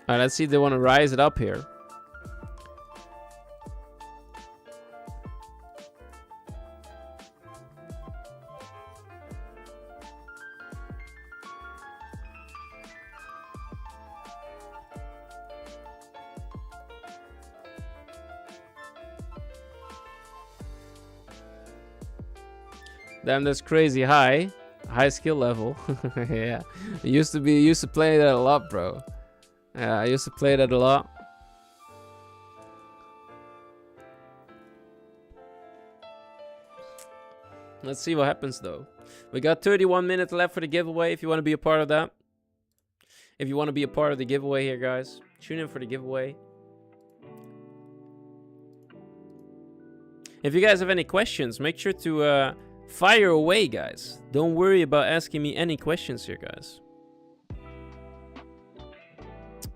All right, let's see if they want to rise it up here. Damn, that's crazy high skill level. Yeah, used to play that a lot, bro. Yeah, I used to play that a lot. Let's see what happens though. We got 31 minutes left for the giveaway. If you want to be a part of that, if you want to be a part of the giveaway here, guys, tune in for the giveaway. If you guys have any questions, make sure to fire away, guys. Don't worry about asking me any questions here, guys.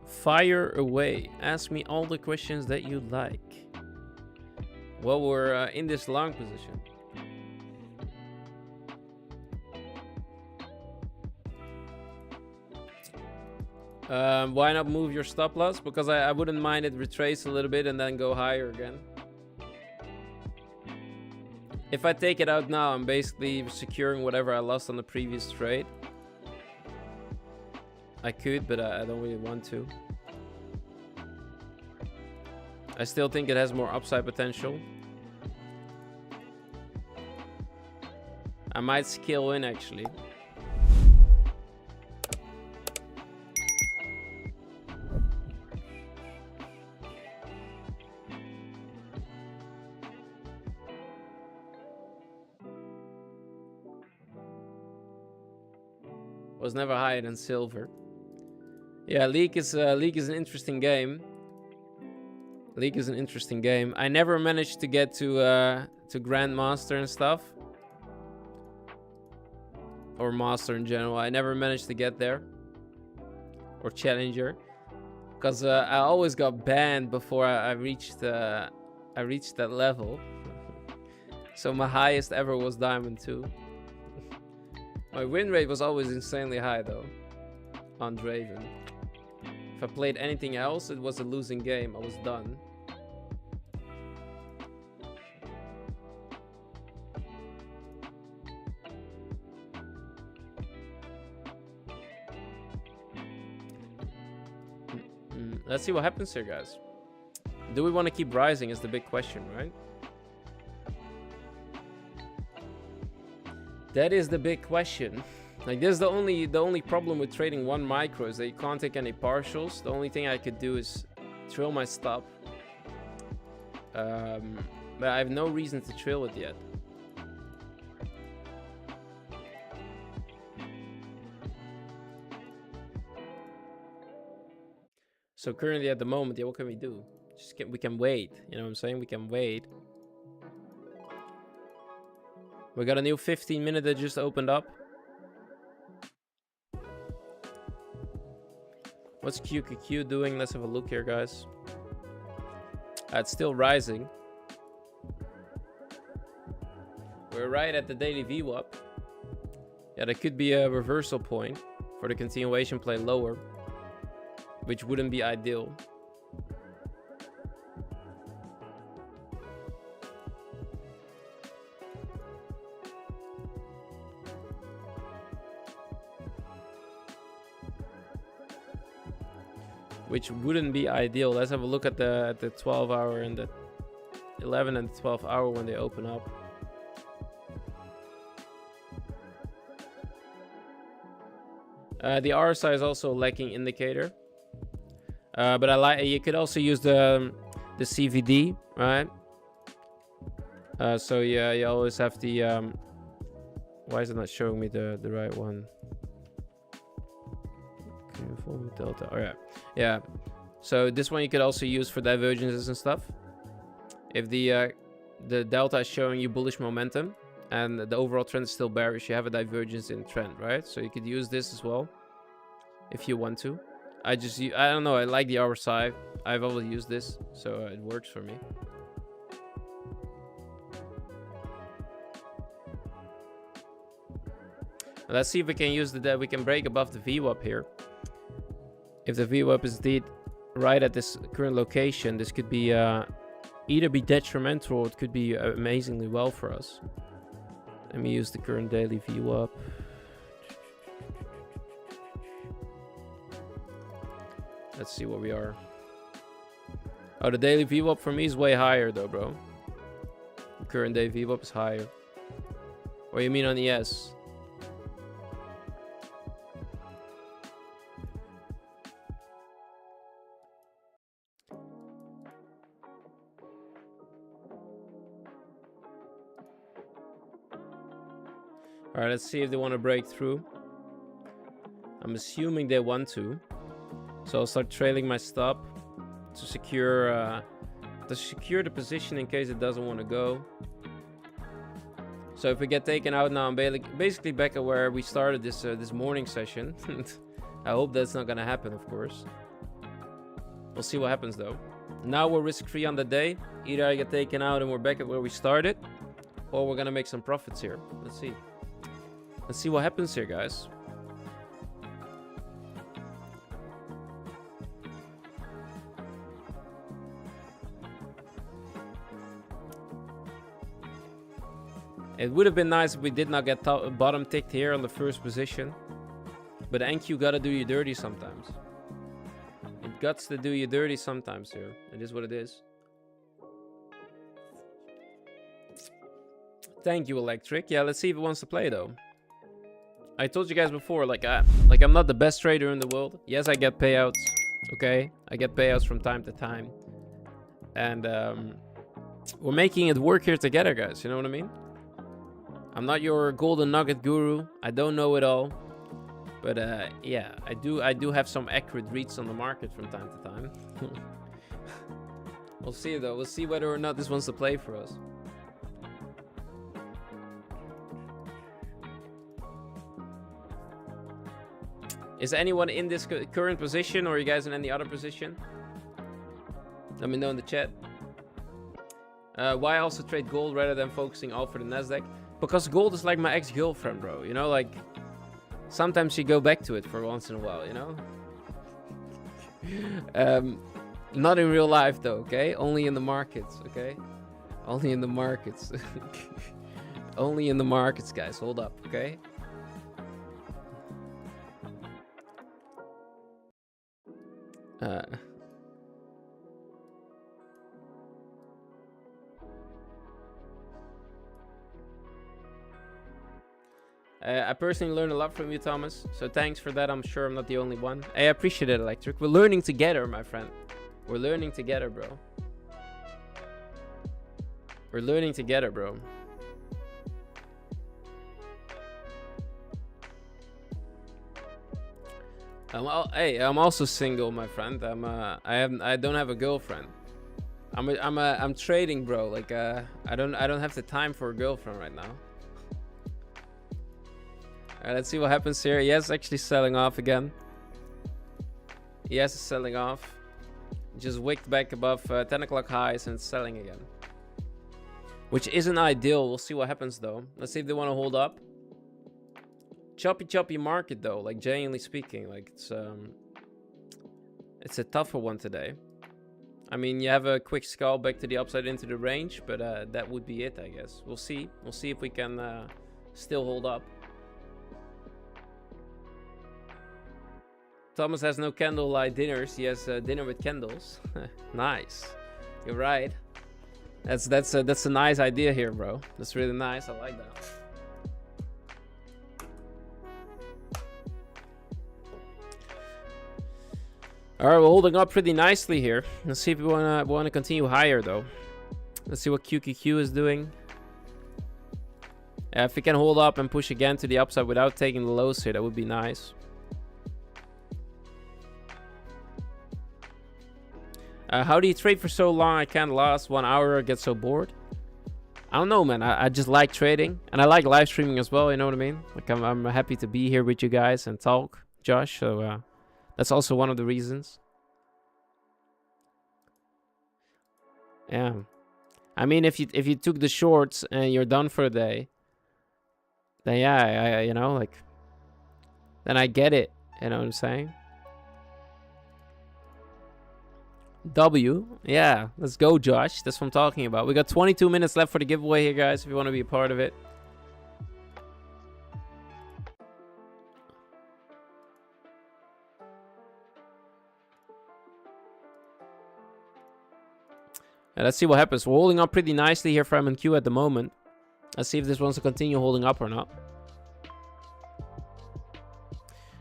Fire away. Ask me all the questions that you like. Well, we're in this long position. Why not move your stop loss? Because I wouldn't mind it retrace a little bit and then go higher again. If I take it out now, I'm basically securing whatever I lost on the previous trade. I could, but I don't really want to. I still think it has more upside potential. I might scale in actually. Was never higher than silver. Yeah, League is an interesting game. League is an interesting game. I never managed to get to Grandmaster and stuff. or master in general. I never managed to get there, or challenger, because I always got banned before I reached that level. So my highest ever was Diamond 2. My win rate was always insanely high though on Draven. If I played anything else, it was a losing game. I was done. Let's see what happens here, guys. Do we want to keep rising is the big question, right? That is the big question. Like, this is the only problem with trading one micro is that you can't take any partials. The only thing I could do is trill my stop. But I have no reason to trill it yet. So currently at the moment, yeah, what can we do? We can wait. You know what I'm saying? We can wait. We got a new 15-minute that just opened up. What's QQQ doing? Let's have a look here, guys. It's still rising. We're right at the daily VWAP. Yeah, that could be a reversal point for the continuation play lower, which wouldn't be ideal. Which wouldn't be ideal. Let's have a look at the 12-hour and the 11 and 12-hour when they open up. The RSI is also a lagging indicator. But I like, you could also use the CVD, right? So yeah, you always have the why is it not showing me the right one? Delta. Oh yeah, yeah. So this one you could also use for divergences and stuff. If the delta is showing you bullish momentum and the overall trend is still bearish, you have a divergence in trend, right? So you could use this as well if you want to. I don't know, I like the RSI. I've always used this, so it works for me. Let's see if we can use we can break above the VWAP here. If the VWAP is indeed right at this current location, this could be either be detrimental or it could be amazingly well for us. Let me use the current daily VWAP. Let's see what we are. Oh, the daily VWAP for me is way higher though, bro. The current day VWAP is higher. What do you mean on ES? All right, let's see if they want to break through. I'm assuming they want to. So I'll start trailing my stop to secure the position in case it doesn't want to go. So if we get taken out now, I'm basically back at where we started this morning session. I hope that's not gonna happen, of course. We'll see what happens though. Now we're risk-free on the day. Either I get taken out and we're back at where we started, or we're gonna make some profits here. Let's see. Let's see what happens here, guys. It would have been nice if we did not get bottom ticked here on the first position. But NQ gotta do you dirty sometimes. It guts to do you dirty sometimes here. It is what it is. Thank you, Electric. Yeah, let's see if it wants to play though. I told you guys before, like I'm not the best trader in the world. Yes, I get payouts. Okay, I get payouts from time to time, and we're making it work here together, guys. You know what I mean? I'm not your golden nugget guru. I don't know it all, but yeah, I do have some accurate reads on the market from time to time. We'll see though. We'll see whether or not this wants to play for us. Is anyone in this current position, or are you guys in any other position? Let me know in the chat. Why also trade gold rather than focusing all for the Nasdaq? Because gold is like my ex-girlfriend, bro. You know, like sometimes you go back to it for once in a while, you know? Not in real life though, okay? Only in the markets, okay? Only in the markets. Only in the markets, guys. Hold up, okay? I personally learned a lot from you, Thomas. So thanks for that. I'm sure I'm not the only one. I appreciate it, Electric. We're learning together, my friend. We're learning together, bro. We're learning together, bro. Hey, I'm also single, my friend. I don't have a girlfriend. I'm trading, bro. Like I don't have the time for a girlfriend right now. Let's see what happens here. Yes, actually selling off again. Yes, is selling off. Just wicked back above 10 o'clock highs and selling again. Which isn't ideal. We'll see what happens though. Let's see if they want to hold up. Choppy market though, like genuinely speaking. Like it's a tougher one today. I mean, you have a quick scalp back to the upside into the range, but that would be it, I guess. We'll see. We'll see if we can still hold up. Thomas has no candlelight dinners. He has dinner with candles. Nice. You're right. That's a nice idea here, bro. That's really nice. I like that. All right, we're holding up pretty nicely here. Let's see if we wanna continue higher though. Let's see what QQQ is doing. If we can hold up and push again to the upside without taking the lows here, that would be nice. How do you trade for so long? I can't last 1 hour. I get so bored. I don't know, man. I just like trading, and I like live streaming as well. You know what I mean? Like I'm happy to be here with you guys and talk, Josh. So that's also one of the reasons. Yeah. I mean, if you took the shorts and you're done for the day, then yeah, you know, like, then I get it. You know what I'm saying? W, yeah, let's go, Josh. That's what I'm talking about. We got 22 minutes left for the giveaway here, guys, if you want to be a part of it. And let's see what happens. We're holding up pretty nicely here for M&Q at the moment. Let's see if this wants to continue holding up or not.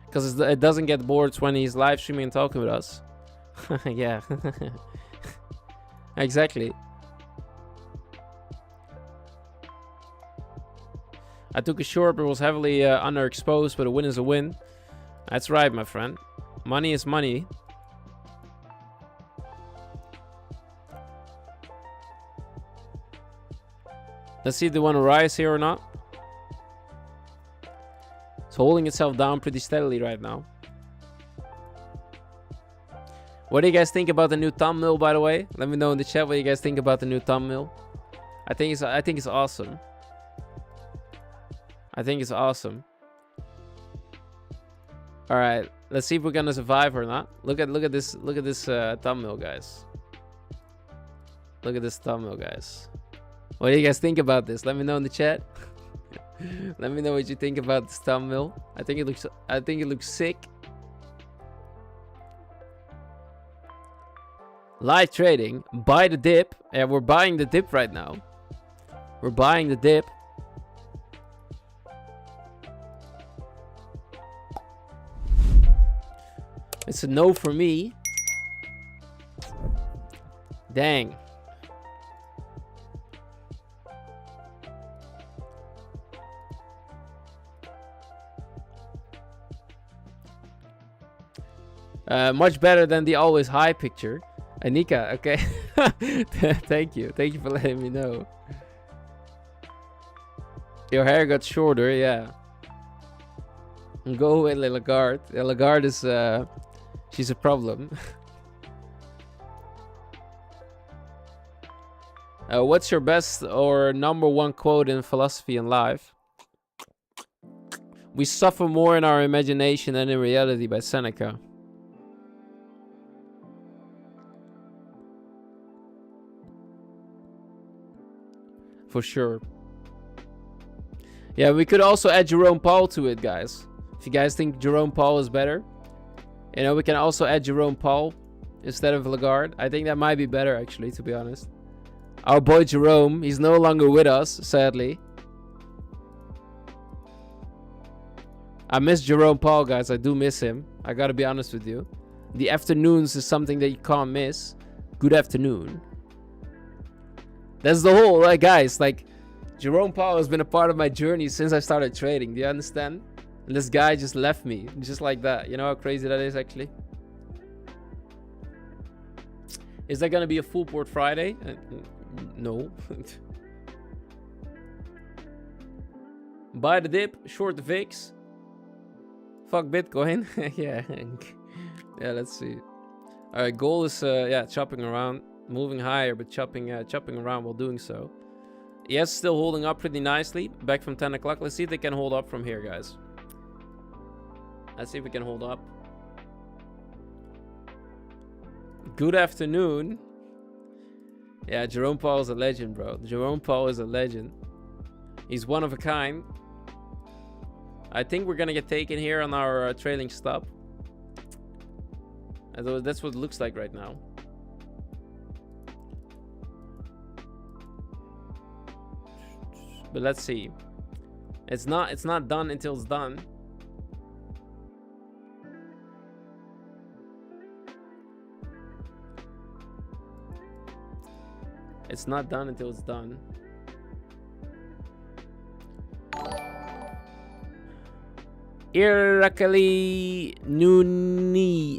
Because it doesn't get bored when he's live streaming and talking with us. Yeah. Exactly. I took a short, but was heavily underexposed, but a win is a win. That's right, my friend. Money is money. Let's see if they want to rise here or not. It's holding itself down pretty steadily right now. What do you guys think about the new thumbnail, by the way? Let me know in the chat what you guys think about the new thumbnail. I think it's awesome. I think it's awesome. All right, let's see if we're gonna survive or not. Look at this thumbnail, guys. Look at this thumbnail, guys. What do you guys think about this? Let me know in the chat. Let me know what you think about this thumbnail. I think it looks sick. Live trading, buy the dip. Yeah, we're buying the dip right now. We're buying the dip. It's a no for me. Dang. Much better than the always high picture. Anika, okay. Thank you for letting me know. Your hair got shorter, yeah. Go with Lagarde. Lagarde is she's a problem. What's your best or number one quote in philosophy and life? We suffer more in our imagination than in reality, by Seneca. For sure. Yeah, we could also add Jerome Paul to it, guys. If you guys think Jerome Paul is better, you know, we can also add Jerome Paul instead of Lagarde. I think that might be better, actually, to be honest. Our boy Jerome, he's no longer with us, sadly. I miss Jerome Paul, guys. I do miss him. I gotta be honest with you. The afternoons is something that you can't miss. Good afternoon. That's the whole, like, guys, like, Jerome Powell has been a part of my journey since I started trading. Do you understand? And this guy just left me, just like that. You know how crazy that is, actually? Is that gonna be a full port Friday? No. Buy the dip, short the VIX. Fuck Bitcoin. Yeah. Yeah, let's see. All right, gold is yeah, chopping around, moving higher, but chopping around while doing so. Yes, still holding up pretty nicely. Back from 10 o'clock. Let's see if they can hold up from here, guys. Let's see if we can hold up. Good afternoon. Yeah, Jerome Paul is a legend, bro. Jerome Paul is a legend. He's one of a kind. I think we're gonna get taken here on our trailing stop. That's what it looks like right now. But let's see. It's not done until it's done. It's not done until it's done. Irakali Nunua.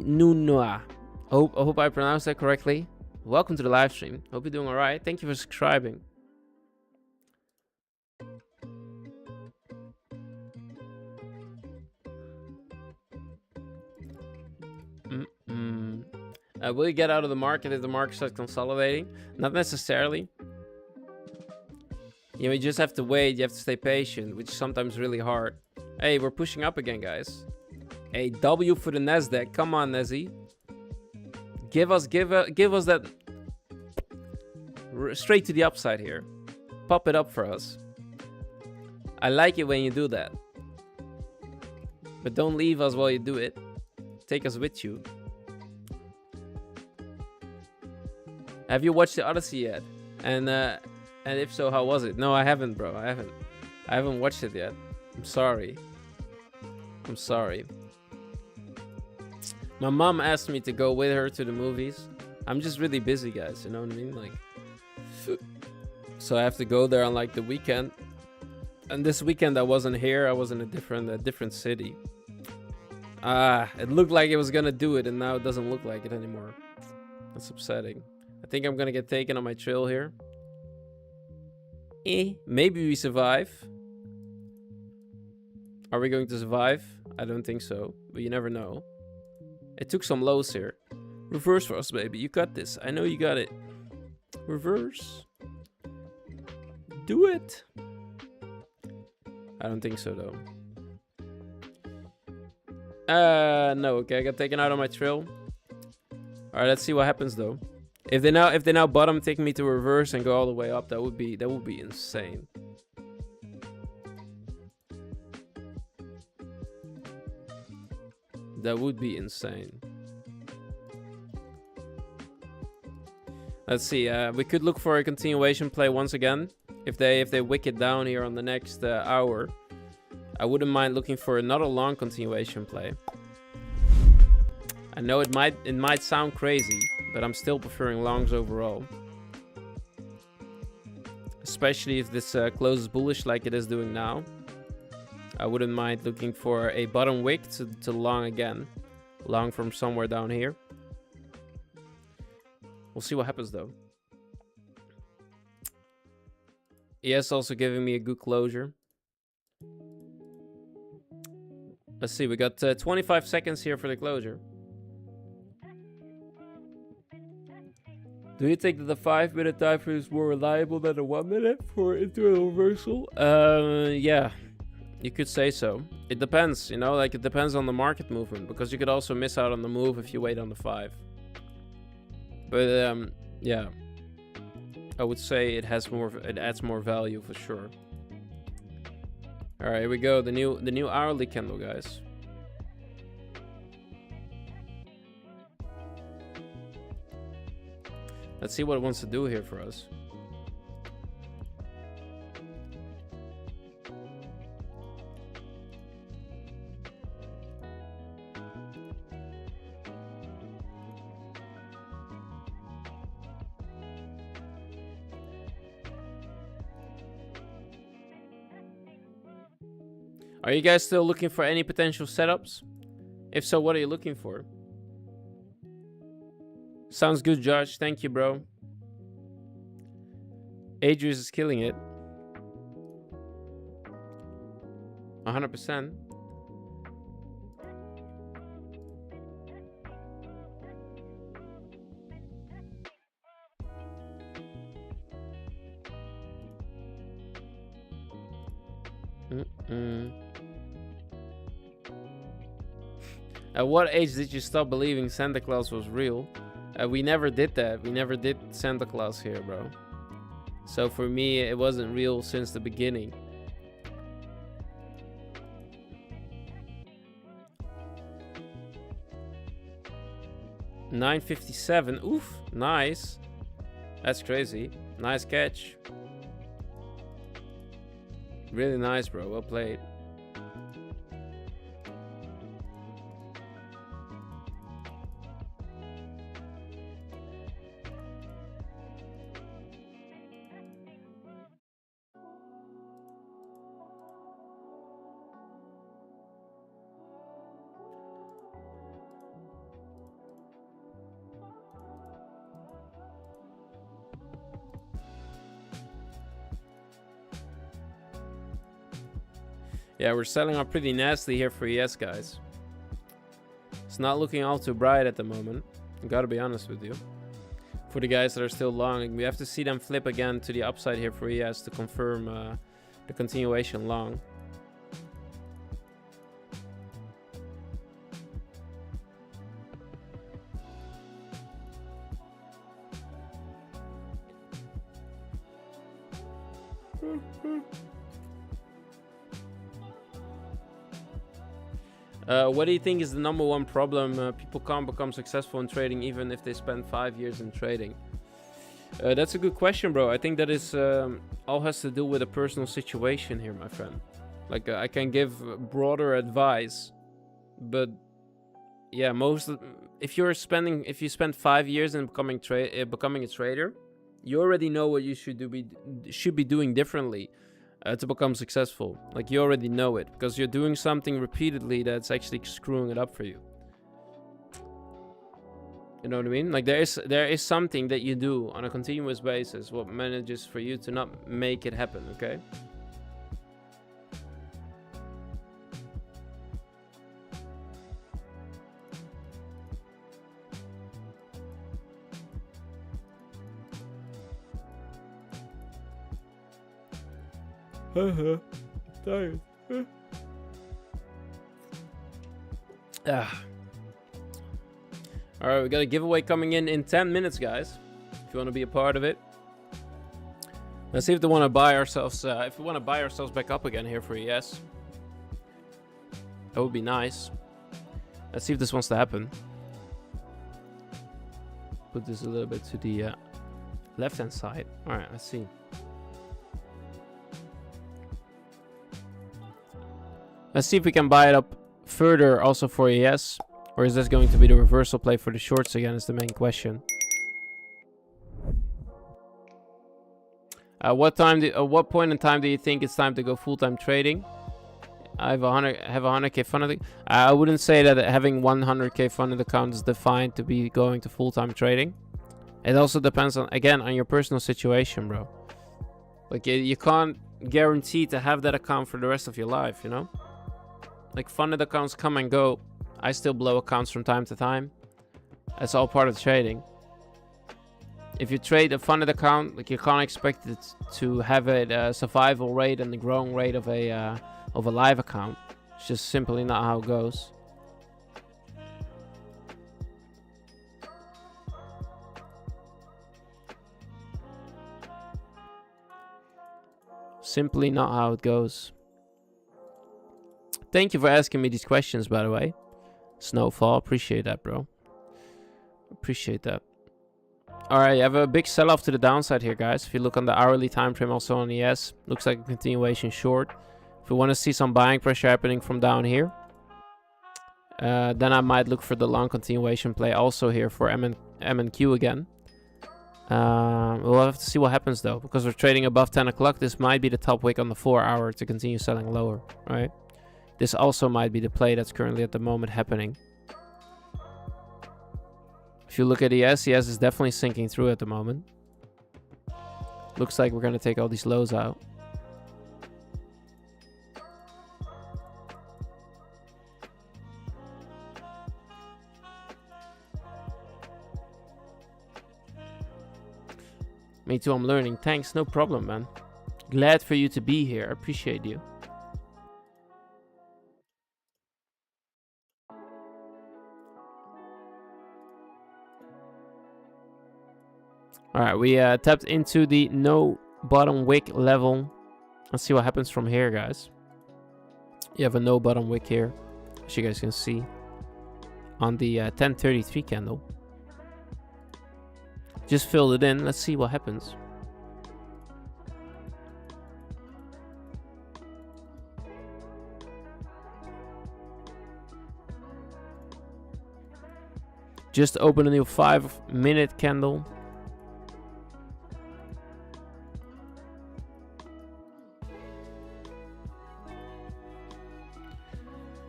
I hope I pronounced that correctly. Welcome to the live stream. Hope you're doing alright. Thank you for subscribing. Will you get out of the market if the market starts consolidating? Not necessarily. You know, you just have to wait. You have to stay patient, which is sometimes really hard. Hey, we're pushing up again, guys. A W for the Nasdaq. Come on, Nezzy. Give us that straight to the upside here. Pop it up for us. I like it when you do that. But don't leave us while you do it. Take us with you. Have you watched the Odyssey yet? And if so, how was it? No, I haven't, bro. I haven't watched it yet. I'm sorry. I'm sorry. My mom asked me to go with her to the movies. I'm just really busy, guys. You know what I mean? Like, so I have to go there on like the weekend. And this weekend I wasn't here. I was in a different city. It looked like it was gonna do it, and now it doesn't look like it anymore. That's upsetting. I think I'm gonna get taken on my trail here. Maybe we survive. Are we going to survive? I don't think so, but you never know. It took some lows here. Reverse for us, baby. You got this. I know you got it. Reverse. Do it. I don't think so, though. No. Okay, I got taken out on my trail. All right, let's see what happens, though. If they now bottom, take me to reverse and go all the way up, that would be insane. That would be insane. Let's see. We could look for a continuation play once again. If they wick it down here on the next hour, I wouldn't mind looking for another long continuation play. I know it might sound crazy, but I'm still preferring longs overall. Especially if this closes bullish like it is doing now. I wouldn't mind looking for a bottom wick to long again. Long from somewhere down here. We'll see what happens though. ES also giving me a good closure. Let's see, we got 25 seconds here for the closure. Do you think that the 5-minute time frame is more reliable than the 1 minute for internal reversal? Yeah, you could say so. It depends, you know, like it depends on the market movement, because you could also miss out on the move if you wait on the 5. But yeah, I would say it adds more value for sure. All right, here we go. The new hourly candle, guys. Let's see what it wants to do here for us. Are you guys still looking for any potential setups? If so, what are you looking for? Sounds good, Josh. Thank you, bro. Adrius is killing it. 100%. At what age did you stop believing Santa Claus was real? We never did that. We never did Santa Claus here, bro. So for me, it wasn't real since the beginning. $9.57. Oof, nice. That's crazy. Nice catch. Really nice, bro. Well played. Yeah, we're selling out pretty nasty here for ES, guys. It's not looking all too bright at the moment. I gotta be honest with you. For the guys that are still long, we have to see them flip again to the upside here for ES to confirm the continuation long. What do you think is the #1 problem people can't become successful in trading even if they spend 5 years in trading? That's a good question, bro. I think that is all has to do with a personal situation here, my friend. Like I can give broader advice, but yeah, if you spend 5 years in becoming a trader, you already know what you should be doing differently. To become successful. Like you already know it because you're doing something repeatedly that's actually screwing it up for you. You know what I mean? Like there is something that you do on a continuous basis what manages for you to not make it happen, okay? Tired. All right, we got a giveaway coming in 10 minutes, guys. If you want to be a part of it, let's see if they want to buy ourselves. If we want to buy ourselves back up again here for ES, that would be nice. Let's see if this wants to happen. Put this a little bit to the left-hand side. All right, let's see. Let's see if we can buy it up further also for ES. Or is this going to be the reversal play for the shorts again is the main question. At what point in time do you think it's time to go full-time trading? I have a 100k funded. I wouldn't say that having 100k funded account is defined to be going to full-time trading. It also depends on your personal situation, bro. Like you can't guarantee to have that account for the rest of your life, you know? Like funded accounts come and go. I still blow accounts from time to time. That's all part of trading. If you trade a funded account, like you can't expect it to have a survival rate and the growing rate of a live account. It's just simply not how it goes. Simply not how it goes. Thank you for asking me these questions, by the way. Snowfall, appreciate that, bro. Appreciate that. Alright, you have a big sell-off to the downside here, guys. If you look on the hourly time frame, also on ES, looks like a continuation short. If we want to see some buying pressure happening from down here, then I might look for the long continuation play also here for M and Q again. We'll have to see what happens though, because we're trading above 10 o'clock. This might be the top wick on the 4 hour to continue selling lower, right? This also might be the play that's currently at the moment happening. If you look at ES is definitely sinking through at the moment. Looks like we're going to take all these lows out. Me too, I'm learning. Thanks, no problem, man. Glad for you to be here. Appreciate you. Alright, we tapped into the no bottom wick level. Let's see what happens from here, guys. You have a no bottom wick here, as you guys can see, on the 1033 candle. Just filled it in. Let's see what happens. Just open a new 5-minute candle.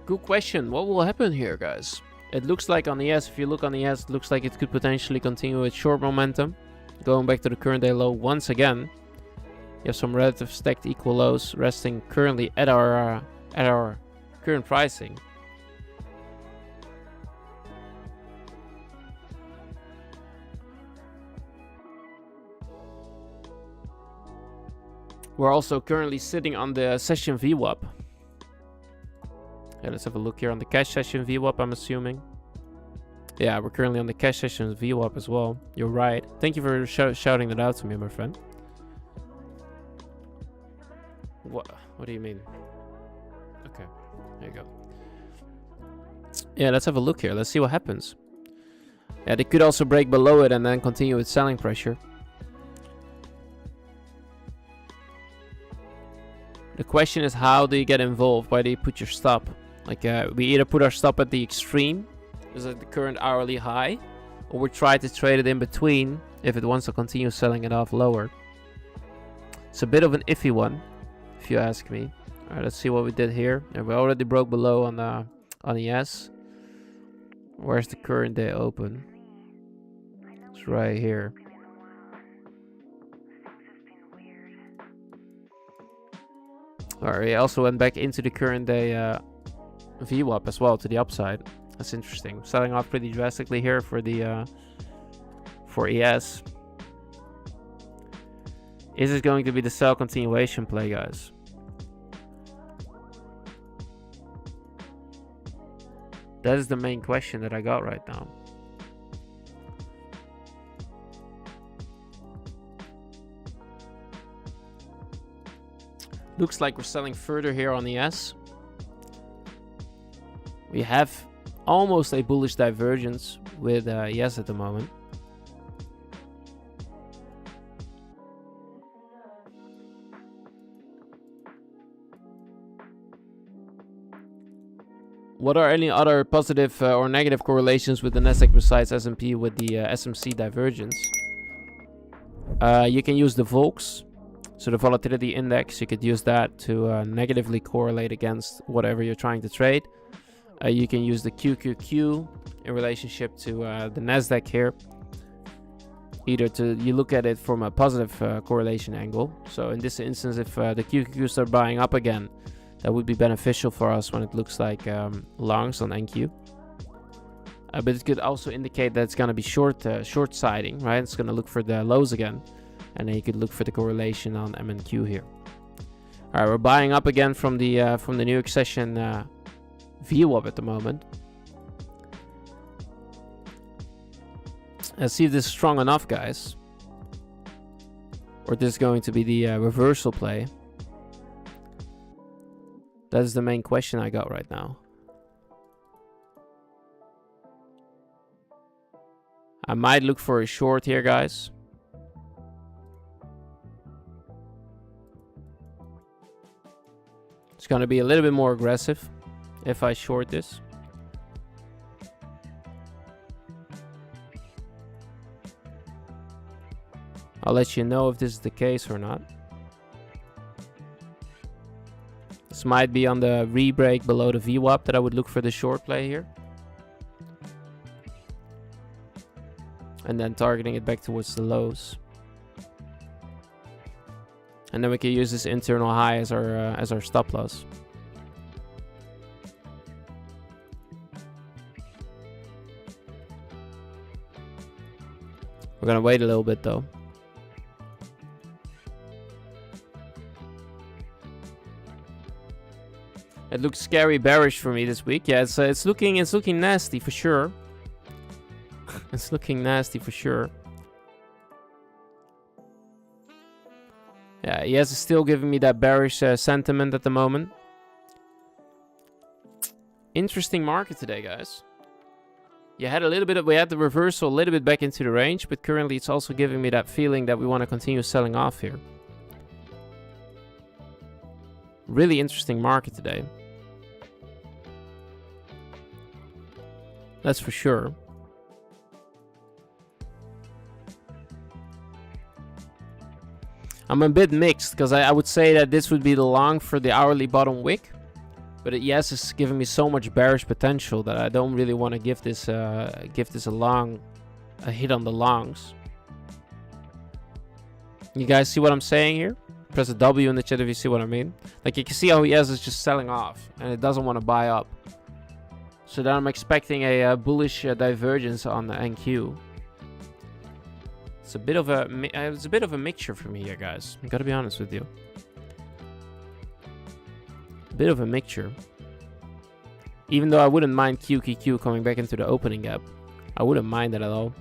Good question. What will happen here, guys? It looks like on the ES, if you look on the ES, it looks like it could potentially continue with short momentum. Going back to the current day low once again. You have some relative stacked equal lows resting currently at our current pricing. We're also currently sitting on the session VWAP. Yeah, let's have a look here on the cash session VWAP, I'm assuming. Yeah, we're currently on the cash session VWAP as well. You're right. Thank you for shouting that out to me, my friend. What do you mean? Okay, there you go. Yeah, let's have a look here. Let's see what happens. Yeah, they could also break below it and then continue with selling pressure. The question is, how do you get involved? Why do you put your stop? Like, we either put our stop at the extreme, is at the current hourly high, or we try to trade it in between if it wants to continue selling it off lower. It's a bit of an iffy one, if you ask me. Alright, let's see what we did here. And we already broke below on ES. Where's the current day open? It's right here. Alright, we also went back into the current day VWAP as well to the upside. That's interesting. Selling off pretty drastically here for the for ES. Is this going to be the sell continuation play, guys? That is the main question that I got right now. Looks like we're selling further here on ES. We have almost a bullish divergence with ES at the moment. What are any other positive or negative correlations with the Nasdaq besides S&P with the SMC divergence? You can use the VOLX, so the volatility index. You could use that to negatively correlate against whatever you're trying to trade. You can use the QQQ in relationship to the Nasdaq here. Either you look at it from a positive correlation angle. So in this instance, if the QQQ start buying up again, That would be beneficial for us when it looks like longs on NQ. But it could also indicate that it's going to be short siding, right? It's going to look for the lows again. And then you could look for the correlation on MNQ here. All right, we're buying up again from the New York session VWAP at the moment. Let's see if this is strong enough, guys. Or this is going to be the reversal play. That is the main question I got right now. I might look for a short here, guys. It's going to be a little bit more aggressive if I short this. I'll let you know if this is the case or not. This might be on the re-break below the VWAP that I would look for the short play here. And then targeting it back towards the lows. And then we can use this internal high as our stop loss. We're gonna wait a little bit though. It looks scary bearish for me this week. Yeah, it's looking nasty for sure. It's looking nasty for sure. Yeah, ES is still giving me that bearish sentiment at the moment. Interesting market today, guys. You had we had the reversal a little bit back into the range, but currently it's also giving me that feeling that we want to continue selling off here. Really interesting market today. That's for sure. I'm a bit mixed because I would say that this would be the long for the hourly bottom wick. But yes, it's giving me so much bearish potential that I don't really want to give this a hit on the longs. You guys see what I'm saying here? Press a W in the chat if you see what I mean. Like you can see how ES is just selling off and it doesn't want to buy up. So then I'm expecting a bullish divergence on the NQ. It's a bit of a mixture for me here, guys. I gotta be honest with you. A bit of a mixture. Even though I wouldn't mind QQQ coming back into the opening gap. I wouldn't mind that at all.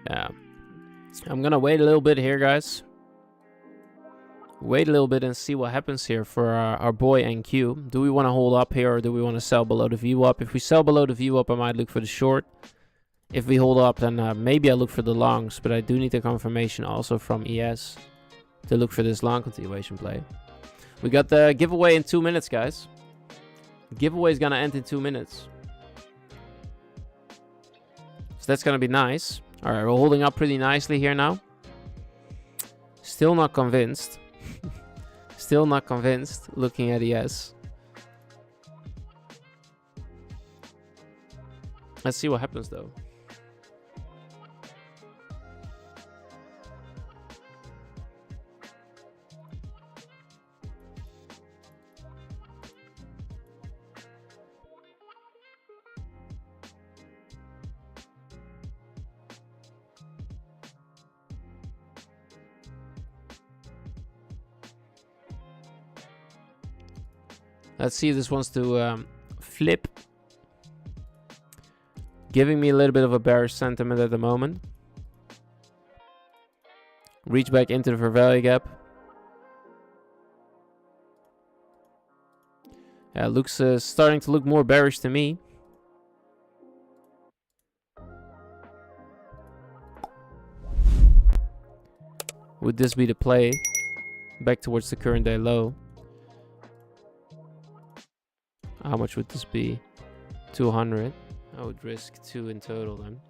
Yeah. I'm gonna wait a little bit here, guys. Wait a little bit and see what happens here for our boy NQ. Do we want to hold up here or do we want to sell below the VWAP? If we sell below the VWAP, I might look for the short. If we hold up, then maybe I look for the longs. But I do need the confirmation also from ES to look for this long continuation play. We got the giveaway in 2 minutes, guys. The giveaway is going to end in 2 minutes. So that's going to be nice. All right, we're holding up pretty nicely here now. Still not convinced. Still not convinced looking at ES. Let's see what happens though. Let's see if this wants to flip. Giving me a little bit of a bearish sentiment at the moment. Reach back into the fair value gap. Yeah, it looks starting to look more bearish to me. Would this be the play? Back towards the current day low. How much would this be? 200. I would risk 2 in total then.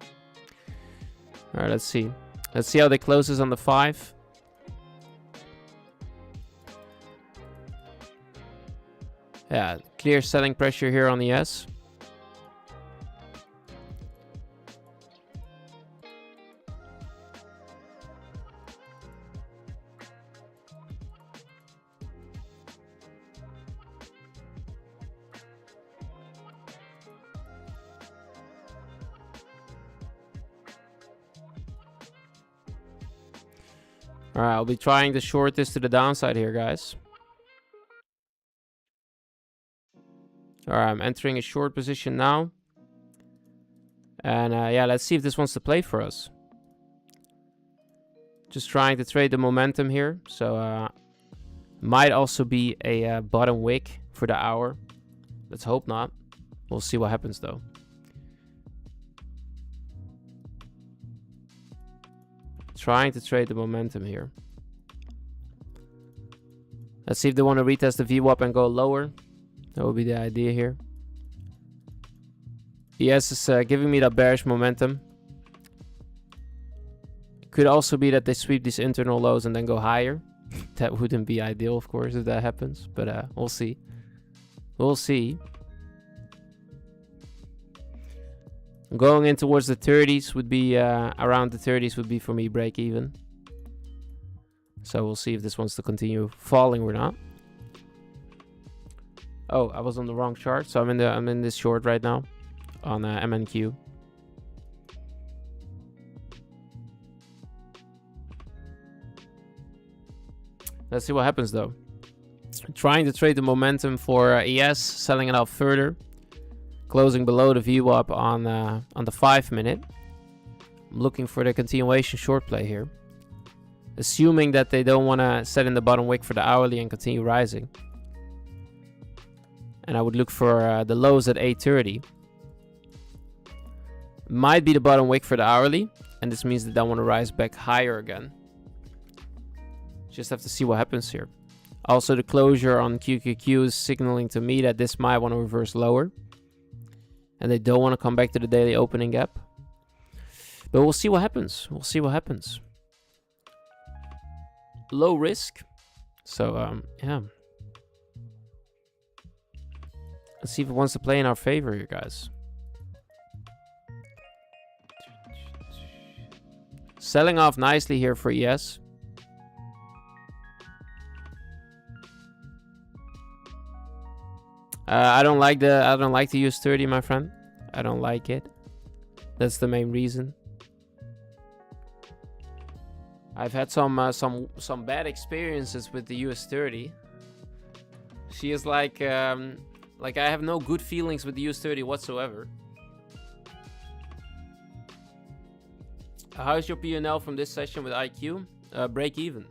Alright, let's see. Let's see how they close this on the 5. Yeah, clear selling pressure here on the S. All right, I'll be trying to short this to the downside here, guys. All right, I'm entering a short position now. And yeah, let's see if this wants to play for us. Just trying to trade the momentum here. So might also be a bottom wick for the hour. Let's hope not. We'll see what happens though. Trying to trade the momentum here. Let's see if they want to retest the VWAP and go lower. That would be the idea here. ES is giving me that bearish momentum. It could also be that they sweep these internal lows and then go higher. That wouldn't be ideal, of course, if that happens. But we'll see. We'll see. Going in towards the 30s would be, around the 30s would be for me break even. So we'll see if this wants to continue falling or not. Oh, I was on the wrong chart. So I'm in this short right now on MNQ. Let's see what happens though. Trying to trade the momentum for ES, selling it out further. Closing below the VWAP on the 5 minute. I'm looking for the continuation short play here. Assuming that they don't want to set in the bottom wick for the hourly and continue rising. And I would look for the lows at 8:30. Might be the bottom wick for the hourly. And this means that they want to rise back higher again. Just have to see what happens here. Also, the closure on QQQ is signaling to me that this might want to reverse lower. And they don't want to come back to the daily opening gap. But we'll see what happens. We'll see what happens. Low risk. So, yeah. Let's see if it wants to play in our favor here, guys. Selling off nicely here for ES. I don't like the use 30, my friend. I don't like it. That's the main reason. I've had some bad experiences with the US 30. She is like I have no good feelings with the US 30 whatsoever. How's your P&L from this session with IQ? Break even.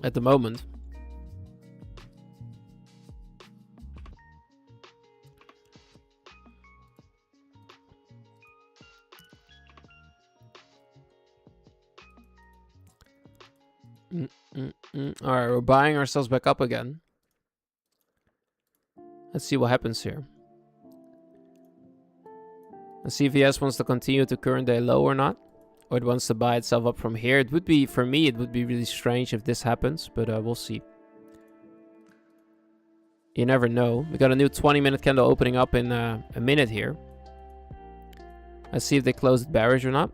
At the moment. Alright, we're buying ourselves back up again. Let's see what happens here. Let's see if ES wants to continue to current day low or not. Or it wants to buy itself up from here. It would be, for me, it would be really strange if this happens. But we'll see. You never know. We got a new 20-minute candle opening up in a minute here. Let's see if they close it bearish or not.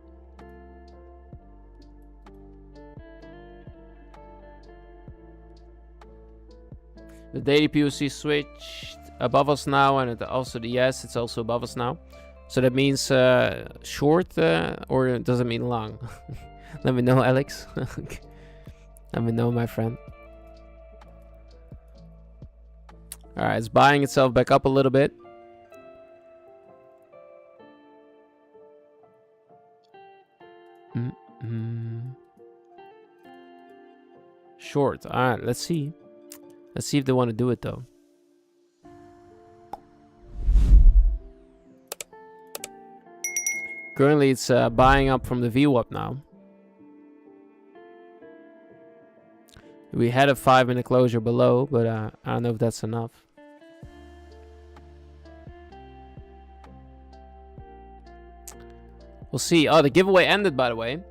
The daily POC switched above us now. And also the ES, it's also above us now. So that means short or does it mean long? Let me know, Alex. Let me know, my friend. Alright, it's buying itself back up a little bit. Short. Alright, let's see. Let's see if they want to do it though. Currently, it's buying up from the VWAP now. We had a 5-minute closure below, but I don't know if that's enough. We'll see. Oh, the giveaway ended, by the way.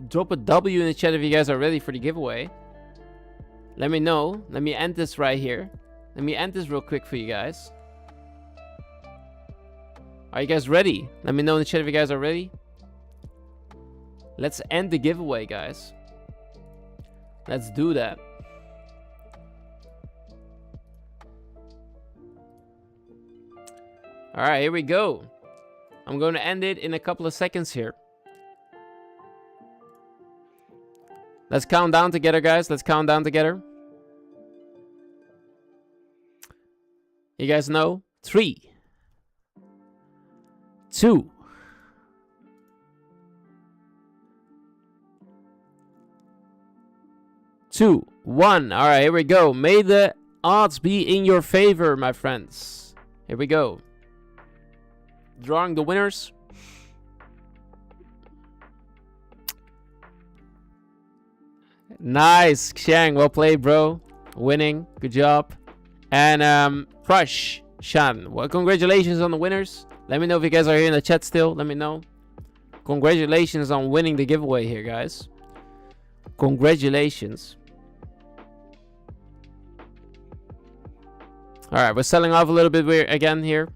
Drop a W in the chat if you guys are ready for the giveaway. Let me know. Let me end this right here. Let me end this real quick for you guys. Are you guys ready? Let me know in the chat if you guys are ready. Let's end the giveaway, guys. Let's do that. All right, here we go. I'm going to end it in a couple of seconds here. Let's count down together, guys. Let's count down together. You guys know? 3, 2, 1. All right, here we go. May the odds be in your favor, my friends. Here we go. Drawing the winners. Nice, Xiang. Well played, bro. Winning. Good job. And Crush, Shan. Well, congratulations on the winners. Let me know if you guys are here in the chat still. Let me know. Congratulations on winning the giveaway here, guys. Congratulations. Alright, we're selling off a little bit again here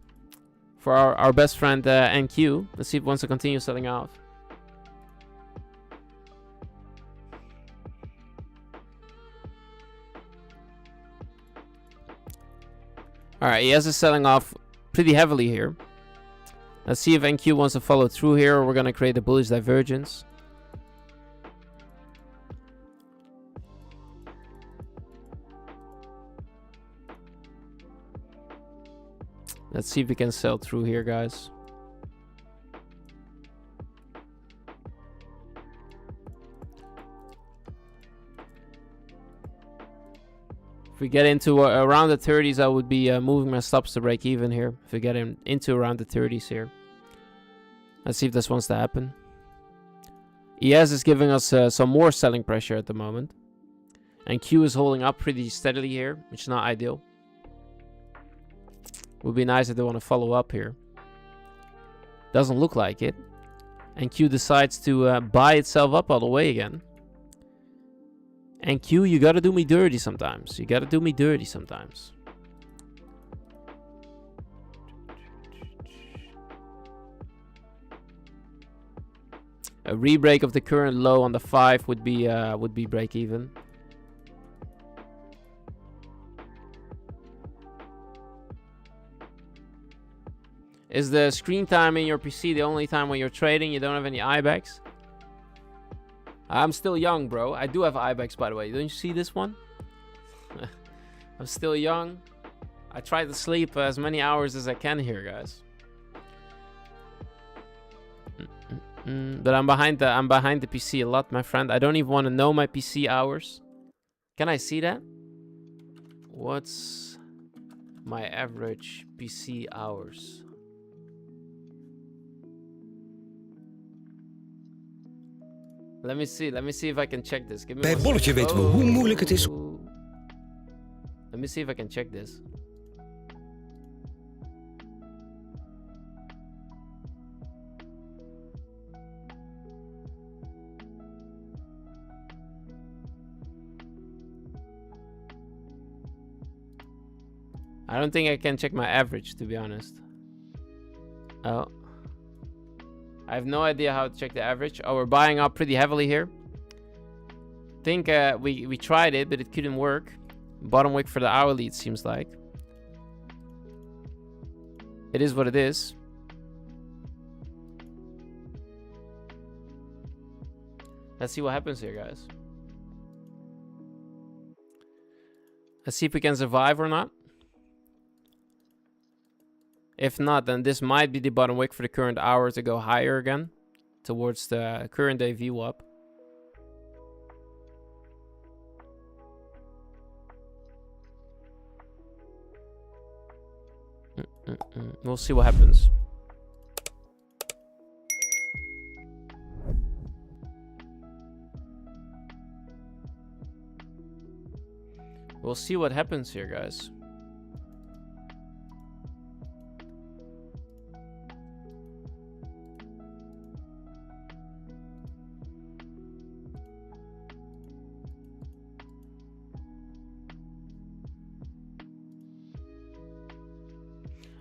for our best friend NQ. Let's see if he wants to continue selling off. Alright, he has us selling off pretty heavily here. Let's see if NQ wants to follow through here, or we're going to create a bullish divergence. Let's see if we can sell through here, guys. If we get into around the 30s, I would be moving my stops to break even here. If we get into around the 30s here. Let's see if this wants to happen. ES is giving us some more selling pressure at the moment. And Q is holding up pretty steadily here, which is not ideal. Would be nice if they want to follow up here. Doesn't look like it. And Q decides to buy itself up all the way again. And Q, you gotta do me dirty sometimes. You gotta do me dirty sometimes. A re-break of the current low on the 5 would be break even. Is the screen time in your PC the only time when you're trading? You don't have any IBEX? I'm still young, bro. I do have IBEX, by the way. Don't you see this one? I'm still young. I try to sleep as many hours as I can here, guys. But I'm behind the PC a lot, my friend. I don't even want to know my PC hours. Can I see that? What's my average PC hours? Let me see if I can check this. Give me Bij Bolletje weten we hoe moeilijk het is. Let me see if I can check this. I don't think I can check my average, to be honest. Oh. I have no idea how to check the average. Oh, we're buying up pretty heavily here. Think we tried it, but it couldn't work. Bottom wick for the hourly, it seems like. It is what it is. Let's see what happens here, guys. Let's see if we can survive or not. If not, then this might be the bottom wick for the current hour to go higher again towards the current day VWAP. We'll see what happens. We'll see what happens here, guys.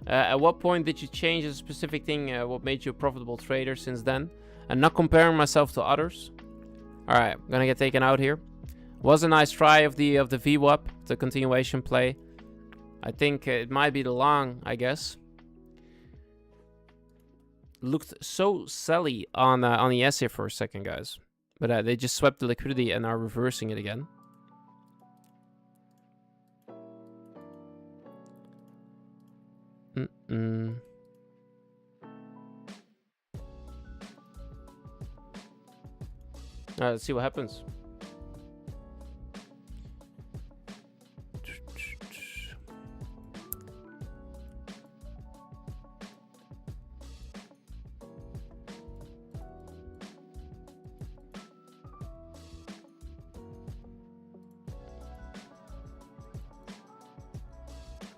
At what point did you change a specific thing? What made you a profitable trader since then? And not comparing myself to others. All right, I'm gonna get taken out here. Was a nice try of the VWAP, the continuation play. I think it might be the long, I guess. looked so selly on the S here for a second, guys. But they just swept the liquidity and are reversing it again. Let's see what happens.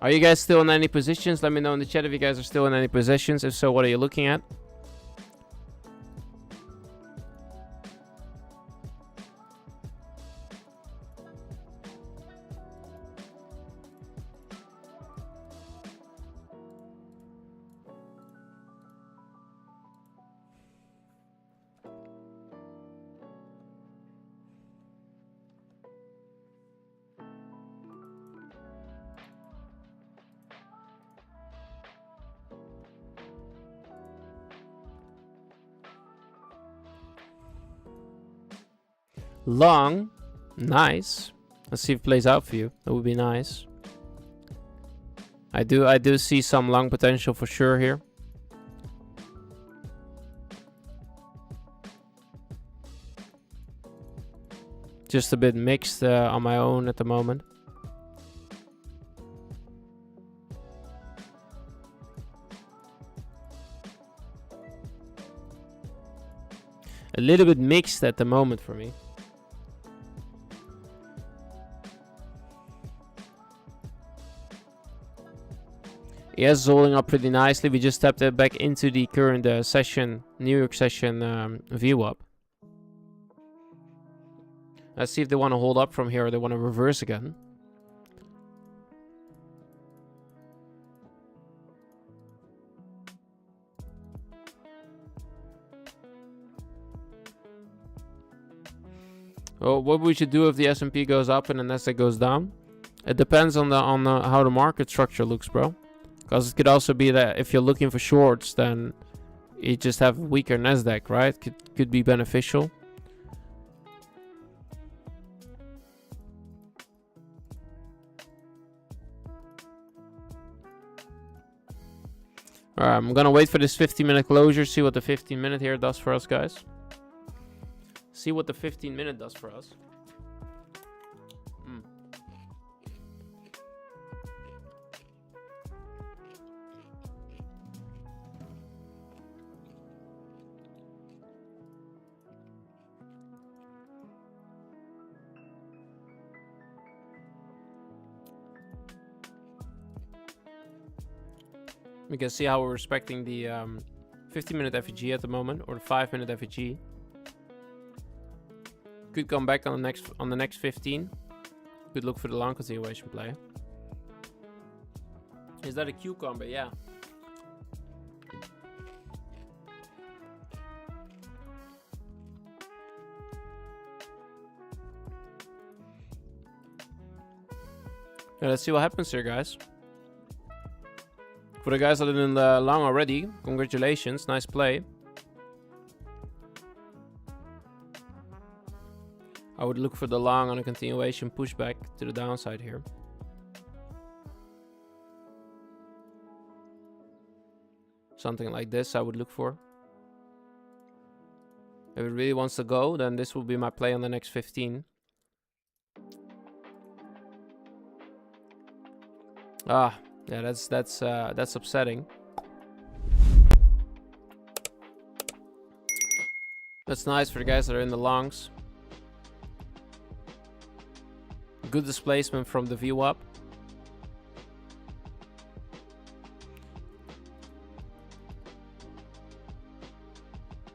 Are you guys still in any positions? Let me know in the chat if you guys are still in any positions. If so, what are you looking at? Long. Nice. Let's see if it plays out for you. That would be nice. I do see some long potential for sure here. Just a bit mixed on my own at the moment. A little bit mixed at the moment for me. Yes, it's holding up pretty nicely. We just tapped it back into the current session, New York session view up. Let's see if they want to hold up from here or they want to reverse again. Well, what we should do if the S&P goes up and the Nasdaq goes down? It depends on how the market structure looks, bro. Because it could also be that if you're looking for shorts, then you just have a weaker Nasdaq, right? Could be beneficial. Alright, I'm gonna wait for this 15-minute closure, see what the 15-minute here does for us, guys. See what the 15-minute does for us. We can see how we're respecting the 15-minute FEG at the moment, or the 5-minute FEG. Could come back on the next 15. Could look for the long continuation play. Is that a cucumber? Yeah. Yeah, let's see what happens here, guys. For the guys that are in the long already, congratulations, nice play. I would look for the long on a continuation pushback to the downside here. Something like this I would look for. If it really wants to go, then this will be my play on the next 15. Ah, yeah, that's upsetting. That's nice for the guys that are in the longs. Good displacement from the view up.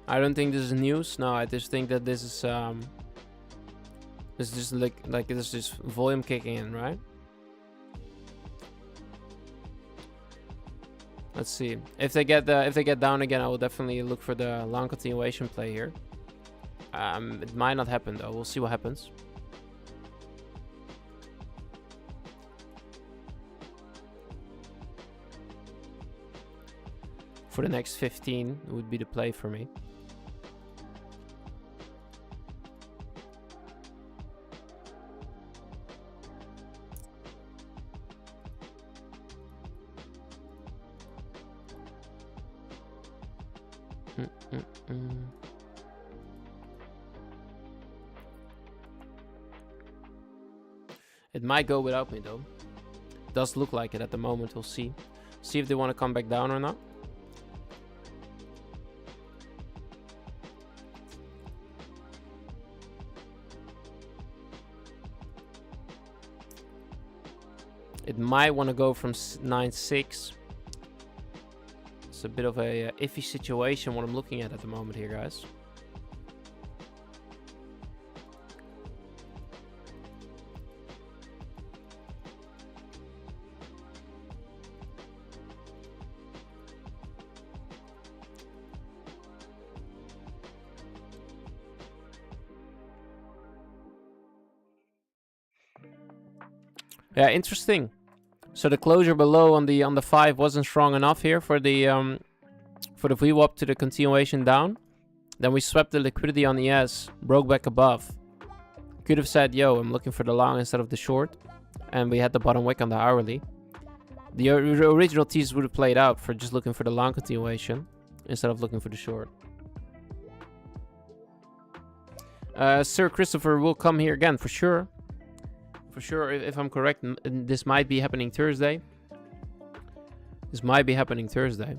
I don't think this is news. No, I just think that this is just like this is just volume kicking in, right? Let's see. If they get down again, I will definitely look for the long continuation play here. It might not happen though. We'll see what happens. for the next 15 would be the play for me. It might go without me though. Does look like it at the moment. We'll see. See if they want to come back down or not. It might want to go from 9.6. It's a bit of a iffy situation what I'm looking at the moment here, guys. Yeah, interesting. So the closure below on the 5 wasn't strong enough here for the VWAP to the continuation down. Then we swept the liquidity on the S, broke back above. Could have said, yo, I'm looking for the long instead of the short. And we had the bottom wick on the hourly. The original thesis would have played out for just looking for the long continuation instead of looking for the short. Sir Christopher will come here again for sure. For sure, if I'm correct, this might be happening Thursday. This might be happening Thursday.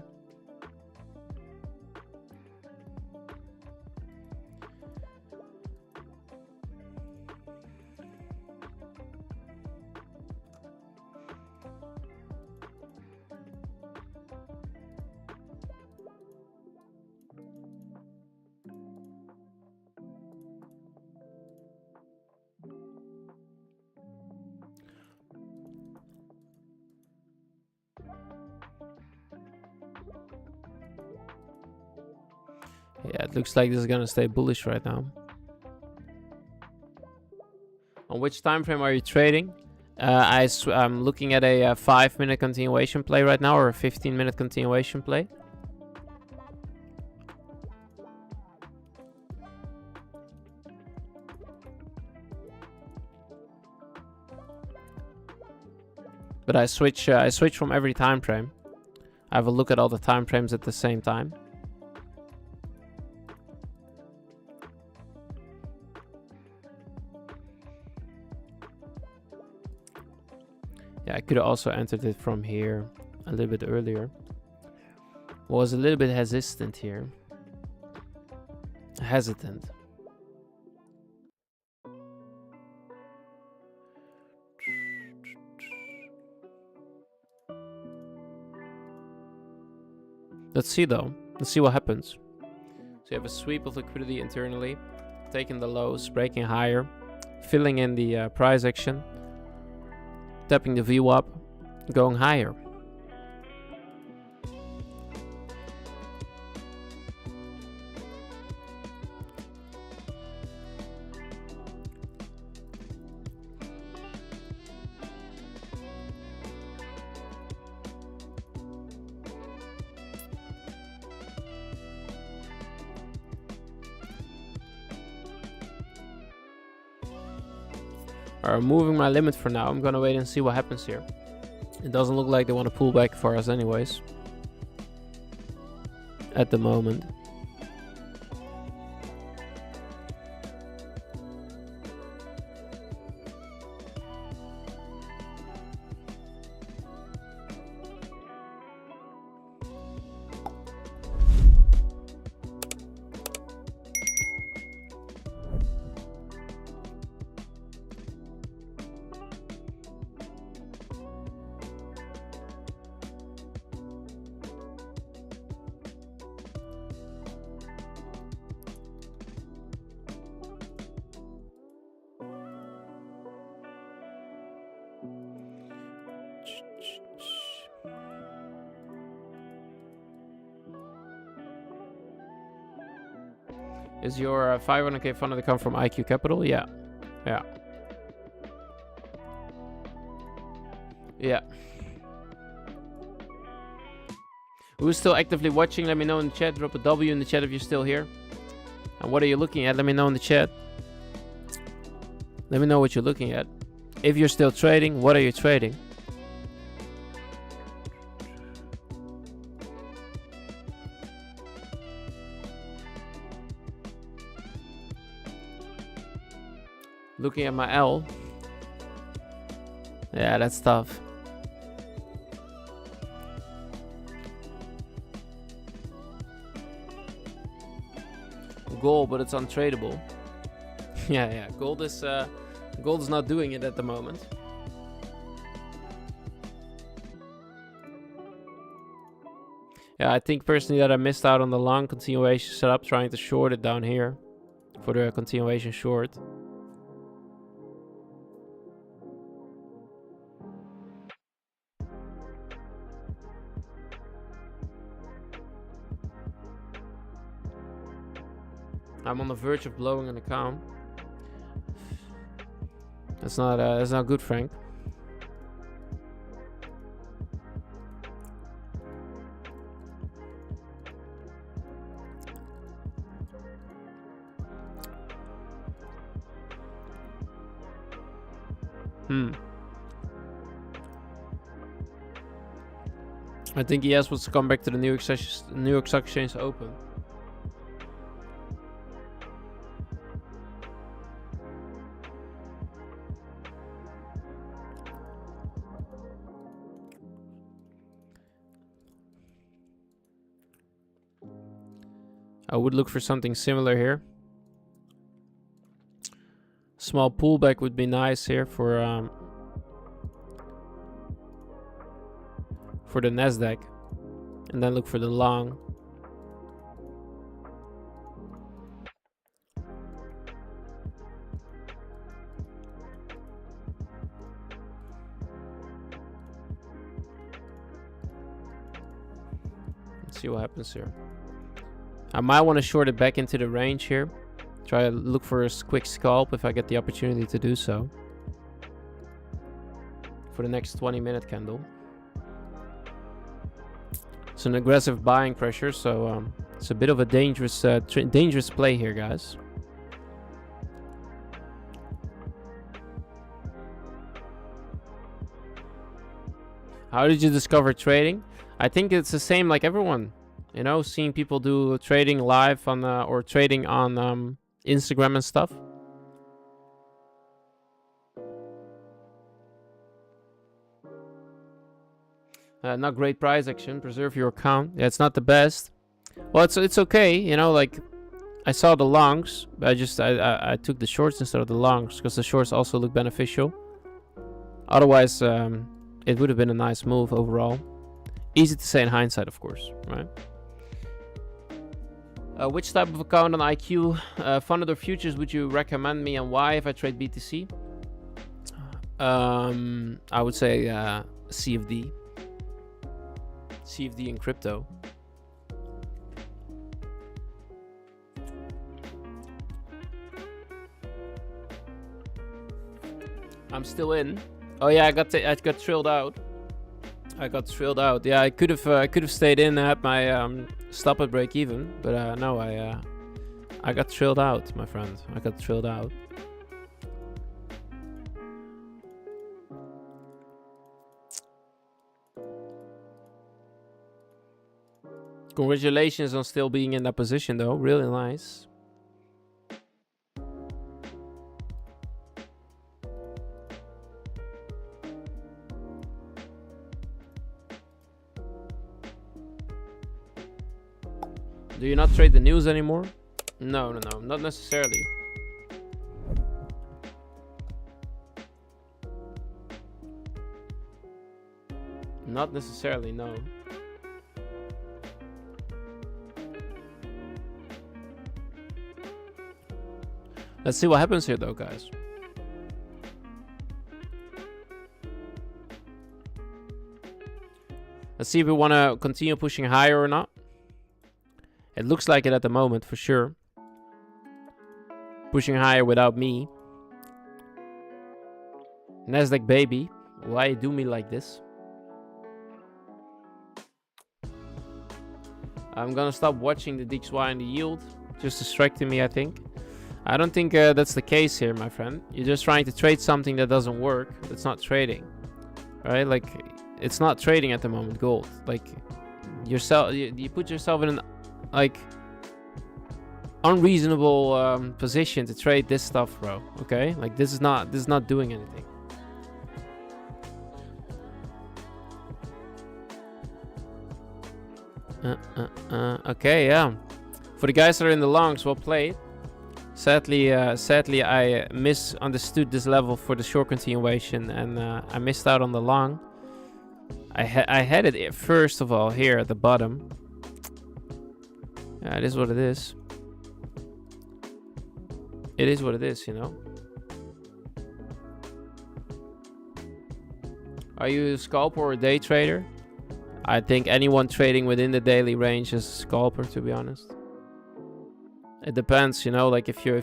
Yeah, it looks like this is gonna stay bullish right now. On which time frame are you trading? I'm looking at a 5-minute continuation play right now, or a 15-minute continuation play. But I switch from every time frame. I have a look at all the time frames at the same time. Yeah, I could have also entered it from here a little bit earlier. Was a little bit hesitant here. Hesitant. Let's see though. Let's see what happens. So you have a sweep of liquidity internally, taking the lows, breaking higher, filling in the price action, tapping the VWAP, going higher. I'm moving my limit for now. I'm gonna wait and see what happens here. It doesn't look like they want to pull back for us anyways. At the moment. Is your 500k fund to come from IQ Capital? Yeah. Yeah. Yeah. Who's still actively watching? Let me know in the chat. Drop a W in the chat if you're still here. And what are you looking at? Let me know in the chat. Let me know what you're looking at. If you're still trading, what are you trading? Looking at my L. Yeah, that's tough. Gold, but it's untradeable. yeah. Gold is not doing it at the moment. Yeah, I think personally that I missed out on the long continuation setup, trying to short it down here for the continuation short. I'm on the verge of blowing an account. That's not good, Frank. I think he wants to come back to the New York Stock Exchange Open. I would look for something similar here. Small pullback would be nice here for the Nasdaq, and then look for the long. Let's see what happens here. I might want to short it back into the range here. Try to look for a quick scalp if I get the opportunity to do so. For the next 20-minute candle. It's an aggressive buying pressure, so it's a bit of a dangerous play here, guys. How did you discover trading? I think it's the same like everyone. You know, seeing people do trading live on or trading on Instagram and stuff. Not great price action. Preserve your account. Yeah, it's not the best. Well, it's okay. You know, like I saw the longs, but I took the shorts instead of the longs because the shorts also look beneficial. Otherwise, it would have been a nice move overall. Easy to say in hindsight, of course, right? Which type of account on IQ, funded or futures, would you recommend me, and why if I trade BTC? I would say CFD. CFD and crypto. I'm still in. Oh yeah, I got trilled out. Yeah, I could have stayed in and had my stop at break even, but no, I got trilled out, my friend. I got trilled out. Congratulations on still being in that position, though. Really nice. Do you not trade the news anymore? No, not necessarily. Not necessarily, no. Let's see what happens here, though, guys. Let's see if we want to continue pushing higher or not. It looks like it at the moment, for sure. Pushing higher without me. Nasdaq baby, why do me like this? I'm gonna stop watching the DXY and the yield. Just distracting me, I think. I don't think that's the case here, my friend. You're just trying to trade something that doesn't work. That's not trading, right? Like, it's not trading at the moment, gold. Like, you put yourself in an, like, unreasonable position to trade this stuff, bro. Okay? Like, this is not doing anything. Okay, yeah. For the guys that are in the longs, well played. Sadly, I misunderstood this level for the short continuation, and I missed out on the long. I had it first of all here at the bottom. Yeah, it is what it is. It is what it is, you know. Are you a scalper or a day trader? I think anyone trading within the daily range is a scalper, to be honest. It depends, you know, like if you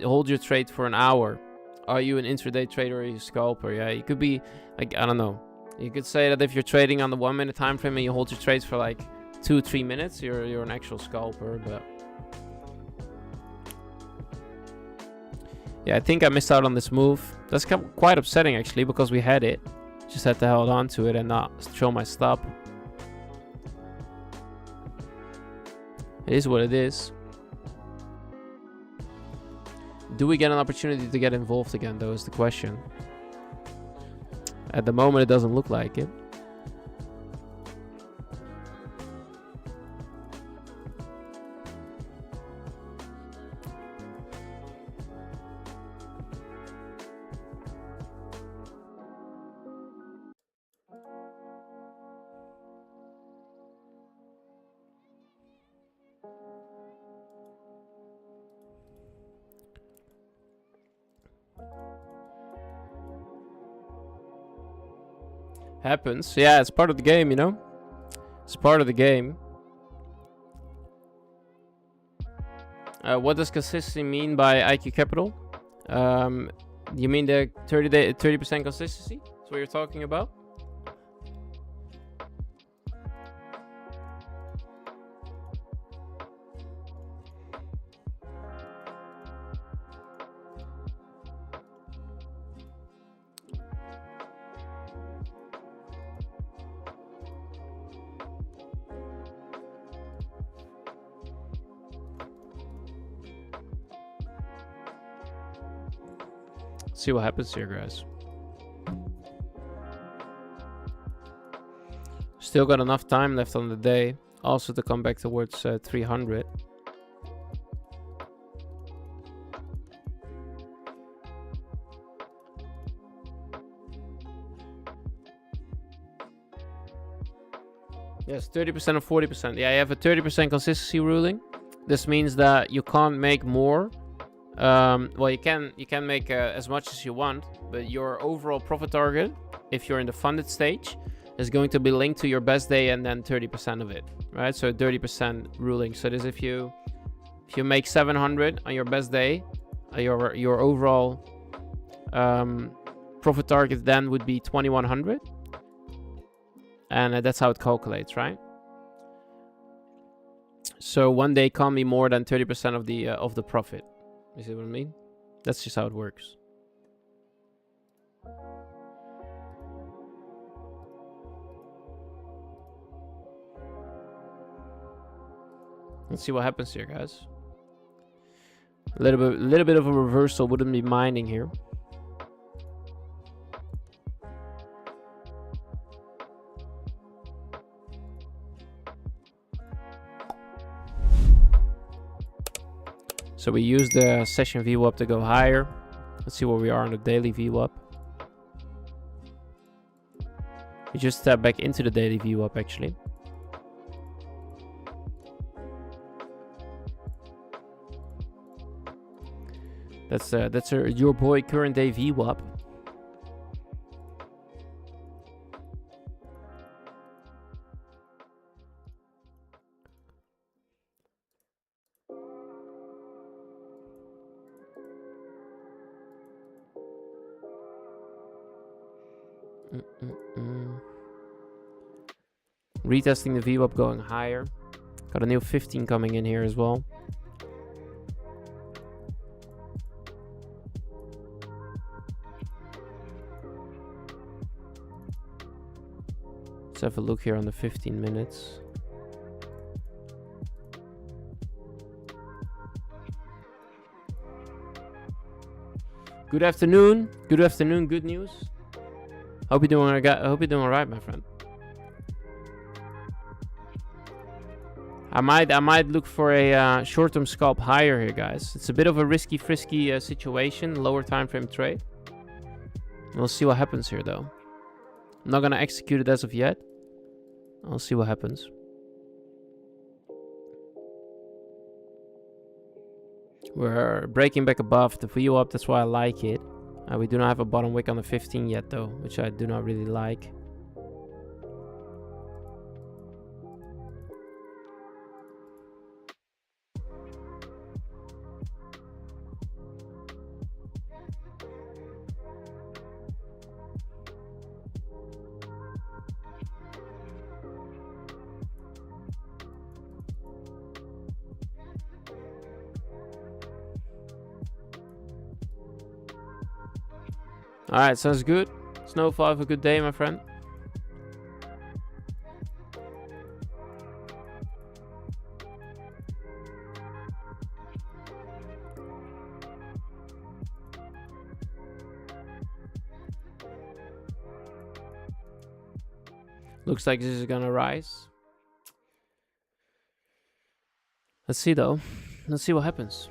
hold your trade for an hour, are you an intraday trader or are you a scalper? Yeah, you could be like, I don't know. You could say that if you're trading on the 1 minute time frame and you hold your trades for like 2-3 minutes, you're an actual scalper, but yeah, I think I missed out on this move. That's quite upsetting actually, because we had it. Just had to hold on to it and not show my stop. It is what it is. Do we get an opportunity to get involved again, though, is the question. At the moment, it doesn't look like it. Happens. Yeah, it's part of the game, you know? It's part of the game. What does consistency mean by IQ Capital? You mean the 30% consistency? That's what you're talking about? See what happens here, guys. Still got enough time left on the day also to come back towards 300. Yes, 30% or 40%. Yeah, you have a 30% consistency ruling. This means that you can't make more. Well, you can make as much as you want, but your overall profit target, if you're in the funded stage, is going to be linked to your best day and then 30% of it, right? So 30% ruling. So this, if you make 700 on your best day, your overall profit target then would be 2100, and that's how it calculates, right? So one day can't be more than 30% of the profit. You see what I mean? That's just how it works. Let's see what happens here, guys. A little bit of a reversal wouldn't be minding here. So we use the session VWAP to go higher. Let's see where we are on the daily VWAP. We just step back into the daily VWAP actually. That's your boy current day VWAP. Retesting the VWAP going higher. Got a new 15 coming in here as well. Let's have a look here on the 15 minutes. Good afternoon. Good afternoon. Good news. Hope you're doing alright, my friend. I might look for a short-term scalp higher here, guys. It's a bit of a risky, frisky situation. Lower time frame trade. We'll see what happens here, though. I'm not gonna execute it as of yet. I'll see what happens. We're breaking back above the VWAP, that's why I like it. We do not have a bottom wick on the 15 yet though, which I do not really like. Alright, sounds good. Snowfall, have a good day, my friend. Looks like this is gonna rise. Let's see though. Let's see what happens.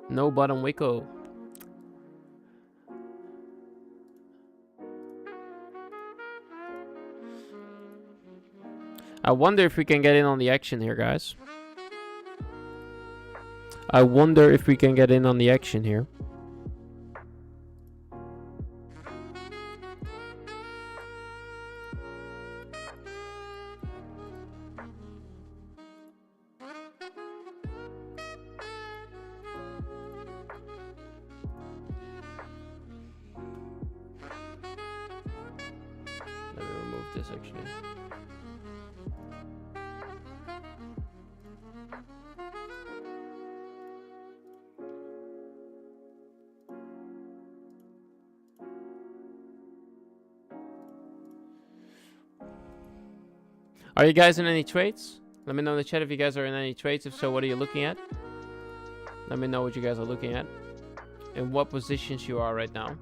No bottom wicko. I wonder if we can get in on the action here, guys. I wonder if we can get in on the action here. Let me remove this actually. Are you guys in any trades? Let me know in the chat if you guys are in any trades. If so, what are you looking at? Let me know what you guys are looking at. In what positions you are right now.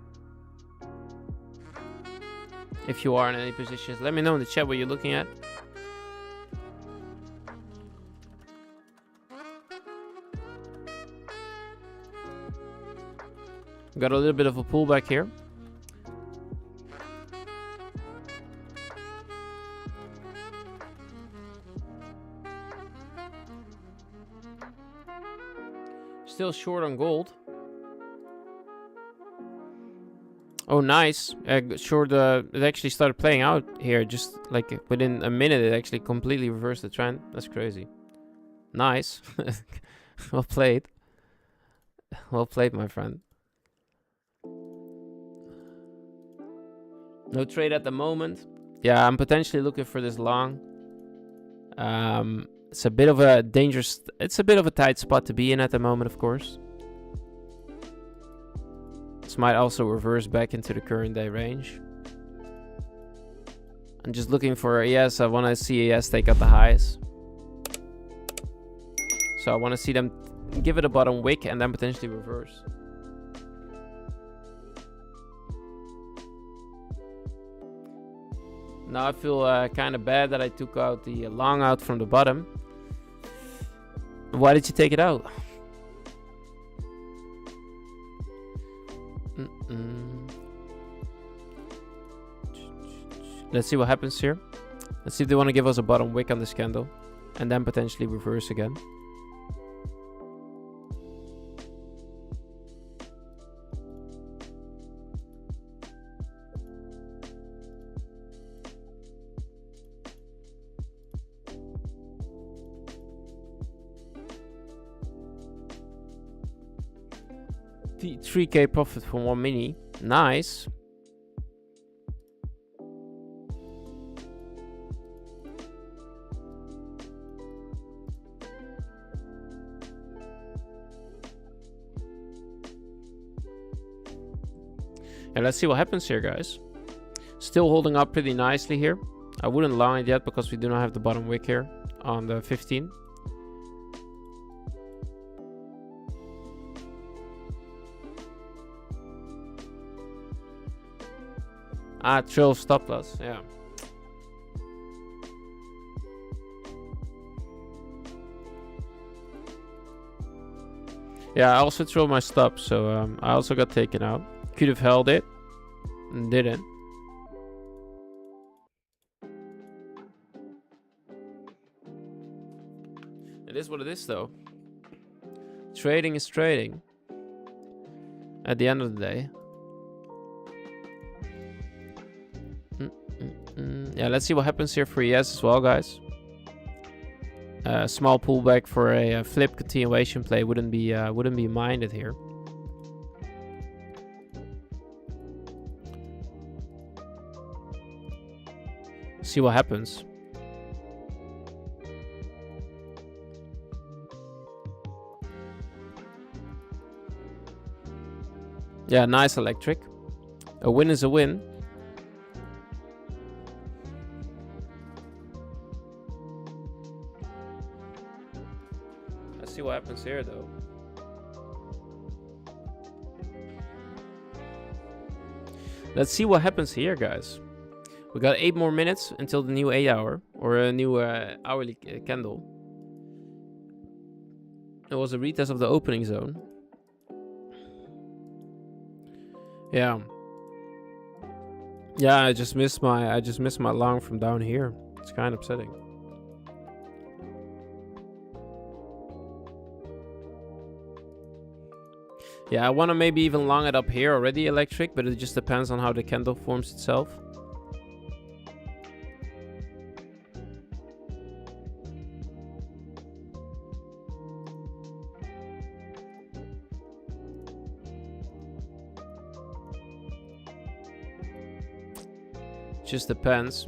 If you are in any positions, let me know in the chat what you're looking at. Got a little bit of a pullback here. Still short on gold. Oh, nice. Short. It actually started playing out here. Just like within a minute, it actually completely reversed the trend. That's crazy. Nice. Well played. Well played, my friend. No trade at the moment. Yeah, I'm potentially looking for this long. It's a bit of a dangerous... It's a bit of a tight spot to be in at the moment, of course. This might also reverse back into the current day range. I'm just looking for a yes. I want to see a yes take out the highs. So I want to see them give it a bottom wick and then potentially reverse. Now I feel kind of bad that I took out the long out from the bottom. Why did you take it out? Let's see what happens here. Let's see if they want to give us a bottom wick on this candle and then potentially reverse again. 3k profit from one mini. Nice. And let's see what happens here, guys. Still holding up pretty nicely here. I wouldn't long it yet because we do not have the bottom wick here on the 15. Ah, 12 stop loss, yeah. Yeah, I also threw my stop, so I also got taken out. Could have held it, and didn't. It is what it is, though. Trading is trading. At the end of the day. Yeah, let's see what happens here for ES as well, guys. Small pullback for a flip continuation play wouldn't be minded here. See what happens. Yeah, nice electric. A win is a win. Let's see what happens here, though. Let's see what happens here, guys. We got 8 more minutes until the new 8 hour or a new hourly candle. It was a retest of the opening zone. Yeah. Yeah, I just missed my long from down here. It's kind of upsetting. Yeah, I want to maybe even long it up here already electric, but it just depends on how the candle forms itself. Just depends.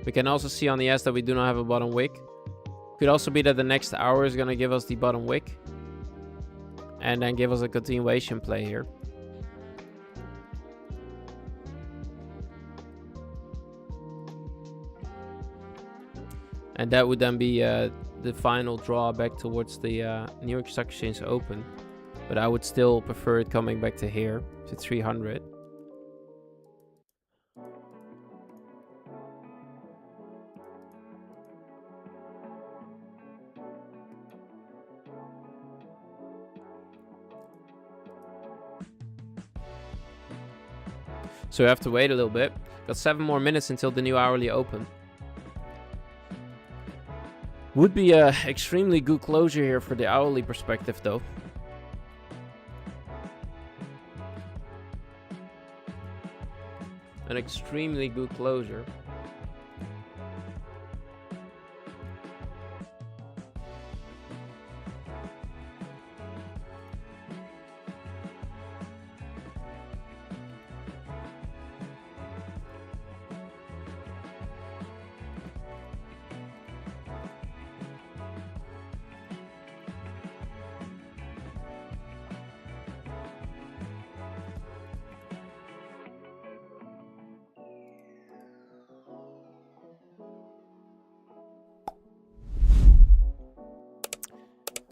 We can also see on the S that we do not have a bottom wick. Could also be that the next hour is going to give us the bottom wick and then give us a continuation play here. And that would then be the final draw back towards the New York Stock Exchange open. But I would still prefer it coming back to here, to 300. So we have to wait a little bit. Got 7 more minutes until the new hourly open. Would be a extremely good closure here for the hourly perspective, though. An extremely good closure.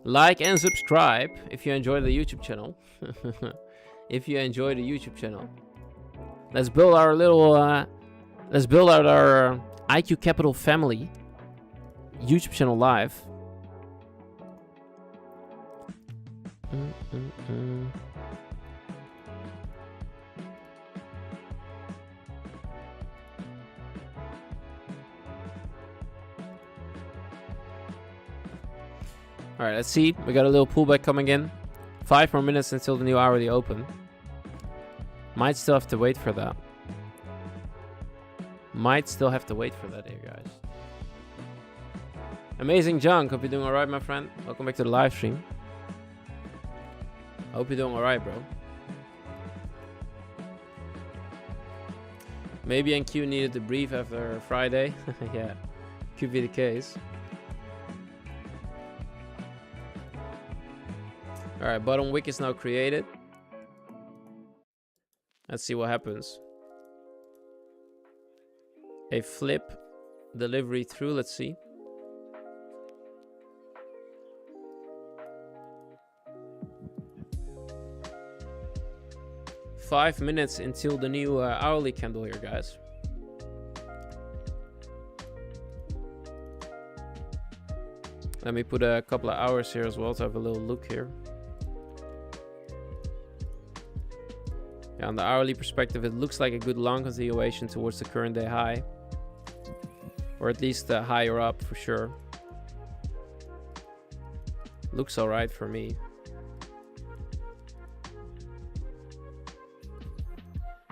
Like and subscribe if you enjoy the YouTube channel. If you enjoy the YouTube channel. Let's build our little let's build out our IQ Capital family YouTube channel live. Alright, let's see. We got a little pullback coming in. 5 more minutes until the new hourly open. Might still have to wait for that. Might still have to wait for that here, guys. Amazing Junk. Hope you're doing alright, my friend. Welcome back to the live stream. Hope you're doing alright, bro. Maybe NQ needed to breathe after Friday. Yeah, could be the case. Alright, bottom wick is now created. Let's see what happens. A flip delivery through, let's see. Five minutes until the new hourly candle here, guys. Let me put a couple of hours here as well to have a little look here. Yeah, on the hourly perspective, it looks like a good long continuation towards the current day high. Or at least higher up for sure. Looks alright for me.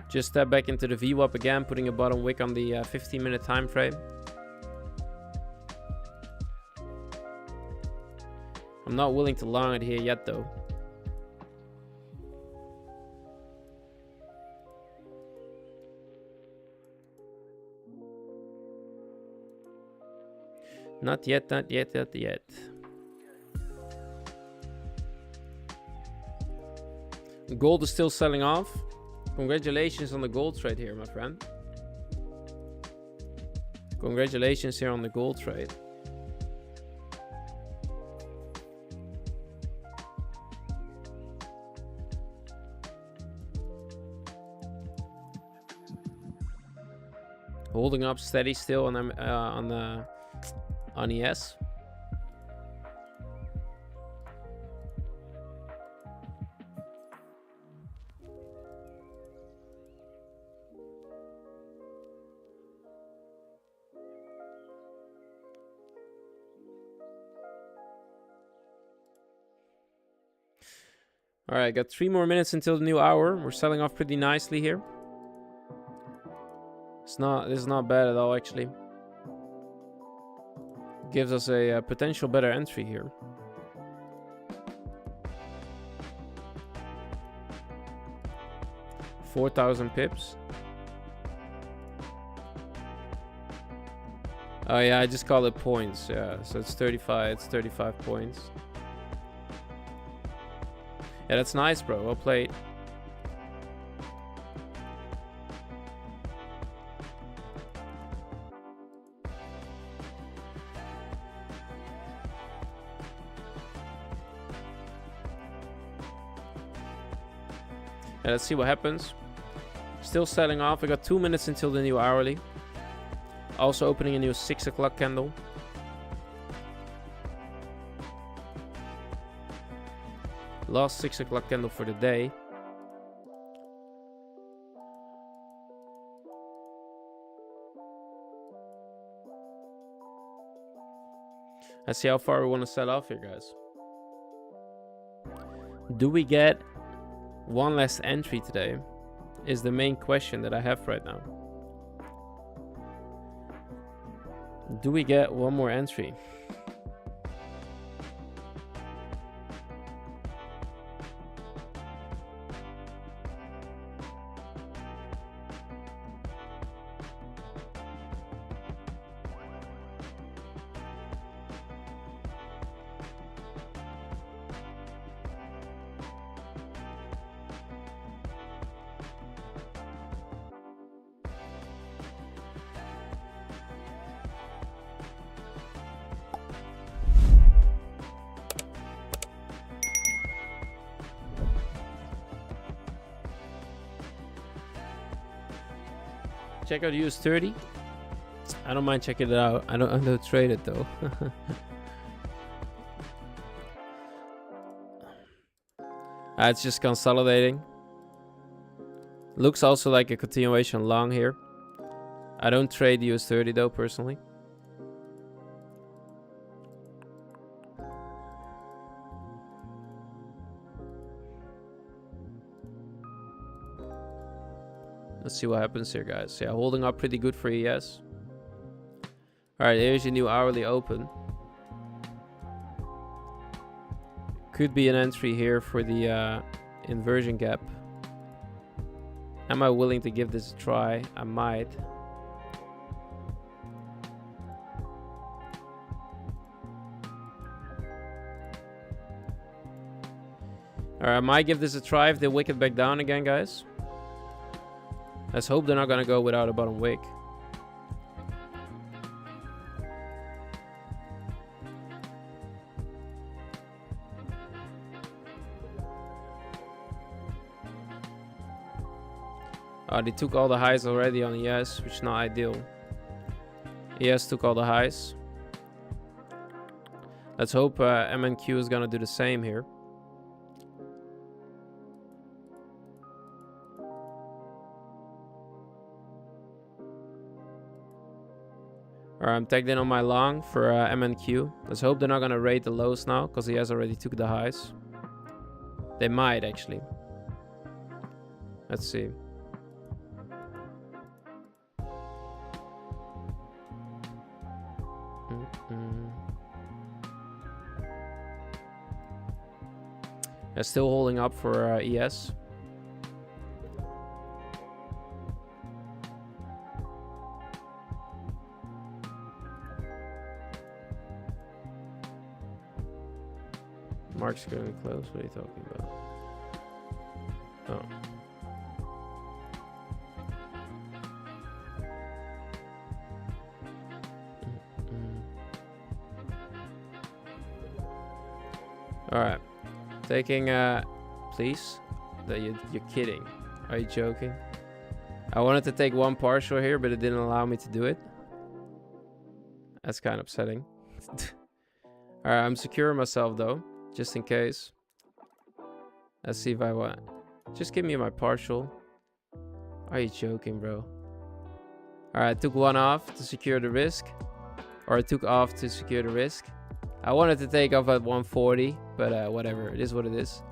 Just step back into the VWAP again, putting a bottom wick on the 15-minute time frame. I'm not willing to long it here yet though. Not yet, not yet, not yet. Gold is still selling off. Congratulations on the gold trade here, my friend. Congratulations here on the gold trade. Holding up steady still on ES. All right, got 3 more minutes until the new hour. We're selling off pretty nicely here. This is not bad at all, actually. Gives us a potential better entry here. $4,000 pips. Oh yeah, I just call it points. Yeah, so it's 35. It's 35 points. Yeah, that's nice, bro. Well played. Yeah, let's see what happens. Still selling off. We got 2 minutes until the new hourly. Also opening a new 6 o'clock candle. Last 6 o'clock candle for the day. Let's see how far we want to sell off here, guys. Do we get one last entry today? Is the main question that I have right now. Do we get one more entry? Check out US30. I don't mind checking it out. I don't trade it though. It's just consolidating. Looks also like a continuation long here. I don't trade US30 though personally. Let's see what happens here, guys. Yeah, holding up pretty good for ES. Alright, here's your new hourly open. Could be an entry here for the inversion gap. Am I willing to give this a try? I might. Alright, I might give this a try if they wick it back down again, guys. Let's hope they're not gonna go without a bottom wick. They took all the highs already on ES, which is not ideal. ES took all the highs. Let's hope MNQ is gonna do the same here. Alright, I'm tagged in on my long for MNQ. Let's hope they're not gonna raid the lows now, because he has already took the highs. They might actually. Let's see. They're still holding up for ES. Mark's going close. What are you talking about? Oh. All right. Taking, please. You're kidding. Are you joking? I wanted to take one partial here, but it didn't allow me to do it. That's kind of upsetting. All right, I'm securing myself though, just in case. Let's see if I want. Just give me my partial. Are you joking, bro? All right, I took one off to secure the risk, or I took off to secure the risk. I wanted to take off at 140, but whatever. It is what it is.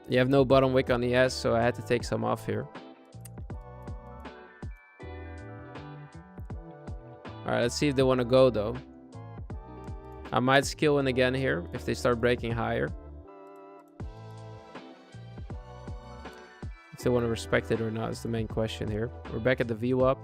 You have no bottom wick on the S, so I had to take some off here. Alright, let's see if they want to go, though. I might skill in again here if they start breaking higher. If they want to respect it or not is the main question here. We're back at the VWAP.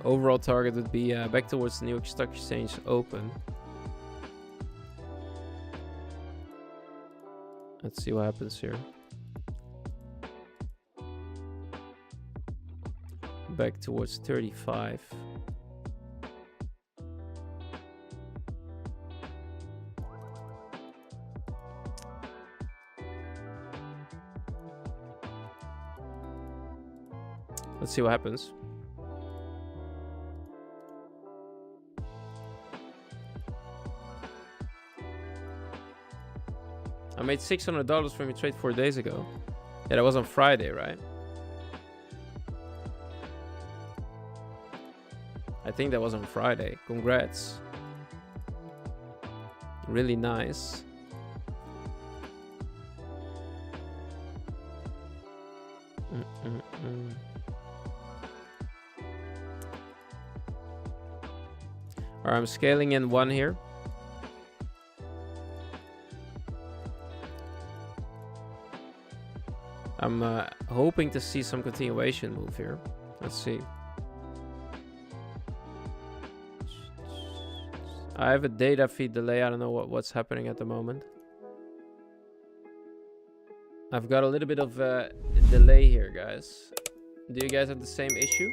Overall target would be back towards the New York Stock Exchange open. Let's see what happens here. Back towards 35. Let's see what happens. I made $600 from your trade 4 days ago. Yeah, that was on Friday, right? I think that was on Friday. Congrats. Really nice. Alright, I'm scaling in one here. I'm hoping to see some continuation move here. Let's see. I have a data feed delay. I don't know what's happening at the moment. I've got a little bit of a delay here, guys. Do you guys have the same issue?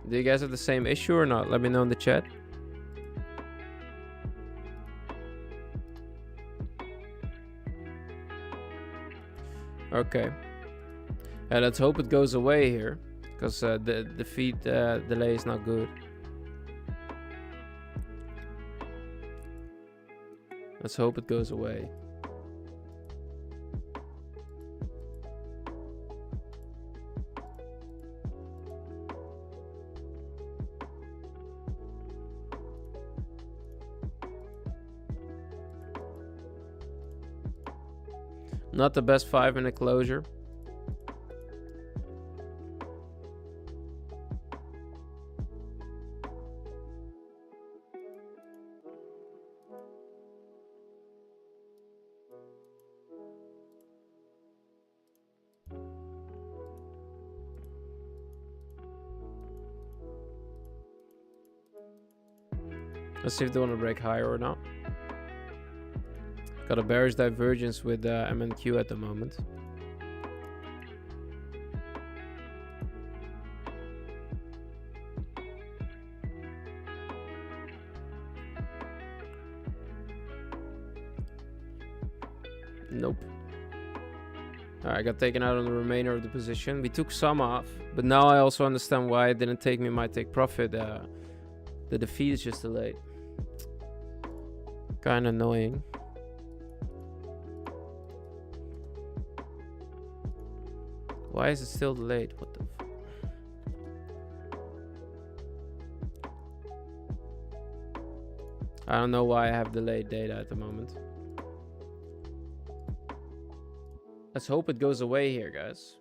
Do you guys have the same issue or not? Let me know in the chat. Okay. And let's hope it goes away here, because the feed delay is not good. Let's hope it goes away. Not the best 5-minute closure. Let's see if they want to break higher or not. Got a bearish divergence with MNQ at the moment. Nope. Alright, I got taken out on the remainder of the position. We took some off, but now I also understand why it didn't take me my take profit. The defeat is just delayed. Kinda annoying. Why is it still delayed? What the f... I don't know why I have delayed data at the moment. Let's hope it goes away here, guys.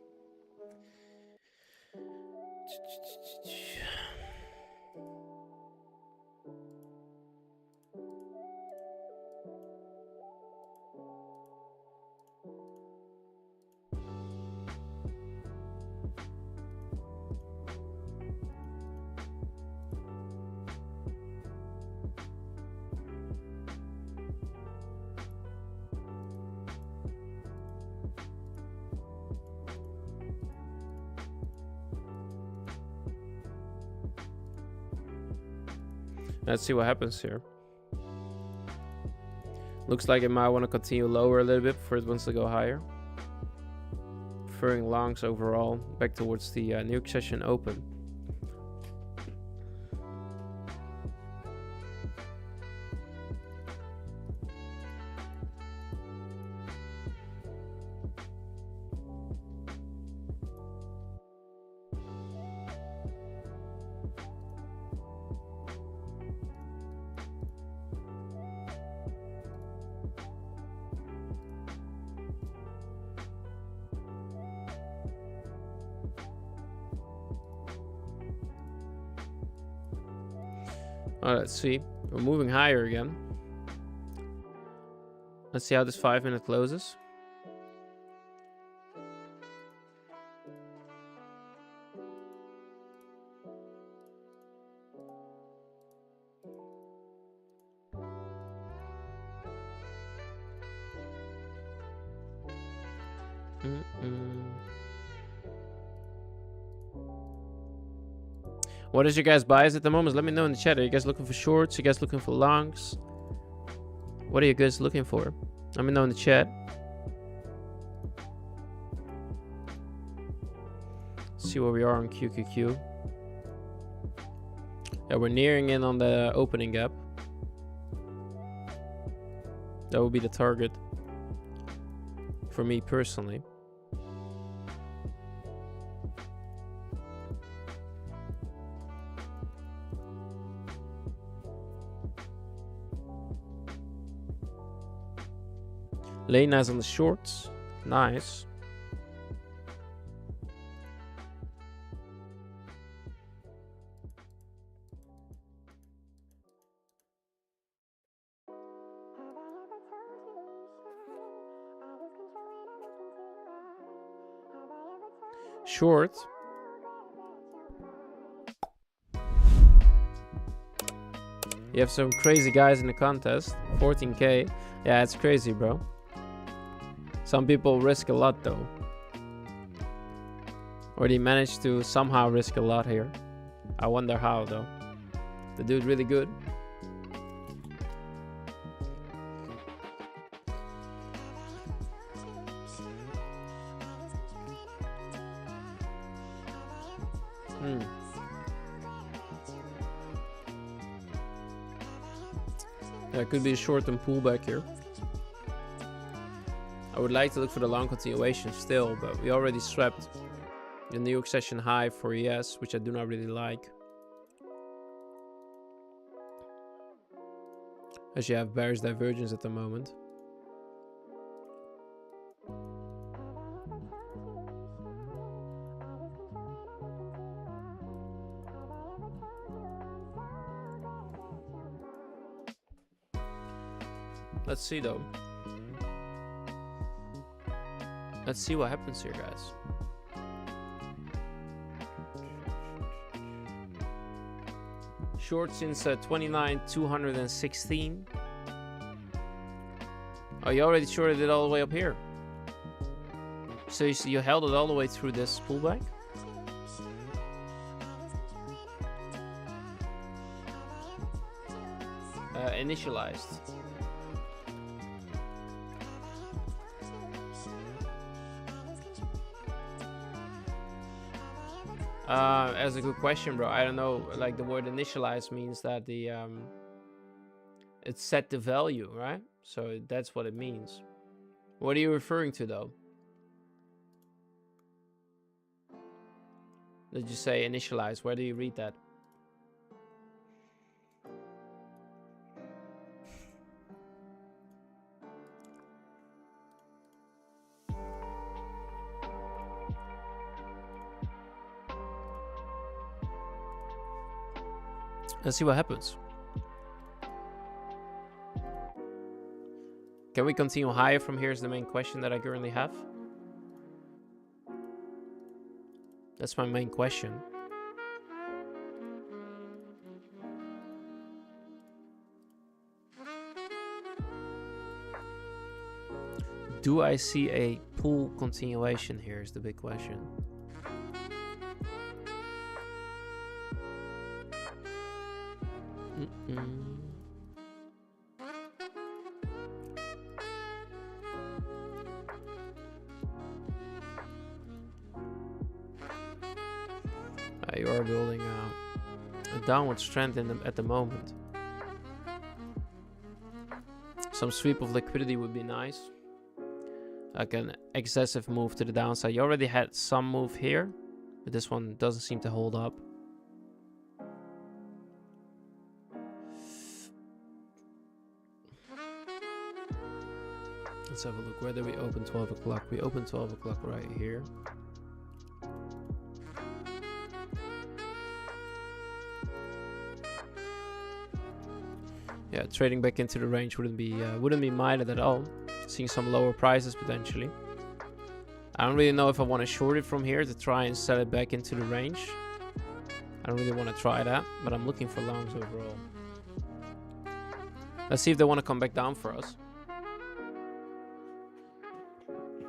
Let's see what happens here. Looks like it might want to continue lower a little bit before it wants to go higher. Preferring longs overall, back towards the new session open. Let's see. We're moving higher again. Let's see how this 5-minute closes. What is your guys' bias at the moment? Let me know in the chat. Are you guys looking for shorts? Are you guys looking for longs? What are you guys looking for? Let me know in the chat. See where we are on QQQ. Yeah, we're nearing in on the opening gap. That would be the target for me personally. Lane nice on the shorts. Nice. Short. You have some crazy guys in the contest. 14k. Yeah, it's crazy, bro. Some people risk a lot though. Or they managed to somehow risk a lot here. I wonder how though. The dude really good. Yeah, it could be a short-term pullback here. I would like to look for the long continuation still, but we already swept the New York session high for ES, which I do not really like. As you have bearish divergence at the moment. Let's see though. Let's see what happens here, guys. Short since 29,216. Oh, you already shorted it all the way up here. So you held it all the way through this pullback? Initialized. That's a good question, bro. I don't know. Like the word initialize means that the it's set the value, right? So that's what it means. What are you referring to, though? Did you say initialize? Where do you read that? Let's see what happens. Can we continue higher from here is the main question that I currently have. That's my main question. Do I see a pull continuation here is the big question. You are building a downward trend at the moment. Some sweep of liquidity would be nice. Like an excessive move to the downside. You already had some move here, but this one doesn't seem to hold up. Let's have a look. Where did we open 12 o'clock? We opened 12 o'clock right here. Yeah, trading back into the range wouldn't be minded at all. Seeing some lower prices potentially. I don't really know if I want to short it from here to try and sell it back into the range. I don't really want to try that, but I'm looking for longs overall. Let's see if they want to come back down for us.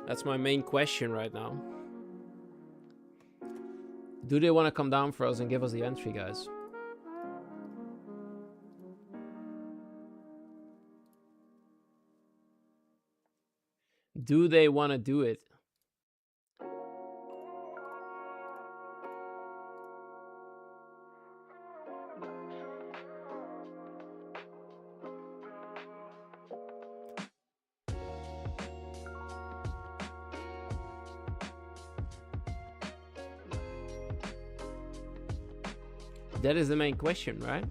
That's my main question right now. Do they want to come down for us and give us the entry, guys? Do they want to do it? That is the main question, right?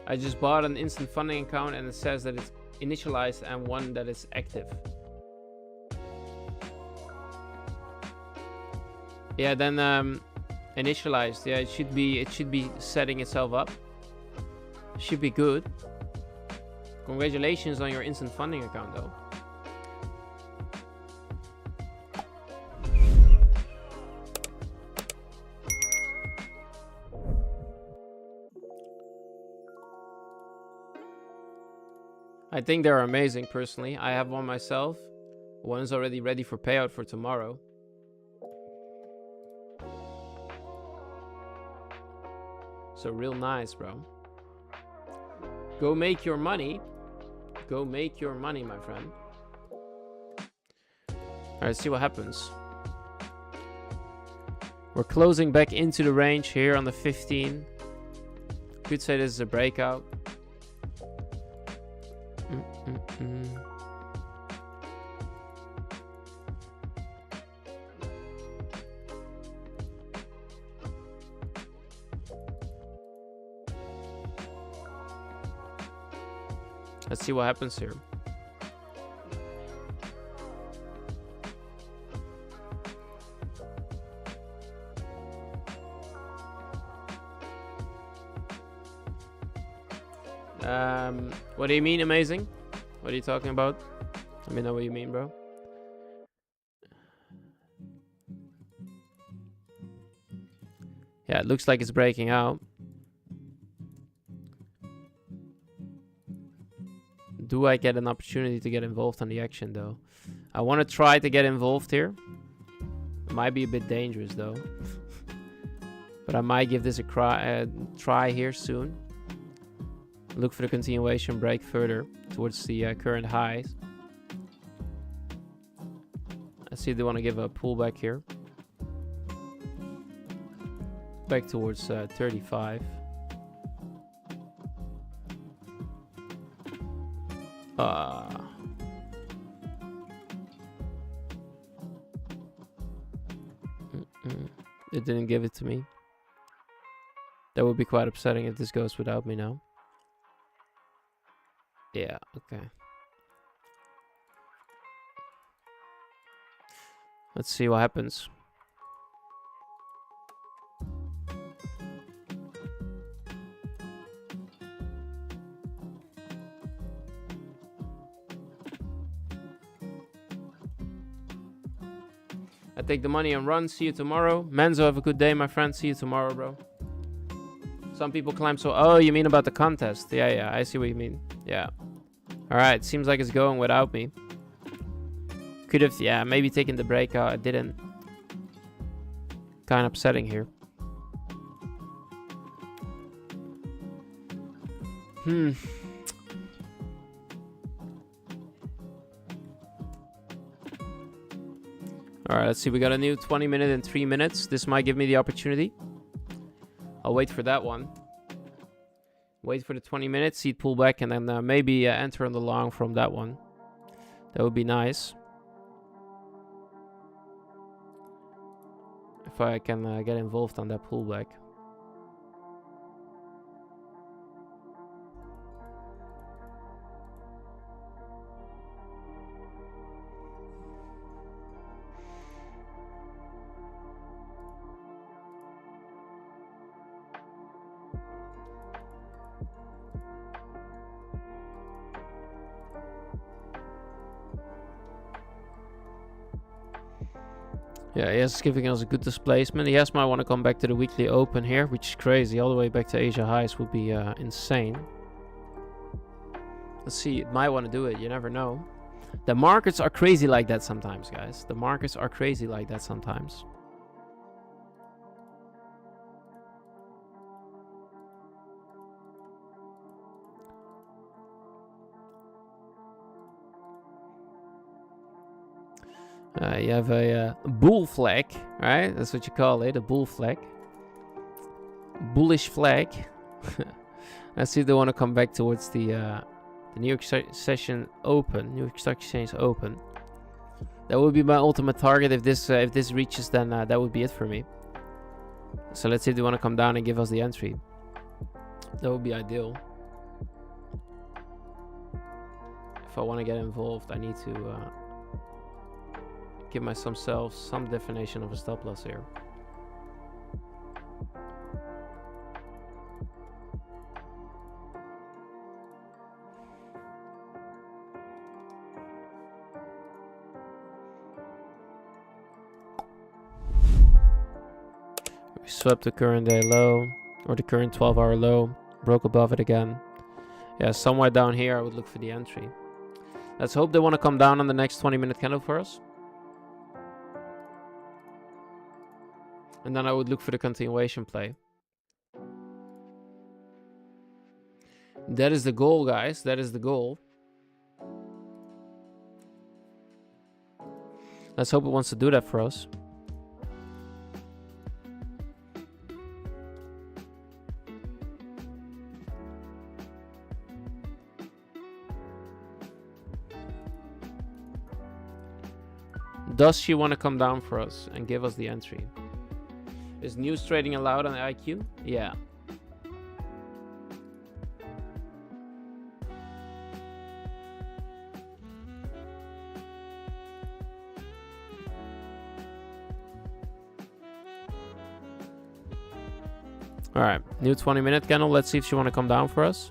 I just bought an instant funding account and it says that it's initialized and one that is active. Yeah, then initialized. Yeah, it should be setting itself up. Should be good. Congratulations on your instant funding account though. I think they're amazing personally. I have one myself. One is already ready for payout for tomorrow. So real nice, bro. Go make your money. Go make your money, my friend. Alright, see what happens. We're closing back into the range here on the 15. Could say this is a breakout. Let's see what happens here. What do you mean amazing? What are you talking about? Let me know what you mean, bro. Yeah, it looks like it's breaking out. Do I get an opportunity to get involved on the action, though? I want to try to get involved here. It might be a bit dangerous, though. But I might give this a try here soon. Look for the continuation break further towards the current highs. Let's see if they want to give a pullback here. Back towards 35. It didn't give it to me. That would be quite upsetting if this goes without me now. Yeah, okay. Let's see what happens. I take the money and run. See you tomorrow. Menzo, have a good day, my friend. See you tomorrow, bro. Some people climb so... Oh, you mean about the contest? Yeah, I see what you mean. Yeah. Alright, seems like it's going without me. Could have, yeah, maybe taken the breakout. I didn't. Kind of upsetting here. Alright, let's see. We got a new 20 minute and 3 minutes. This might give me the opportunity. I'll wait for that one. Wait for the 20 minutes, see it pull back, and then maybe enter on the long from that one. That would be nice. If I can get involved on that pullback. Yeah, he is giving us a good displacement. He might want to come back to the weekly open here, which is crazy. All the way back to Asia highs would be insane. Let's see, it might want to do it. You never know. The markets are crazy like that sometimes, guys. The markets are crazy like that sometimes. You have a bull flag, right? That's what you call it, a bull flag. Bullish flag. Let's see if they want to come back towards the New York session open, New York Stock Exchange open. That would be my ultimate target. If this reaches, then that would be it for me. So let's see if they want to come down and give us the entry. That would be ideal. If I want to get involved, I need to give myself some definition of a stop loss here. We swept the current day low, or the current 12-hour low, broke above it again. Yeah, somewhere down here I would look for the entry. Let's hope they want to come down on the next 20-minute candle for us. And then I would look for the continuation play. That is the goal, guys. That is the goal. Let's hope it wants to do that for us. Does she want to come down for us and give us the entry? Is news trading allowed on IQ? Yeah. Alright, new 20-minute candle. Let's see if she want to come down for us.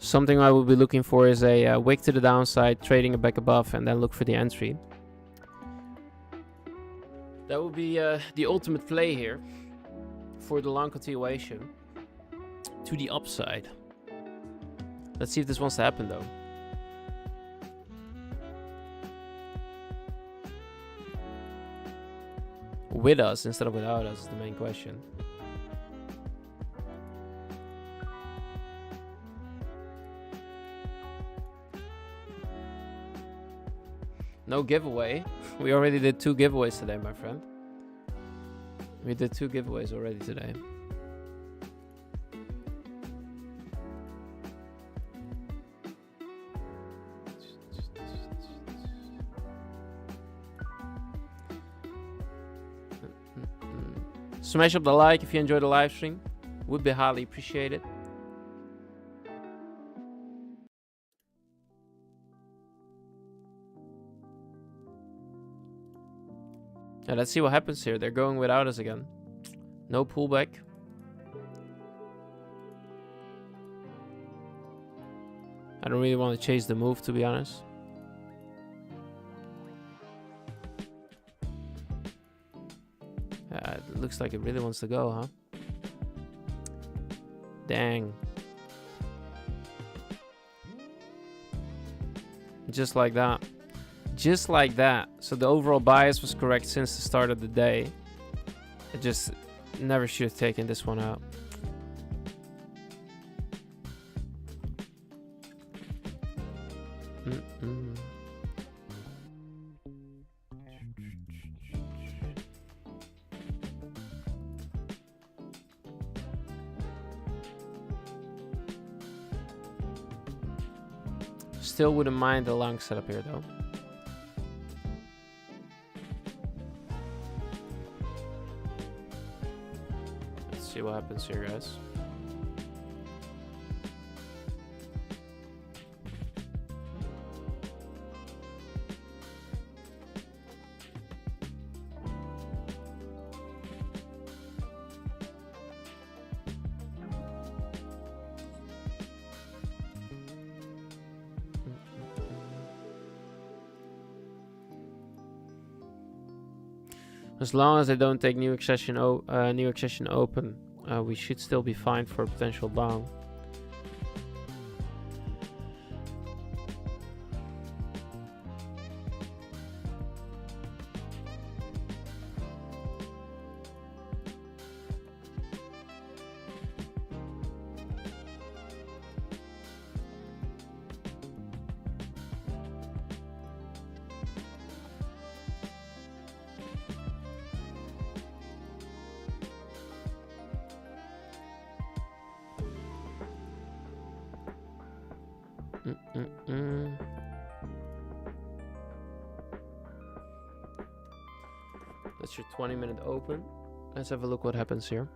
Something I will be looking for is a wick to the downside, trading it back above, and then look for the entry. That would be the ultimate play here for the long continuation to the upside. Let's see if this wants to happen though. With us instead of without us is the main question. No giveaway. We already did 2 giveaways today, my friend. We did 2 giveaways already today. Smash up the like if you enjoyed the live stream. Would be highly appreciated. Yeah, let's see what happens here. They're going without us again. No pullback. I don't really want to chase the move, to be honest. It looks like it really wants to go, huh? Dang. Just like that. Just like that. So the overall bias was correct since the start of the day. I just never should have taken this one out. Still wouldn't mind the long setup here though. Let's see what happens here, guys. As long as they don't take new accession open, we should still be fine for a potential down. That's your 20-minute open. Let's have a look what happens here.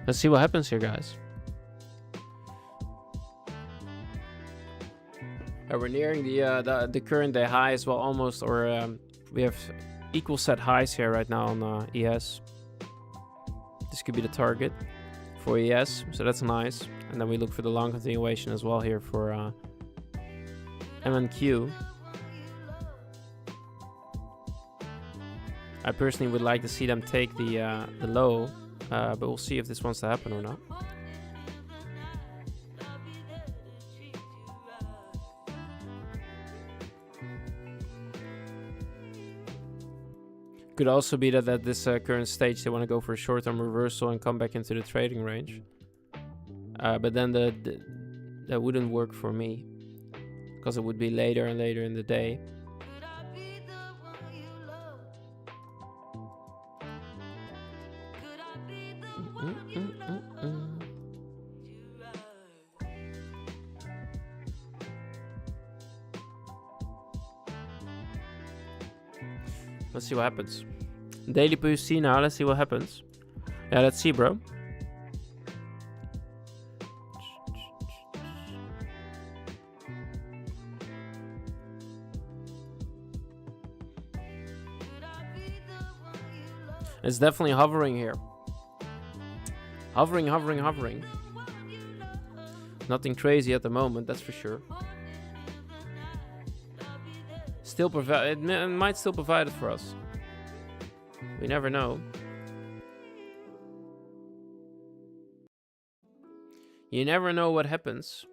Let's see what happens here, guys. We're nearing the current day high as well, almost, or we have equal set highs here right now on ES. This could be the target for ES, so that's nice. And then we look for the long continuation as well here for MNQ. I personally would like to see them take the low, but we'll see if this wants to happen or not. Could also be that at this current stage they want to go for a short-term reversal and come back into the trading range. But then that wouldn't work for me, because it would be later and later in the day. Let's see what happens. Daily PUC now, let's see what happens. Yeah, let's see, bro. It's definitely hovering here. Hovering. Nothing crazy at the moment, that's for sure. Still provide. It might still provide it for us. We never know. You never know what happens.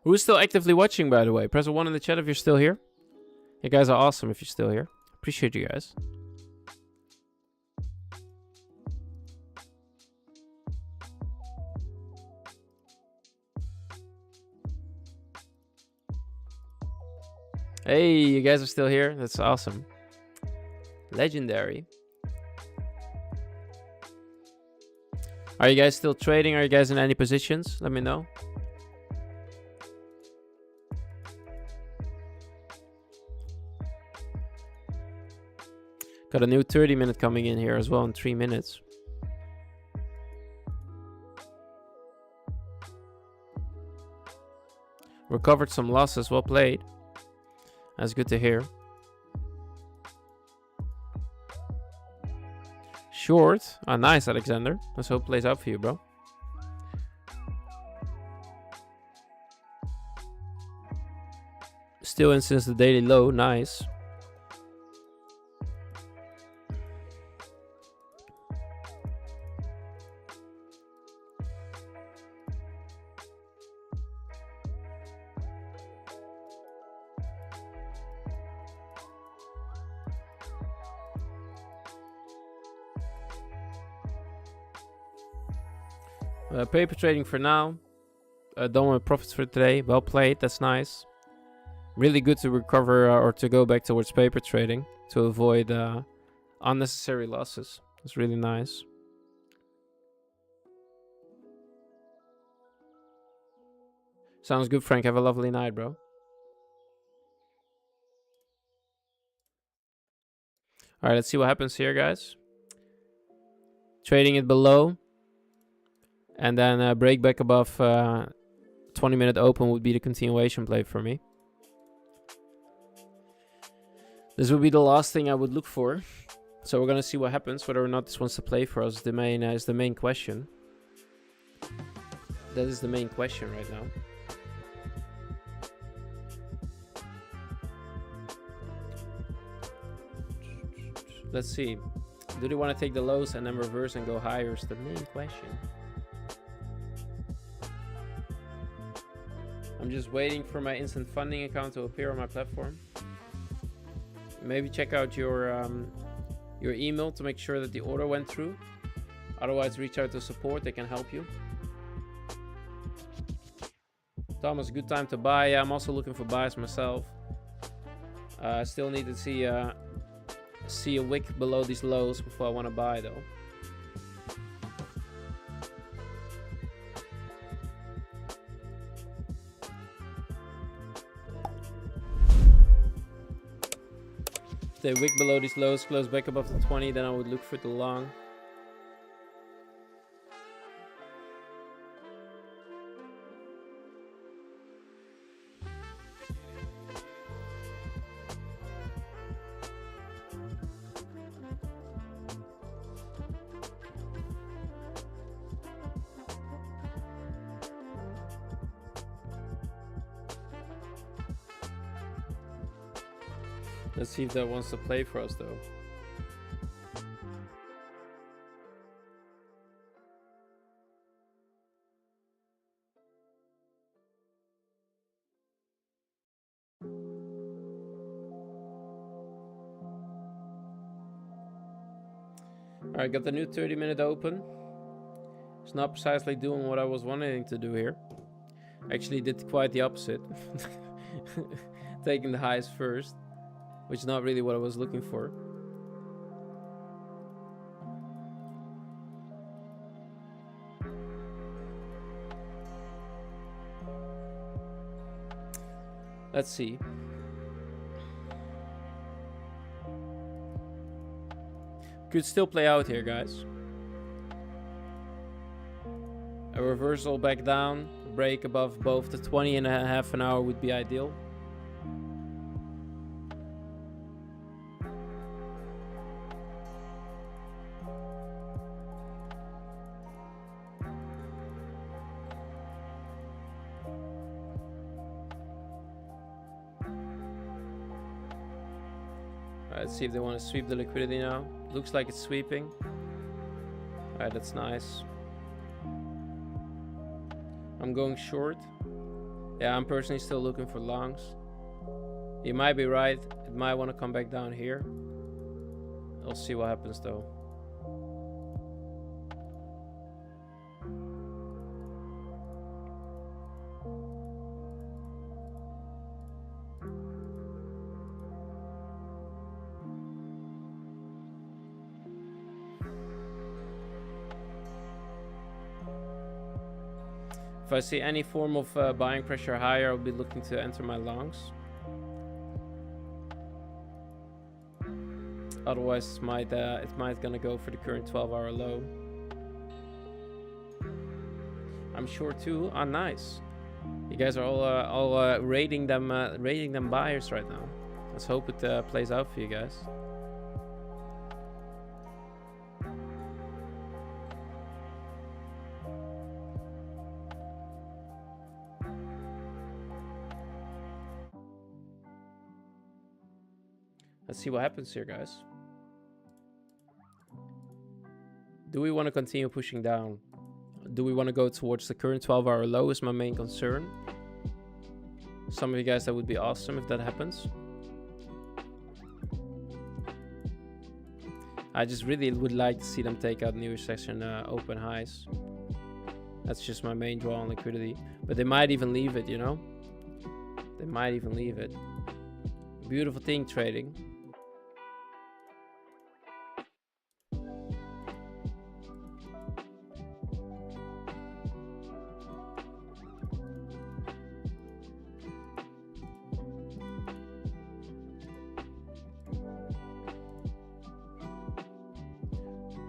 Who's still actively watching, by the way? Press a 1 in the chat if you're still here. You guys are awesome if you're still here. Appreciate you guys. Hey, you guys are still here? That's awesome. Legendary. Are you guys still trading? Are you guys in any positions? Let me know. Got a new 30-minute coming in here as well in 3 minutes. Recovered some losses. Well played. That's good to hear. Short. Ah, nice, Alexander. Let's hope it plays out for you, bro. Still in since the daily low. Nice. Paper trading for now. Don't want profits for today. Well played. That's nice. Really good to recover or to go back towards paper trading to avoid unnecessary losses. It's really nice. Sounds good, Frank. Have a lovely night, bro. All right, let's see what happens here, guys. Trading it below. And then break back above 20-minute open would be the continuation play for me. This would be the last thing I would look for. So we're gonna see what happens. Whether or not this wants to play for us is the main question. That is the main question right now. Let's see. Do they want to take the lows and then reverse and go higher is the main question. I'm just waiting for my instant funding account to appear on my platform. Maybe check out your email to make sure that the order went through. Otherwise, reach out to support. They can help you. Thomas, good time to buy. Yeah, I'm also looking for buys myself. I still need to see a wick below these lows before I want to buy, though. If they wick below these lows, close back above the 20, then I would look for the long. Let's see if that wants to play for us, though. Alright, got the new 30-minute open. It's not precisely doing what I was wanting to do here. Actually did quite the opposite. Taking the highs first. Which is not really what I was looking for. Let's see. Could still play out here, guys. A reversal back down, break above both the 20 and a half an hour would be ideal. Let's see if they want to sweep the liquidity now. Looks like it's sweeping. Alright, that's nice. I'm going short. Yeah, I'm personally still looking for longs. You might be right. It might want to come back down here. I'll see what happens though. If I see any form of buying pressure higher, I'll be looking to enter my longs. Otherwise, it might gonna go for the current 12-hour low. I'm short too. Ah, nice. You guys are all rating them buyers right now. Let's hope it plays out for you guys. Let's see what happens here, guys. Do we want to continue pushing down? Do we want to go towards the current 12-hour low is my main concern. Some of you guys, that would be awesome if that happens. I just really would like to see them take out new session open highs. That's just my main draw on liquidity. But they might even leave it, you know? They might even leave it. Beautiful thing, trading.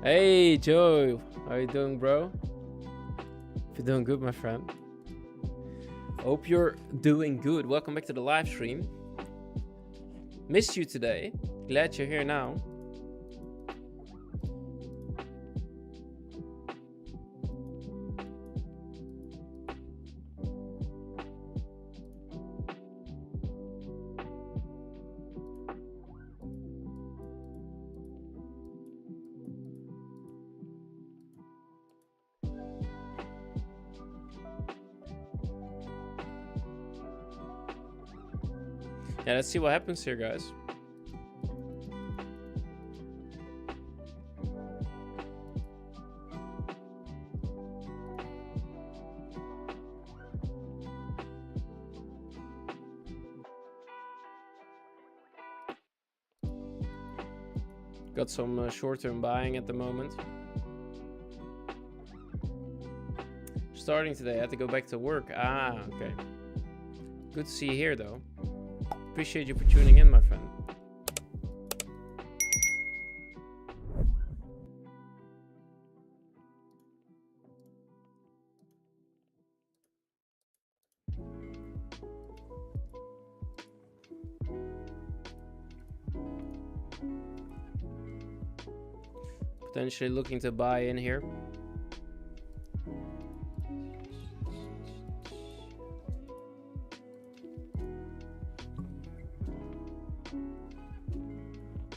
Hey Joe, how you doing, bro? If you're doing good, my friend. Hope you're doing good. Welcome back to the live stream. Missed you today. Glad you're here now. Yeah, let's see what happens here, guys. Got some short-term buying at the moment. Starting today, I had to go back to work. Ah, okay. Good to see you here, though. Appreciate you for tuning in, my friend. Potentially looking to buy in here.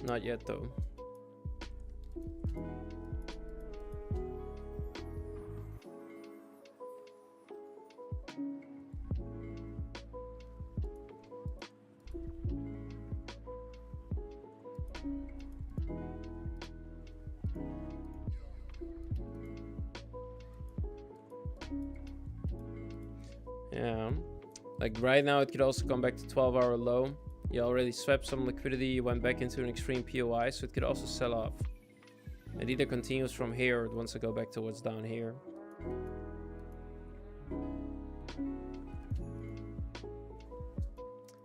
Not yet, though. Yeah, like right now it could also come back to 12-hour low. You already swept some liquidity, you went back into an extreme POI, so it could also sell off. It either continues from here or it wants to go back towards down here.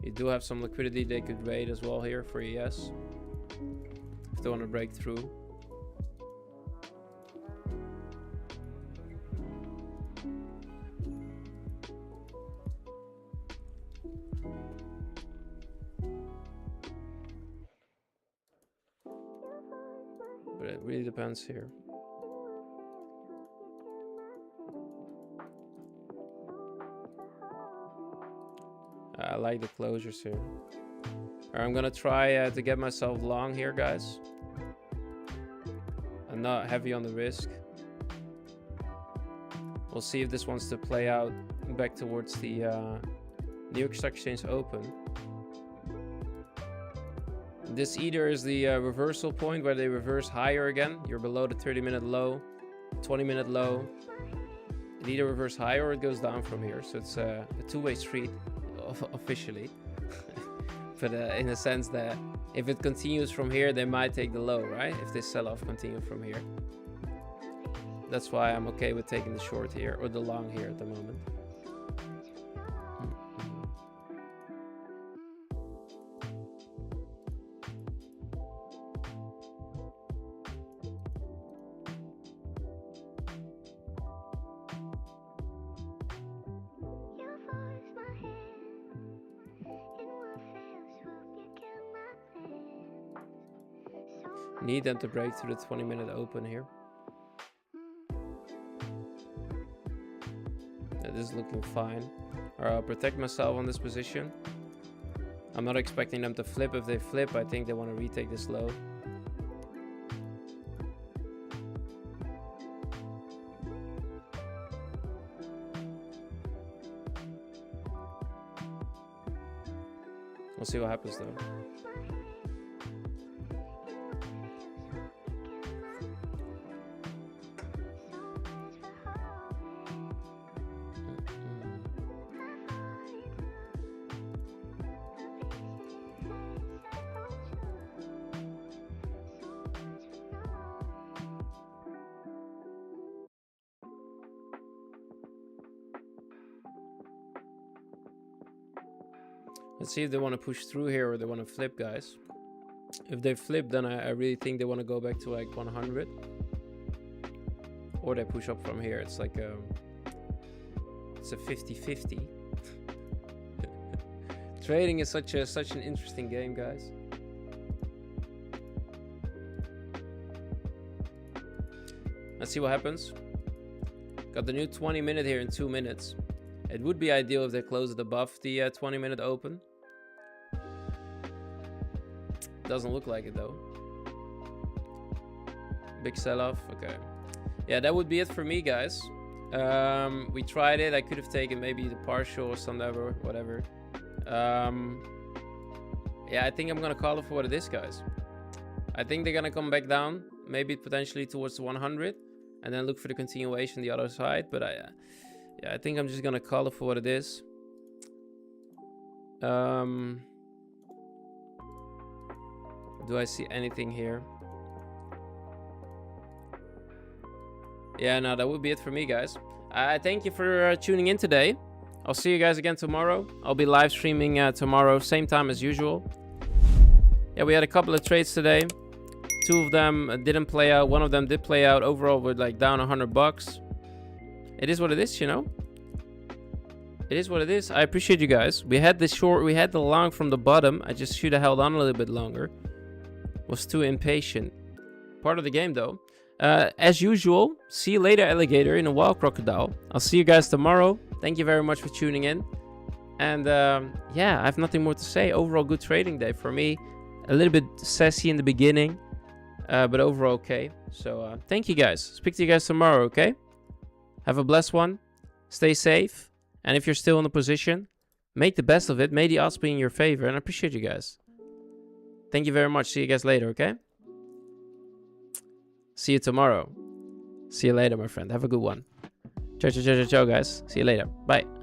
You do have some liquidity they could raid as well here for ES if they want to break through. But it really depends here. I like the closures here. I'm gonna try to get myself long here, guys. I'm not heavy on the risk. We'll see if this wants to play out back towards the New York Stock Exchange Open. This either is the reversal point where they reverse higher again. You're below the 30-minute low, 20-minute low. It either reverse higher or it goes down from here. So it's a two-way street officially. But in a sense that if it continues from here, they might take the low, right? If this sell-off continues from here. That's why I'm okay with taking the short here or the long here at the moment. Need them to break through the 20-minute open here. This is looking fine. Alright, I'll protect myself on this position. I'm not expecting them to flip. If they flip, I think they want to retake this low. We'll see what happens though. Let's see if they want to push through here or they want to flip, guys. If they flip, then I really think they want to go back to like 100. Or they push up from here. It's like it's a 50-50. Trading is such an interesting game, guys. Let's see what happens. Got the new 20-minute here in 2 minutes. It would be ideal if they close it above the 20-minute open. Doesn't look like it though. Big sell-off. Okay. Yeah, that would be it for me, guys. We tried it. I could have taken maybe the partial or something, whatever. Yeah, I think I'm gonna call it for what it is, guys. I think they're gonna come back down, maybe potentially towards the 100, and then look for the continuation the other side. But yeah, I think I'm just gonna call it for what it is. Do I see anything here? Yeah, no, that would be it for me, guys. I thank you for tuning in today. I'll see you guys again tomorrow. I'll be live streaming tomorrow, same time as usual. Yeah, we had a couple of trades today. 2 of them didn't play out. 1 of them did play out. Overall, we're like down $100. It is what it is, you know? It is what it is. I appreciate you guys. We had the short, we had the long from the bottom. I just should have held on a little bit longer. Was too impatient. Part of the game, though. As usual, see you later, alligator in a wild crocodile. I'll see you guys tomorrow. Thank you very much for tuning in. And yeah, I have nothing more to say. Overall, good trading day for me. A little bit sassy in the beginning, but overall okay. So thank you guys. Speak to you guys tomorrow, okay? Have a blessed one. Stay safe. And if you're still in the position, make the best of it. May the odds be in your favor. And I appreciate you guys. Thank you very much. See you guys later, okay? See you tomorrow. See you later, my friend. Have a good one. Ciao, ciao, ciao, ciao, ciao, guys. See you later. Bye.